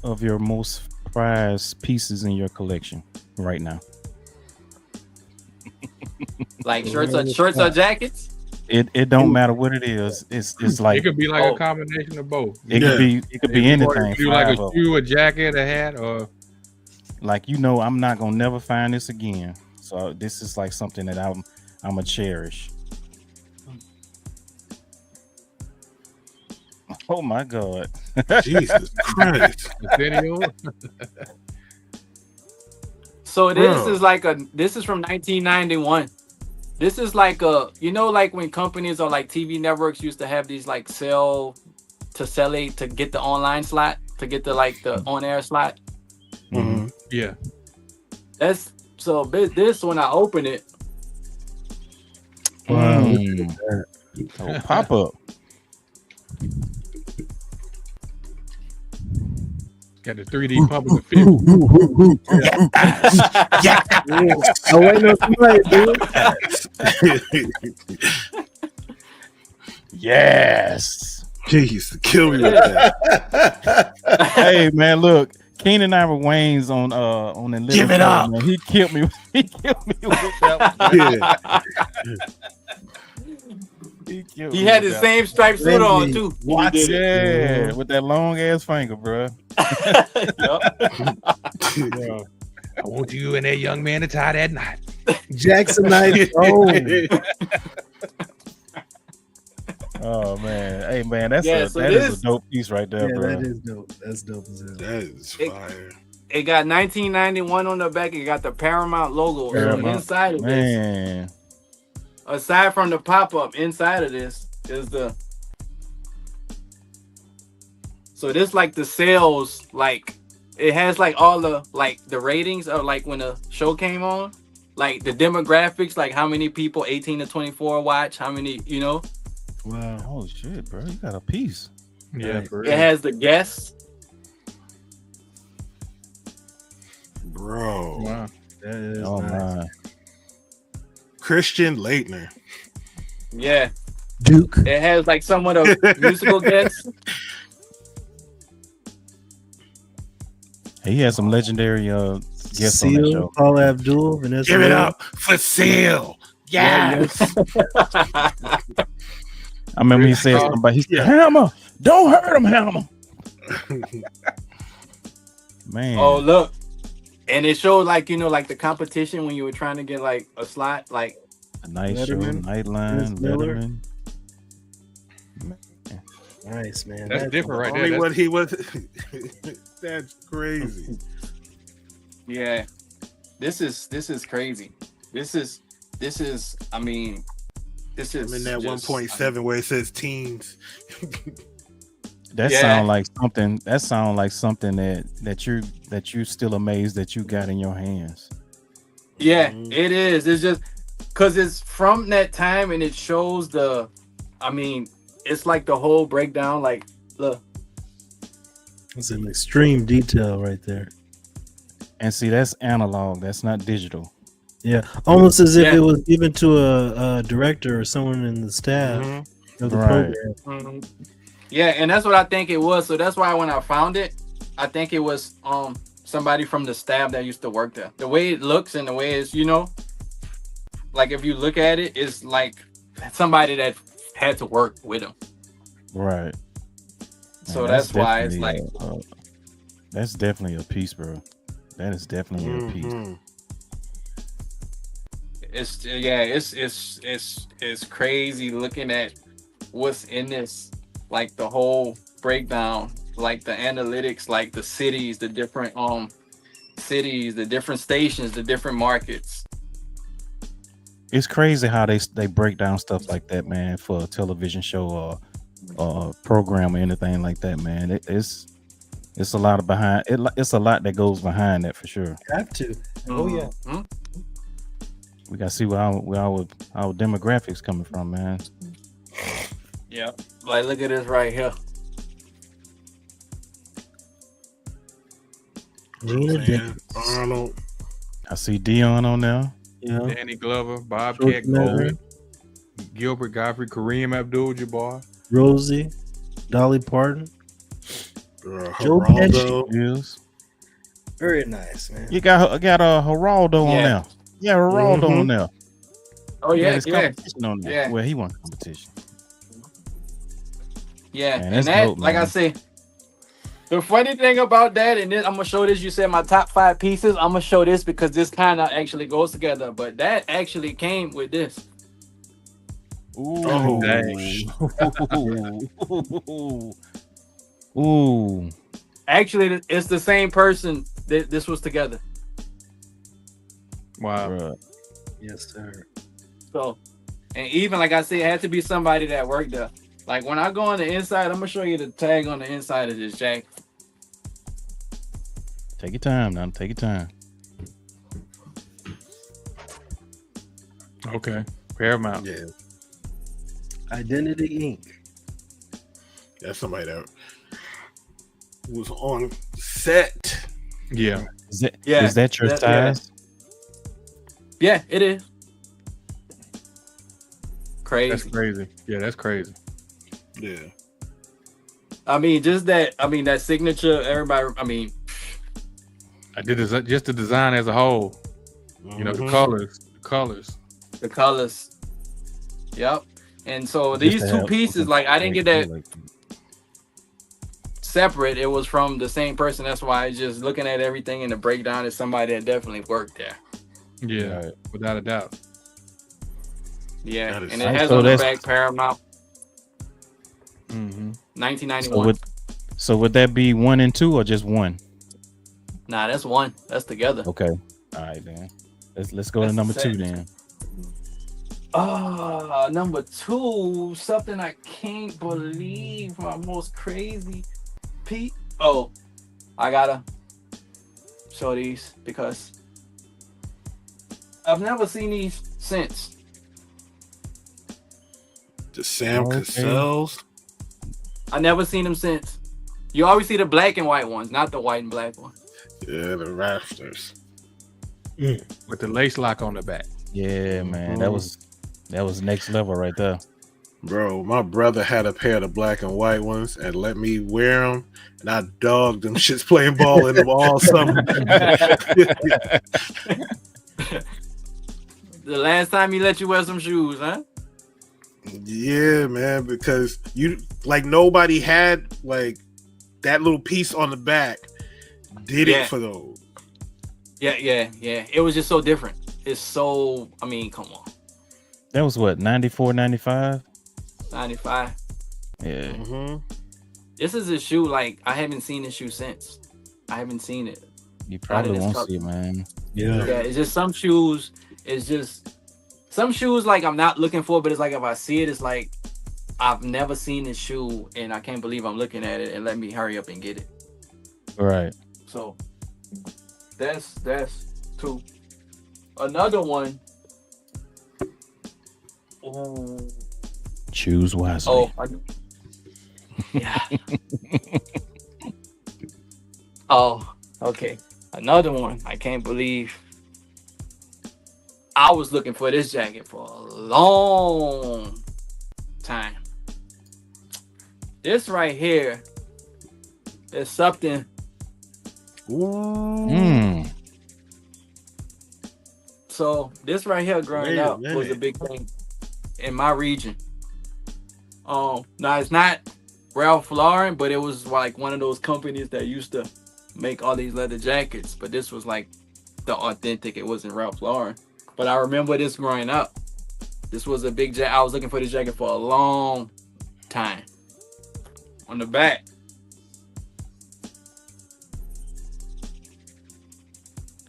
of your most prized pieces in your collection right now. Like shirts or jackets? It don't matter what it is. It's like it could be like a combination of both. It could be anything. Do like a shoe, a jacket, a hat, or like I'm not gonna never find this again. So this is like something that I'm gonna cherish. Oh my God! Jesus Christ! So this is like this is from 1991. This is like like when companies or like TV networks used to have these like to get the online slot, to get the the on-air slot. Mm-hmm. Yeah. That's so this when I open it. Wow. Oh, pop up. Got the 3D pump in the Yeah. Oh, wait, no, somebody, dude. Yes. Jeez, kill me with that. Hey man, look, Keenan Ivory Wayne's on the little Give it show, up. Man. He killed me with that one. He had the same striped suit on too. What? Yeah, with that long ass finger, bro. I want you and that young man to tie that knot. Jacksonite. Oh man, hey man, that is a dope piece right there, bro. That is dope. That's dope as hell. That is fire. It got 1991 on the back. It got the Paramount logo inside of this. Aside from the pop-up, inside of this is the. So this like the sales, like it has like all the the ratings of like when the show came on, like the demographics, like how many people 18 to 24 watch, how many, Wow. Oh shit, bro. You got a piece. Yeah. It has the guests. Bro. Wow. That is nice. Man. Christian Leitner. Yeah. Duke. It has like somewhat of musical guests. He had some legendary guests on that show. Paul Abdul, Vanessa. Give it up for Seal. Yes. I remember he said something. He said, "Hammer, don't hurt him, Hammer." Man. Oh look, and it showed like like the competition when you were trying to get like a slot, like a nice Letterman, show, Nightline, Letterman. Nice, man. That's different right there. Only what he was. That's crazy. Yeah. This is crazy. This is I mean, this is I'm in that just- 1.7 where it says teens. That Yeah. sound like something. That sound like something that you still amazed that you got in your hands. Yeah, it is. It's just because it's from that time and it shows the. I mean, it's like the whole breakdown. Like, look. It's an extreme detail right there. And see, that's analog. That's not digital. Yeah, almost as if Yeah. it was given to a director or someone in the staff of the Right. program. Yeah, and that's what I think it was. So that's why when I found it, I think it was somebody from the staff that used to work there. The way it looks and the way it's, like if you look at it, it's like somebody that had to work with him. Right. So Man, that's why it's like definitely that's definitely a piece, bro. That is definitely a piece. it's crazy looking at what's in this, like the whole breakdown, like the analytics, like the cities, the different cities, the different stations, the different markets. It's crazy how they break down stuff like that, man, for a television show or program or anything like that, man. It's a lot of behind it. It's a lot that goes behind that for sure. Have to. Oh yeah. Mm-hmm. We gotta see where our demographics coming from, man. Yeah, like look at this right here. Arnold. I see Dion on there. Yeah. Danny Glover, Bobcat Goldman, Gilbert Godfrey, Kareem Abdul-Jabbar, Rosie, Dolly Parton, Joe Geraldo. Yes. very nice, man. You got a Geraldo on there. Yeah, Geraldo on there. Oh He yeah, had his yeah, competition on there. yeah. Well, he won competition. yeah. Man, And that's that, dope, like I man. say, the funny thing about that, and then I'm gonna show this. You said my top 5 pieces. I'm gonna show this because this kind of actually goes together. But that actually came with this. Ooh. Oh, Ooh. Actually, it's the same person that this was together. Wow. Bruh. Yes, sir. So, and even like I said, it had to be somebody that worked there. Like when I go on the inside, I'm gonna show you the tag on the inside of this jacket. Take your time now. Take your time. Okay. Paramount. Yeah, Identity Inc. that's somebody that was on set. Yeah. Is that Yeah, is that your that- yeah. size? Yeah, it is. Crazy. That's crazy. Yeah, that's crazy. Yeah. I mean, just that. I mean, that signature. Everybody. I mean, I did just the design as a whole. You know, the colors. the colors. Yep. And so these Just to two have pieces, something like I didn't get that like- separate. It was from the same person. That's why just looking at everything in the breakdown is somebody that definitely worked there. Yeah, Right. without a doubt. Yeah, That is and it nice. has So on the that's- back Paramount, Mm-hmm. 1991. So would that be 1 and 2 or just 1? Nah, that's one. That's together. Okay. All right, then. Let's go to That's number the 2 set. then. Number 2, something I can't believe. My most crazy Oh, I gotta show these because I've never seen these since. The Sam Okay. Cassell's. I never seen them since. You always see the black and white ones, not the white and black ones. Yeah, the rafters. With the lace lock on the back. Yeah, man. That was next level right there. Bro, my brother had a pair of the black and white ones and let me wear them, and I dogged them shits playing ball in them all summer. The last time he let you wear some shoes, huh? Yeah, man, because nobody had like that little piece on the back did Yeah. it for those. Yeah. It was just so different. It's so, I mean, come on. That was what, 94, 95? 95. Yeah. Mm-hmm. This is a shoe, like, I haven't seen this shoe since. I haven't seen it. You probably this won't color. see it, man. Yeah. Yeah, it's just some shoes. It's just some shoes like I'm not looking for, but it's like if I see it, it's like I've never seen this shoe, and I can't believe I'm looking at it. And let me hurry up and get it. Right. So that's two. Another one. Oh, Choose wisely. Yeah. Oh, okay. Another one. I can't believe. I was looking for this jacket for a long time. This right here is something. Mm. So this right here growing Wait a up was a minute. big thing in my region. Now it's not Ralph Lauren, but it was like one of those companies that used to make all these leather jackets. But this was like the authentic. It wasn't Ralph Lauren. But I remember this growing up. This was a big jacket. I was looking for this jacket for a long time. On the back.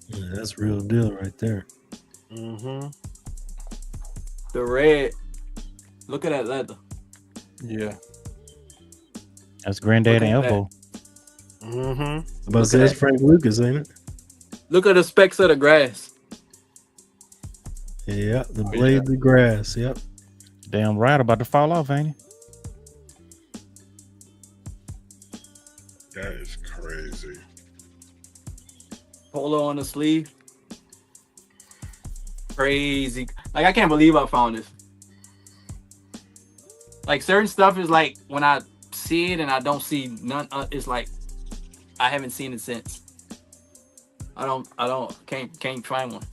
Yeah, that's real deal right there. Mm-hmm. The red. Look at that leather. Yeah. That's Granddad and Look at Elbow. Mm-hmm. But Look at that's that. Frank Lucas, ain't it? Look at the specks of the grass. Yeah, the blade, the grass. Yep. Damn right about to fall off, ain't he? That is crazy. Polo on the sleeve. Crazy. Like, I can't believe I found this. Like, certain stuff is like, when I see it and I don't see none, it's like, I haven't seen it since. Can't find one.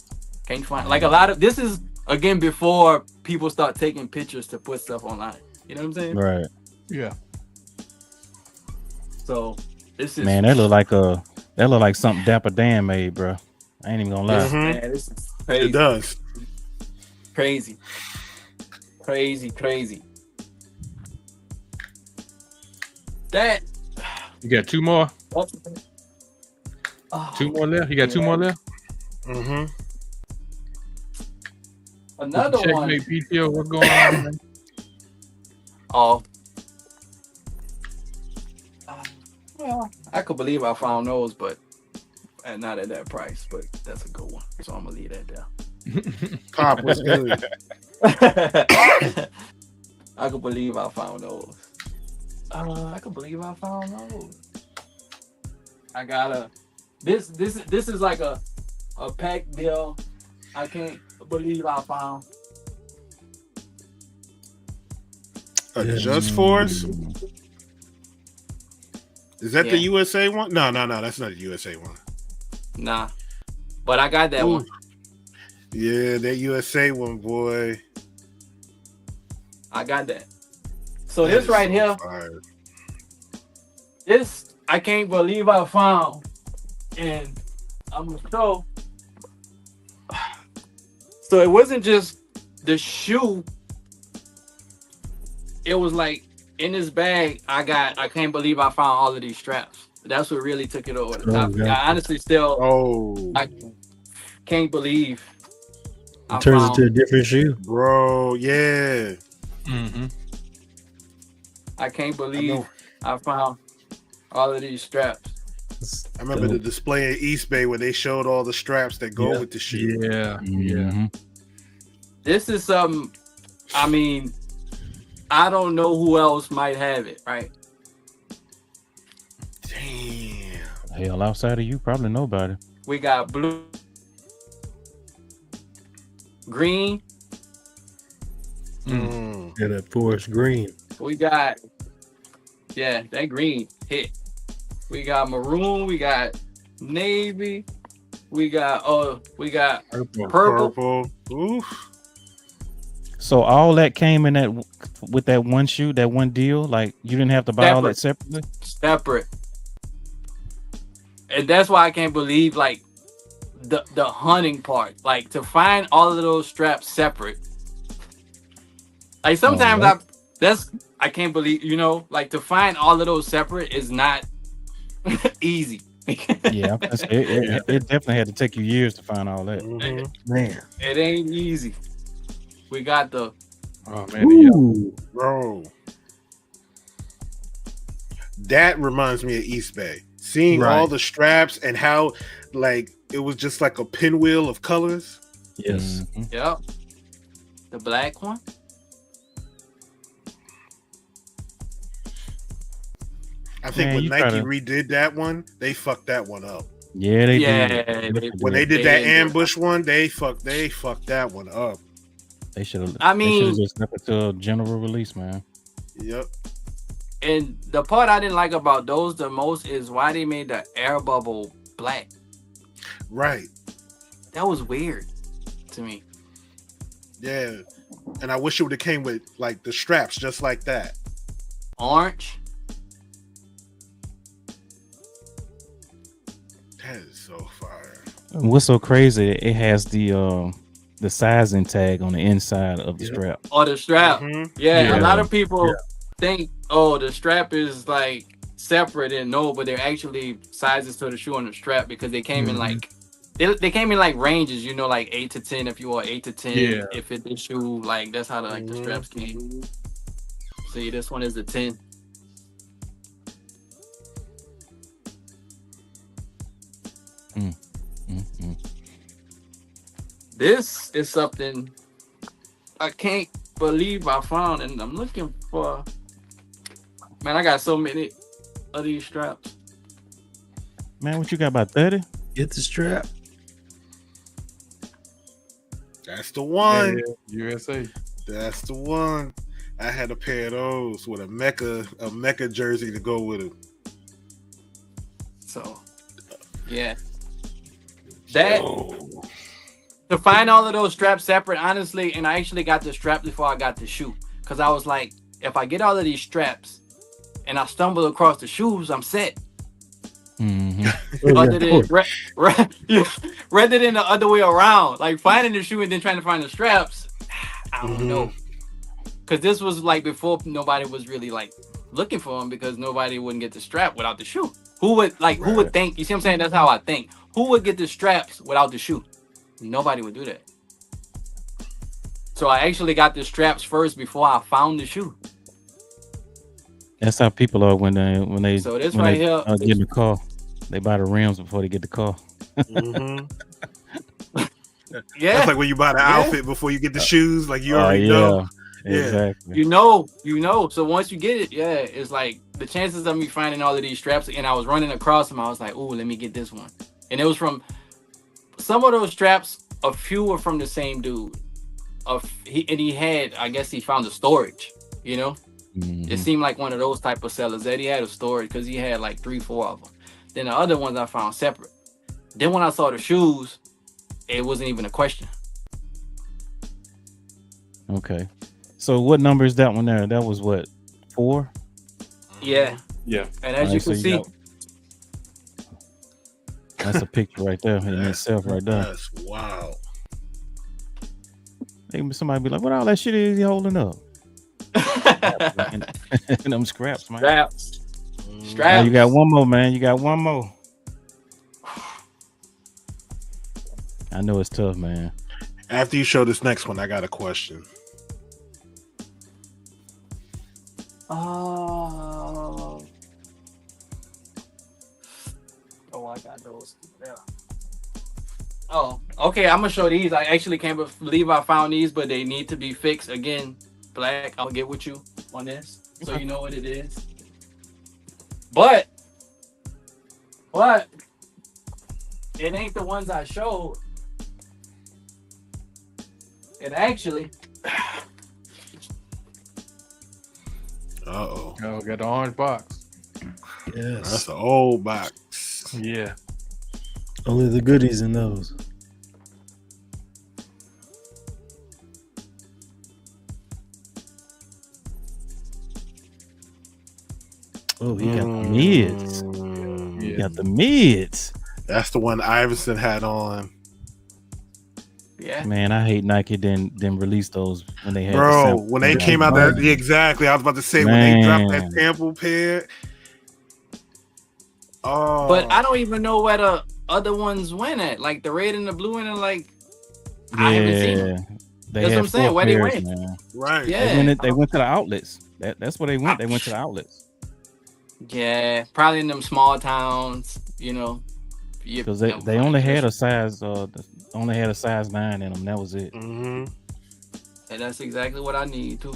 Can't find, like, a lot of, this is, again, before people start taking pictures to put stuff online. You know what I'm saying? Right. Yeah. So, this is, Man, that look like something Dapper Dan made, bro. I ain't even gonna lie. Mhm. man, this is crazy. It does. Crazy. Crazy. That. You got two more? Oh, Two more left? You got two more left? Mm-hmm. another one. Checkmate PTO, what's going on, man? Oh. Well, I could believe I found those, but not at that price. But that's a good one, so I'm gonna leave that there. Pop was good. I could believe I found those. I could believe I found those. I got this is like a pack deal. I can't believe I found. Just Force? Is that the Yeah. USA one? No, that's not the USA one. Nah, but I got that Ooh. one. Yeah, that USA one, boy. I got that. So That this is right so here, fire. this I can't believe I found, and I'm gonna show. So it wasn't just the shoe. It was like in this bag. I can't believe I found all of these straps. That's what really took it over the Oh, top. God. I honestly still Oh, I can't believe. I It turns found- into a different shoe. bro, yeah. Mm-hmm. I can't I believe know. I found all of these straps. I remember the display at East Bay where they showed all the straps that go Yeah. with the shoe. Yeah. Mhm. This is something. I mean, I don't know who else might have it, right? Damn. Hell, outside of you, probably nobody. We got blue, green. Mm. Yeah, that forest green. We got, yeah, that green hit. We got maroon. We got navy. We got purple. Purple. Oof. So all that came in that with that one shoe, that one deal. Like you didn't have to buy all that separately. Separate. And that's why I can't believe like the hunting part. Like to find all of those straps separate. Like sometimes I can't believe, like to find all of those separate is not easy. Yeah, it definitely had to take you years to find all that. Man. It ain't easy. We got the Oh man, the yellow. Ooh. Bro. That reminds me of East Bay. Seeing all the straps and how like it was just like a pinwheel of colors. Yes. yep. The black one. I think Man, when you Nike gotta- redid that one, they fucked that one up. Yeah, they Yeah, did. When they did that did. ambush one, they fucked that one up. They should have. I mean- just left it to a general release, man. Yep. And the part I didn't like about those the most is why they made the air bubble black. Right. That was weird to me. Yeah. And I wish it would have came with like the straps just like that. Orange. That is so fire. And what's so crazy? It has the sizing tag on the inside of the strap. Or the strap. Mhm. Yeah, Yeah. a lot of people think, oh, the strap is like separate, and no, but they're actually sizes to the shoe on the strap because they came in like they came in like ranges, you know, like 8 to 10 if you want 8 to 10. Yeah. If it's the shoe, like that's how the straps came. See, this one is the 10. This is something I can't believe I found, and I'm looking for. Man, I got so many of these straps. Man, what you got, about 30? Get the strap. That's the one. Yeah, USA. That's the one. I had a pair of those with a Mecca jersey to go with it. So, yeah. That to find all of those straps separate, honestly, and I actually got the strap before I got the shoe, because I was like, if I get all of these straps and I stumble across the shoes, I'm set. Rather than the other way around, like finding the shoe and then trying to find the straps, I don't know. Because this was like before nobody was really like looking for them, because nobody wouldn't get the strap without the shoe. Who would think? You see what I'm saying? That's how I think. Who would get the straps without the shoe? Nobody would do that. So I actually got the straps first before I found the shoe. That's how people are when they So this when right they, here, get in the car. They buy the rims before they get the car. Mm-hmm. yeah, That's like when you buy the outfit before you get the shoes. Like you already know. Yeah. Exactly. you know. So once you get it, yeah, it's like the chances of me finding all of these straps, and I was running across them. I was like, "Ooh, let me get this one." And it was from some of those straps. A few were from the same dude. He had, I guess, he found the storage. You know, it seemed like one of those type of sellers that he had a storage, because he had like 3-4 of them. Then the other ones I found separate. Then when I saw the shoes, it wasn't even a question. Okay. So what number is that one there? That was what, 4? Yeah. Yeah. And as Alright, you so can see, got- that's a picture right there in itself, right there. That's wow. Somebody be like, "What all that shit is he holding up?" and them scraps, man. straps. Now Straps. you got one more, man. You got one more. I know it's tough, man. After you show this next one, I got a question. Oh, I got those. Yeah. Oh, okay. I'm gonna show these. I actually can't believe I found these, but they need to be fixed again. Black. I'll get with you on this, so you know what it is. But it ain't the ones I showed. It actually. Uh-oh. Oh, got the orange box. Yes. That's the old box. Yeah. Only the goodies in those. Oh, he got the mids. He Yeah. got the mids. That's the one Iverson had on. Yeah. Man, I hate Nike didn't release those when they had. the Bro, sample. when they came out that exactly, I was about to say when they dropped that Man. sample pair. Oh, But I don't even know where the other ones went at. Like the red and the blue, and like I haven't seen them. They That's had what I'm saying. 4 Where they pairs, went? man. right. Yeah. They went to the outlets. That's where they went. They went to the outlets Yeah, probably in them small towns, you know. because they only had a size only had a size 9 in them. That was it. Mm-hmm. And that's exactly what I need too.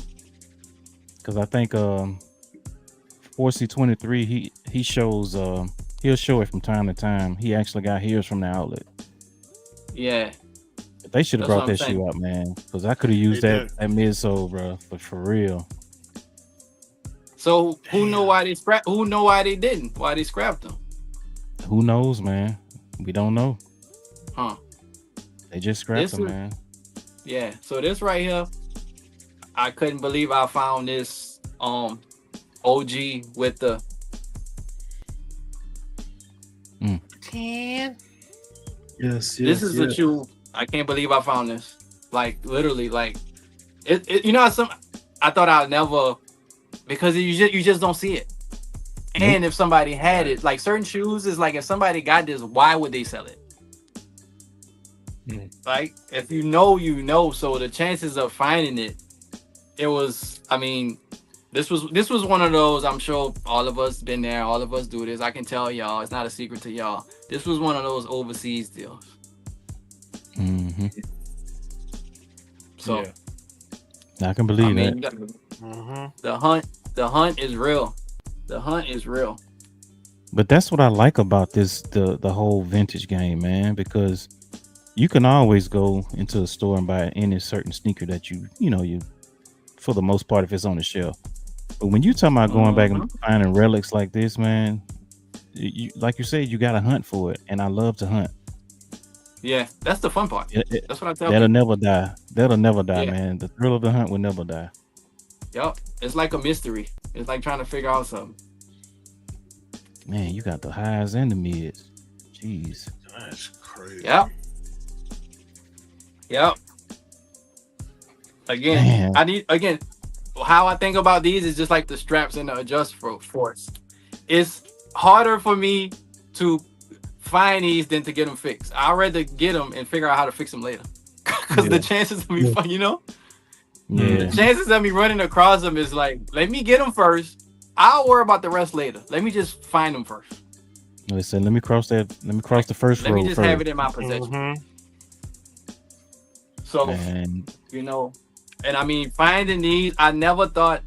Because I think 4C23 he shows he'll show it from time to time. He actually got his from the outlet. Yeah. But they should have That's brought what that I'm shoe out, man. Because I could have used They that midsole, bro, for real. So who know why they scrapped? Who know why they didn't? Why they scrapped them? Who knows, man? We don't know. Huh? They just scrapped This them, is- man. Yeah. So this right here, I couldn't believe I found this OG with the 10. Yes, this is the shoe. I can't believe I found this. Like literally, like it you know, I thought I'd never, because you just don't see it. And if somebody had it, like certain shoes is like, if somebody got this, why would they sell it? Like if you know, you know. So the chances of finding it was, I mean, this was one of those, I'm sure all of us been there, all of us do this. I can tell y'all, it's not a secret to y'all. This was one of those overseas deals. Mm-hmm. So I can believe I mean, that. the hunt is real. The hunt is real. But that's what I like about the whole vintage game, man, because you can always go into a store and buy any certain sneaker that you for the most part, if it's on the shelf. But when you talking about going back and finding relics like this, man, you like you said, you got to hunt for it, and I love to hunt. Yeah, that's the fun part. That's what I tell That'll people. never die. That'll never die, Yeah. man. The thrill of the hunt will never die. Yep, it's like a mystery. It's like trying to figure out something. Man, you got the highs and the mids. Jeez. That's crazy. Yep. Again, Man. How I think about these is just like the straps and the adjust force. It's harder for me to find these than to get them fixed. I'd rather get them and figure out how to fix them later. Because the chances of me, the chances of me running across them is like, let me get them first. I'll worry about the rest later. Let me just find them first. Listen, let me cross the first row. Let me just first. have it in my possession. So, Man. and I mean, finding these, I never thought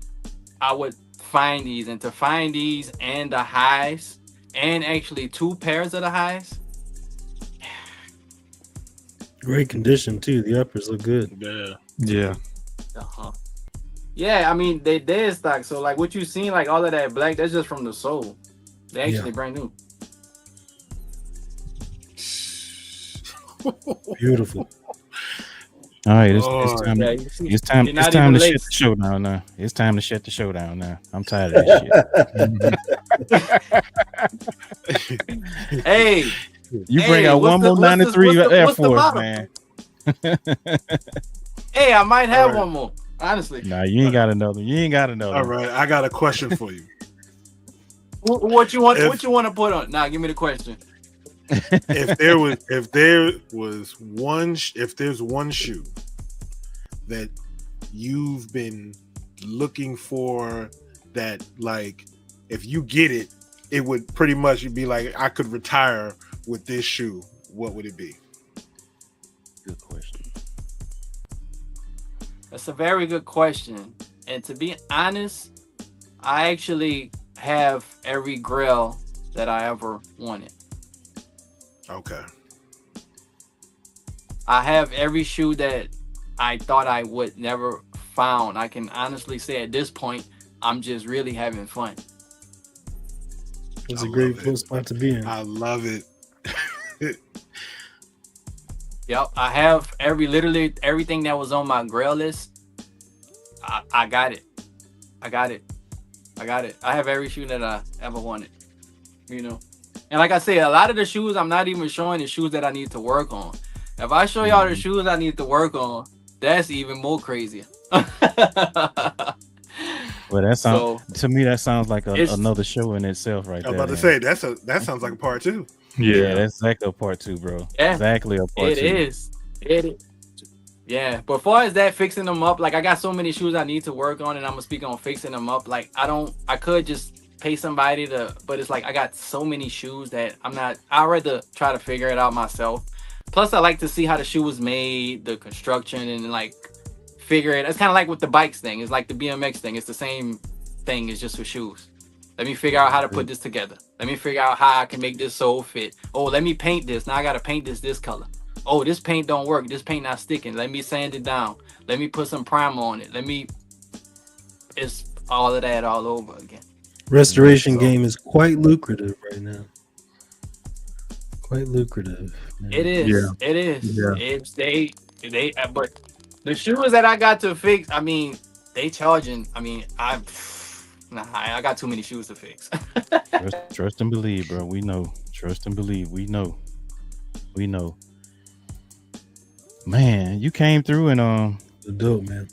I would find these, and to find these and the highs, and actually 2 pairs of the highs. Great condition too. The uppers look good. Yeah. Yeah, I mean, they dead stock. So like what you seen, like all of that black, that's just from the sole. They actually brand new. Beautiful. All right, it's time. Yeah, It's time. you're It's not time even to shut late. the show down now. It's time to shut the show down now. I'm tired of this shit. Hey, You bring out what's one the- more what's the- 93 what's the- Air what's the Force, model? man. hey, I might have All right. one more. Honestly, Nah, you ain't got another. You ain't got another. All right, I got a question for you. what you want? If- What you want to put on? Nah, give me the question. If there's one shoe that you've been looking for, that like if you get it, it would pretty much be like I could retire with this shoe, what would it be? Good question. That's a very good question. And to be honest, I actually have every grail that I ever wanted. Okay. I have every shoe that I thought I would never found. I can honestly say at this point, I'm just really having fun. It's a great spot to be in. I love it. Yep, I have literally everything that was on my grail list. I got it. I got it. I have every shoe that I ever wanted. And like I say, a lot of the shoes I'm not even showing the shoes that I need to work on. If I show y'all the shoes I need to work on, that's even more crazy. Well, that sounds So to me that sounds like it's- another show in itself, right I was there. about to man. say that sounds like a part 2. Yeah, that's exactly a part 2, bro. Yeah, Exactly a part 2. It is. Yeah, but as far as that fixing them up, like I got so many shoes I need to work on, and I'm gonna speak on fixing them up. Like I could just pay somebody to, but it's like I got so many shoes that I'd rather try to figure it out myself. Plus, I like to see how the shoe was made, the construction, and like figure it. It's kind of like with the bikes thing. It's like the BMX thing. It's the same thing. It's just for shoes. Let me figure out how to put this together. Let me figure out how I can make this sole fit. Oh, let me paint this. Now I gotta paint this color. Oh, this paint don't work. This paint not sticking. Let me sand it down. Let me put some primer on it. It's all of that all over again. Restoration game is quite lucrative right now. Quite lucrative. Man. It is. Yeah. It is. Yeah. It's they but the shoes that I got to fix, I mean, they charging. I mean, I got too many shoes to fix. Trust and believe, bro. We know. Trust and believe. We know. Man, you came through and Dope, man.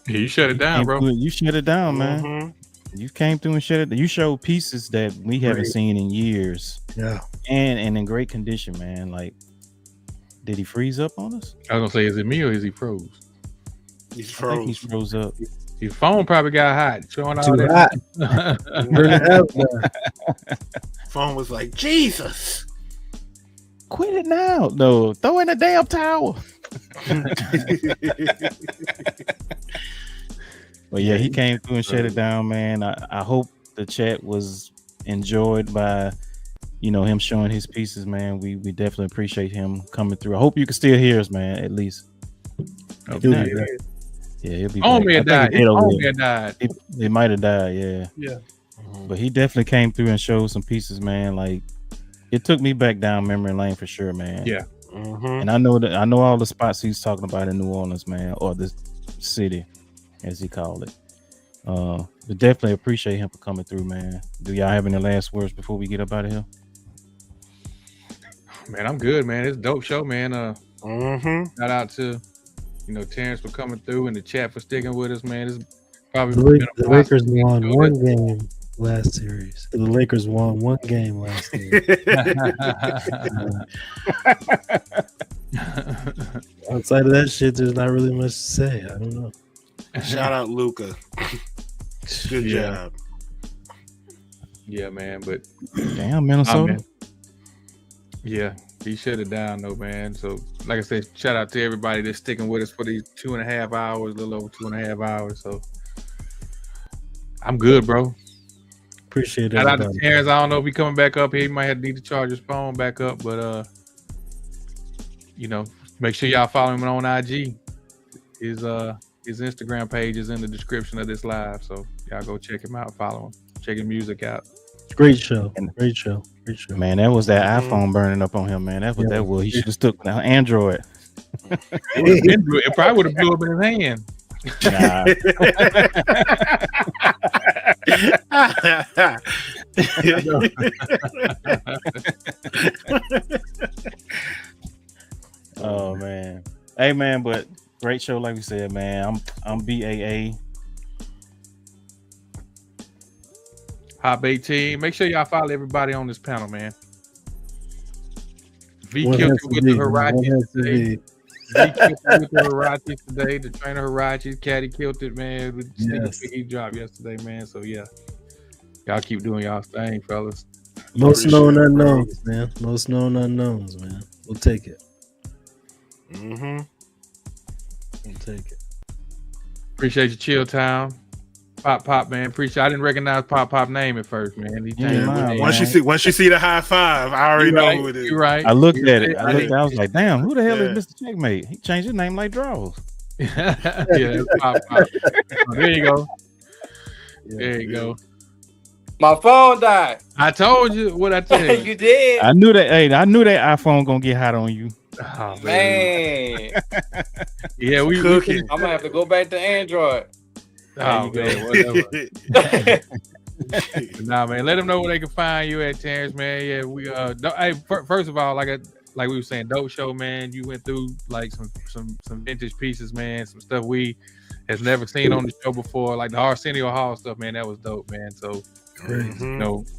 Yeah, you shut it down, bro. You shut it down, man. Mhm. You came through and shut it. You showed pieces that we haven't Great. seen in years, Yeah. and in great condition, man. Like, did he freeze up on us? I was gonna say, is it me or is he froze? He's I think he froze. froze up. His phone probably got hot, showing all Too that. hot. Burn it out now. Phone was like, Jesus. Quit it now. No, throw in a damn towel. But yeah, he came through and shut it down, man. I hope the chat was enjoyed by, him showing his pieces, man. We definitely appreciate him coming through. I hope you can still hear us, man, at least. He'll be back. Yeah, he'll be Oh, back. man, I died. think Oh, it man, died. It might have died, yeah. Yeah. But he definitely came through and showed some pieces, man. Like, it took me back down memory lane for sure, man. Yeah. Mhm. And I know all the spots he's talking about in New Orleans, man, or the city, as he called it. But definitely appreciate him for coming through, man. Do y'all have any last words before we get up out of here? Man, I'm good, man. It's a dope show, man. Mhm. Shout out to, Terrence for coming through and the chat for sticking with us, man. It's probably The Lakers won one game last series. The Lakers won one game last series. Outside of that shit, there's not really much to say. I don't know. Shout out Luca. Good job. Yeah, man. But Damn, Minnesota. man. Yeah, he shut it down though, man. So, like I said, shout out to everybody that's sticking with us for these 2.5 hours, a little over 2.5 hours. So, I'm good, bro. Appreciate it. Shout out to Terrence. I don't know if he coming back up here. He might have need to charge his phone back up, but make sure y'all follow him on IG. His Instagram page is in the description of this live, so y'all go check him out, follow him, check his music out. Great show. Great show. Man, that was that iPhone burning up on him, man. That's what that was. He should have stuck with an Android. It probably would have blew up in his hand. Nah. Oh man. Hey man, but great show, like we said, man. I'm BAA. Hot Bait Team. Make sure y'all follow everybody on this panel, man. V One killed has it to with be, the one Hirachis has to today. be. V killed it with the Hirachis today. The trainer Hirachis. Caddy killed it, man. With the Yes. he dropped yesterday, man. So yeah. Y'all keep doing y'all thing, fellas. Most Appreciate known it, bro. unknowns, man. Most known unknowns, man. We'll take it. Mhm. We'll take it. Appreciate you, Chill Town. Pop, man. Appreciate. I didn't recognize Pop name at first, man. He changed mine, his name. man. Once you see the high five, I already You know right, who it is. you right. I looked at it. I I was like, damn, who the hell Yeah. is Mr. Checkmate? He changed his name like Draws. Yeah, that's Pop. Oh, there you go. There you go. My phone died. I told you what I tell you. You did, I knew that. Hey, I knew that iPhone gonna get hot on you. Oh, man. Yeah, we Cooking. I'm gonna have to go back to Android. Oh, There man, whatever. Nah, man, let them know where they can find you at, Terrence, man. Yeah, we hey, first of all, like we were saying, dope show, man. You went through like some vintage pieces, man. Some stuff we has never seen on the show before. Like the Arsenio Hall stuff, man, that was dope, man. So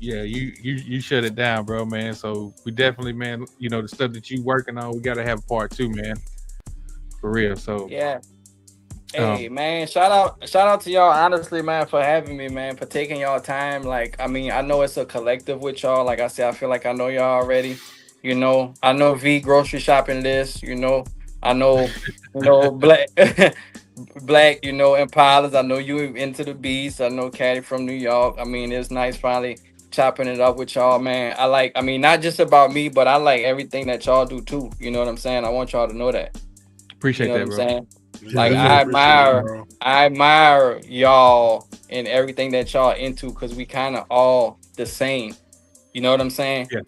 you shut it down, bro, man. So we definitely, man, the stuff that you working on, we gotta have a part 2, man. For real. So yeah. Hey man, shout out to y'all, honestly, man, for having me, man, for taking y'all time. Like, I mean, I know it's a collective with y'all. Like I said, I feel like I know y'all already. I know V grocery shopping list. I know, Black, Impalas. I know you into the beats. I know Caddy from New York. I mean, it's nice finally chopping it up with y'all, man. I mean, not just about me, but I like everything that y'all do too. You know what I'm saying? I want y'all to know that. Appreciate you know that, what bro. I'm saying? Yeah, Like I admire y'all and everything that y'all into, because we kind of all the same. You know what I'm saying? Yeah.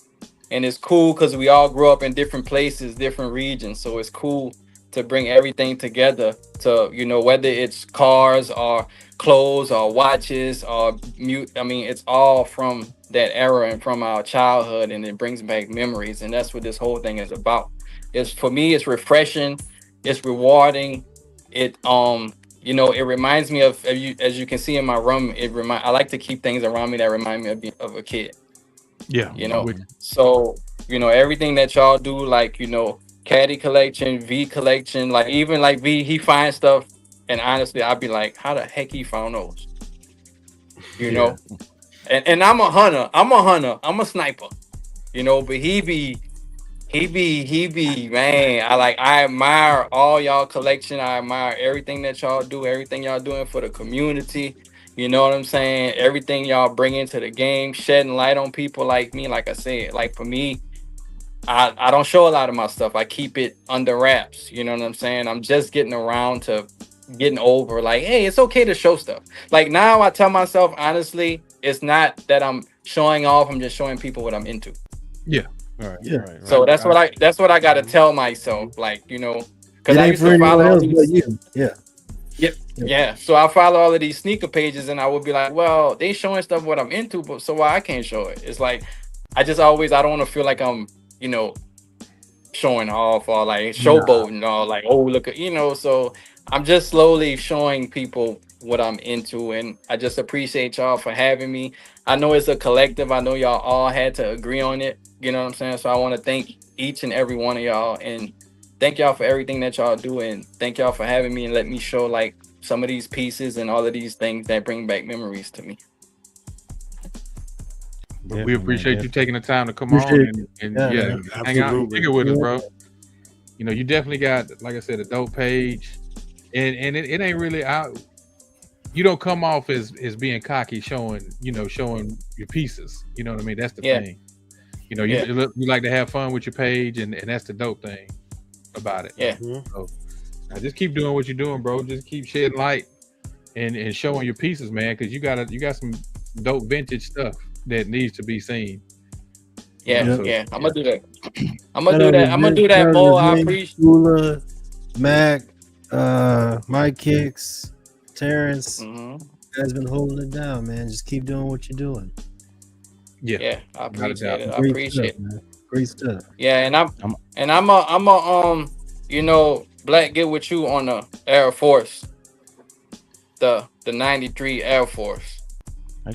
And it's cool because we all grew up in different places, different regions. So it's cool to bring everything together to, whether it's cars or clothes or watches or mute. I mean, it's all from that era and from our childhood, and it brings back memories. And that's what this whole thing is about. For me, it's refreshing. It's rewarding. It it reminds me of, as you can see in my room. I like to keep things around me that remind me of a kid. Yeah, So everything that y'all do, like Caddy collection, V collection, like even like V, he finds stuff, and honestly, I'd be like, how the heck he found those? You know, and I'm a hunter, I'm a sniper, but he be man. I admire all y'all collection. I admire everything that y'all do, everything y'all doing for the community. You know what I'm saying? Everything y'all bring into the game, shedding light on people like me. Like I said, like for me, I don't show a lot of my stuff. I keep it under wraps. You know what I'm saying? I'm just getting around to getting over, like, hey, it's okay to show stuff. Like now I tell myself, honestly, it's not that I'm showing off. I'm just showing people what I'm into. Yeah. All right. Yeah. Right. So that's what I gotta tell myself, like, because I used to follow all these. Yeah. So I follow all of these sneaker pages, and I would be like, well, they showing stuff what I'm into, but so why I can't show it? It's like I don't want to feel like I'm, showing off or like showboating or like, oh, look at, so I'm just slowly showing people what I'm into, and I just appreciate y'all for having me. I know it's a collective. I know y'all all had to agree on it. You know what I'm saying? So I want to thank each and every one of y'all, and thank y'all for everything that y'all do, and thank y'all for having me and let me show like some of these pieces and all of these things that bring back memories to me. But we appreciate you taking the time to come on and hang out and kick it with us, bro. You definitely got, like I said, a dope page, and it ain't really out. You don't come off as being cocky, showing your pieces. You know what I mean? That's the thing. You like to have fun with your page, and that's the dope thing about it. Yeah. So just keep doing what you're doing, bro. Just keep shedding light and showing your pieces, man, because you got some dope vintage stuff that needs to be seen. I'm gonna do that. I'm gonna do that more. I appreciate Shula, Mac, Mike Kicks, Terrence. You guys been holding it down, man. Just keep doing what you're doing. Yeah, I appreciate it. I appreciate it. Great stuff. Yeah, and I'm a Black, get with you on the Air Force, the 93 Air Force.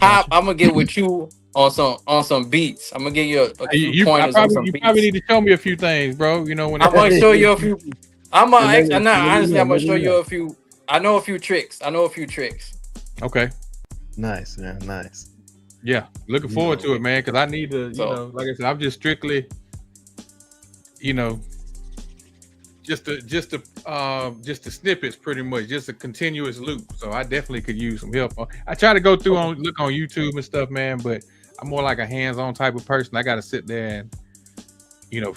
I'm gonna get with you on some beats. I'm gonna give you a few pointers on some beats. You probably need to show me a few things, bro. When I'm gonna show you a few. I'm gonna show you a few. I know a few tricks. Okay. Nice, man. Nice. Yeah, looking forward to it, man. Because I need to, like I said, I'm just strictly, just the snippets, pretty much, just a continuous loop. So I definitely could use some help. I try to go through look on YouTube and stuff, man, but I'm more like a hands-on type of person. I got to sit there and,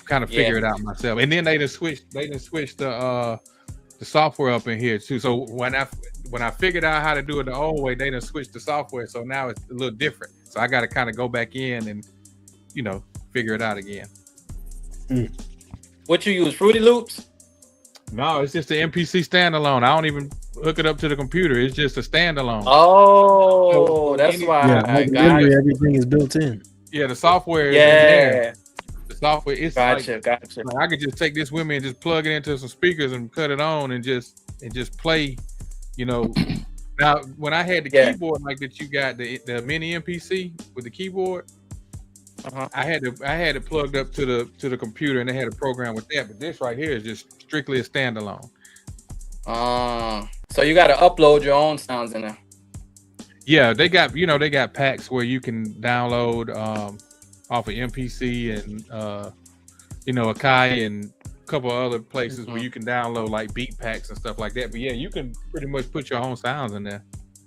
kind of figure it out myself. And then they done switched the software up in here too. So when I figured out how to do it the old way, they done switched the software. So now it's a little different. So I got to kind of go back in and, figure it out again. What you use, Fruity Loops? No, it's just the MPC standalone. I don't even hook it up to the computer. It's just a standalone. Oh, that's why. Yeah, everything is built in. Yeah, the software is in there. The software is gotcha. Like I could just take this with me and just plug it into some speakers and cut it on and just play, You know, now when I had the keyboard like that, you got the mini MPC with the keyboard. I had it plugged up to the computer, and they had a program with that. But this right here is just strictly a standalone. So you got to upload your own sounds in there. Yeah, they got packs where you can download off of MPC and Akai and a couple of other places where you can download like beat packs and stuff like that. But yeah, you can pretty much put your own sounds in there.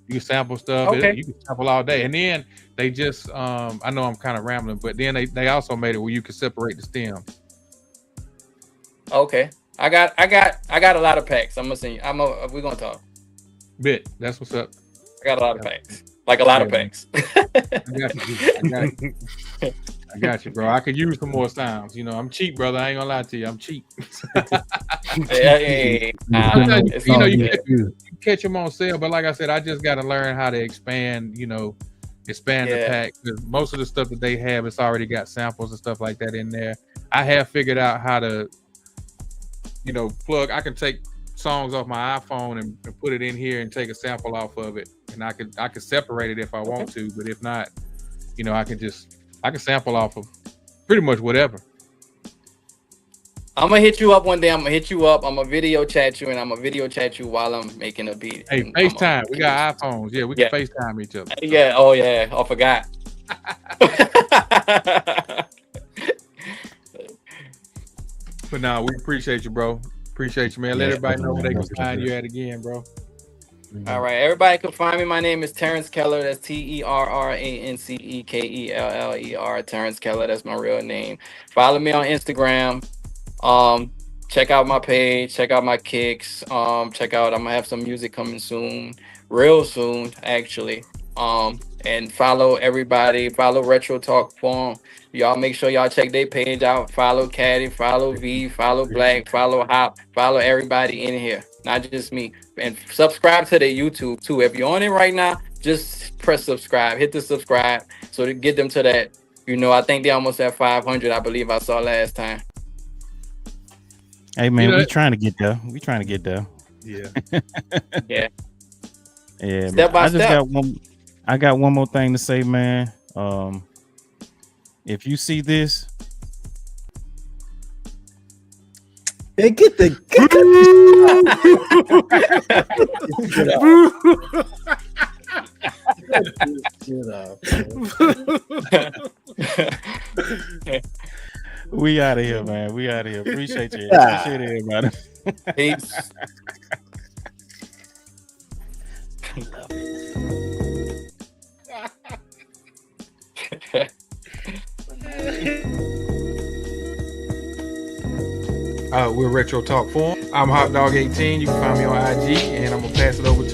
You can sample stuff. Okay. You can sample all day. And then they just I know I'm kind of rambling, but then they also made it where you can separate the stems. Okay. I got a lot of packs. I'm gonna send you. We're gonna talk. Bit. That's what's up. I got a lot of packs. Like a lot of packs. I got you, bro. I could use some more sounds. You know, I'm cheap, brother. I ain't gonna lie to you. I'm cheap. You catch them on sale, but like I said, I just got to learn how to expand the pack. Because most of the stuff that they have, it's already got samples and stuff like that in there. I have figured out how to, plug. I can take songs off my iPhone and put it in here and take a sample off of it, and I could separate it if I want to. But if not, I can sample off of pretty much whatever. I'm gonna hit you up one day. I'm gonna hit you up. I'm gonna video chat you, and I'm gonna video chat you while I'm making a beat. Hey, FaceTime. We got iPhones. Yeah, we can FaceTime each other. Yeah. Oh yeah. I forgot. But no, we appreciate you, bro. Appreciate you, man. Let everybody know where they can find you at again, bro. All right, everybody can find me. My name is Terrance Keller. That's TerranceKeller. Terrance Keller. That's my real name. Follow me on Instagram. Check out my page. Check out my kicks. Check out. I'm gonna have some music coming soon, real soon, actually. And follow everybody. Follow Retro Talk Forum. Y'all make sure y'all check their page out. Follow Caddy. Follow V. Follow Black. Follow Hop. Follow everybody in here, not just me. And subscribe to their YouTube too. If you're on it right now, just press subscribe. Hit the subscribe so to get them to that. I think they almost at 500. I believe I saw last time. Hey man, we trying to get there. Yeah. Yeah. Yeah. Step by step. I got one more thing to say, man. If you see this, hey, get the we out of here, man. We out of here. Appreciate you. Appreciate it, everybody. Peace. We're Retro Talk Forum. I'm Hot Dog 18. You can find me on IG, and I'm gonna pass it over to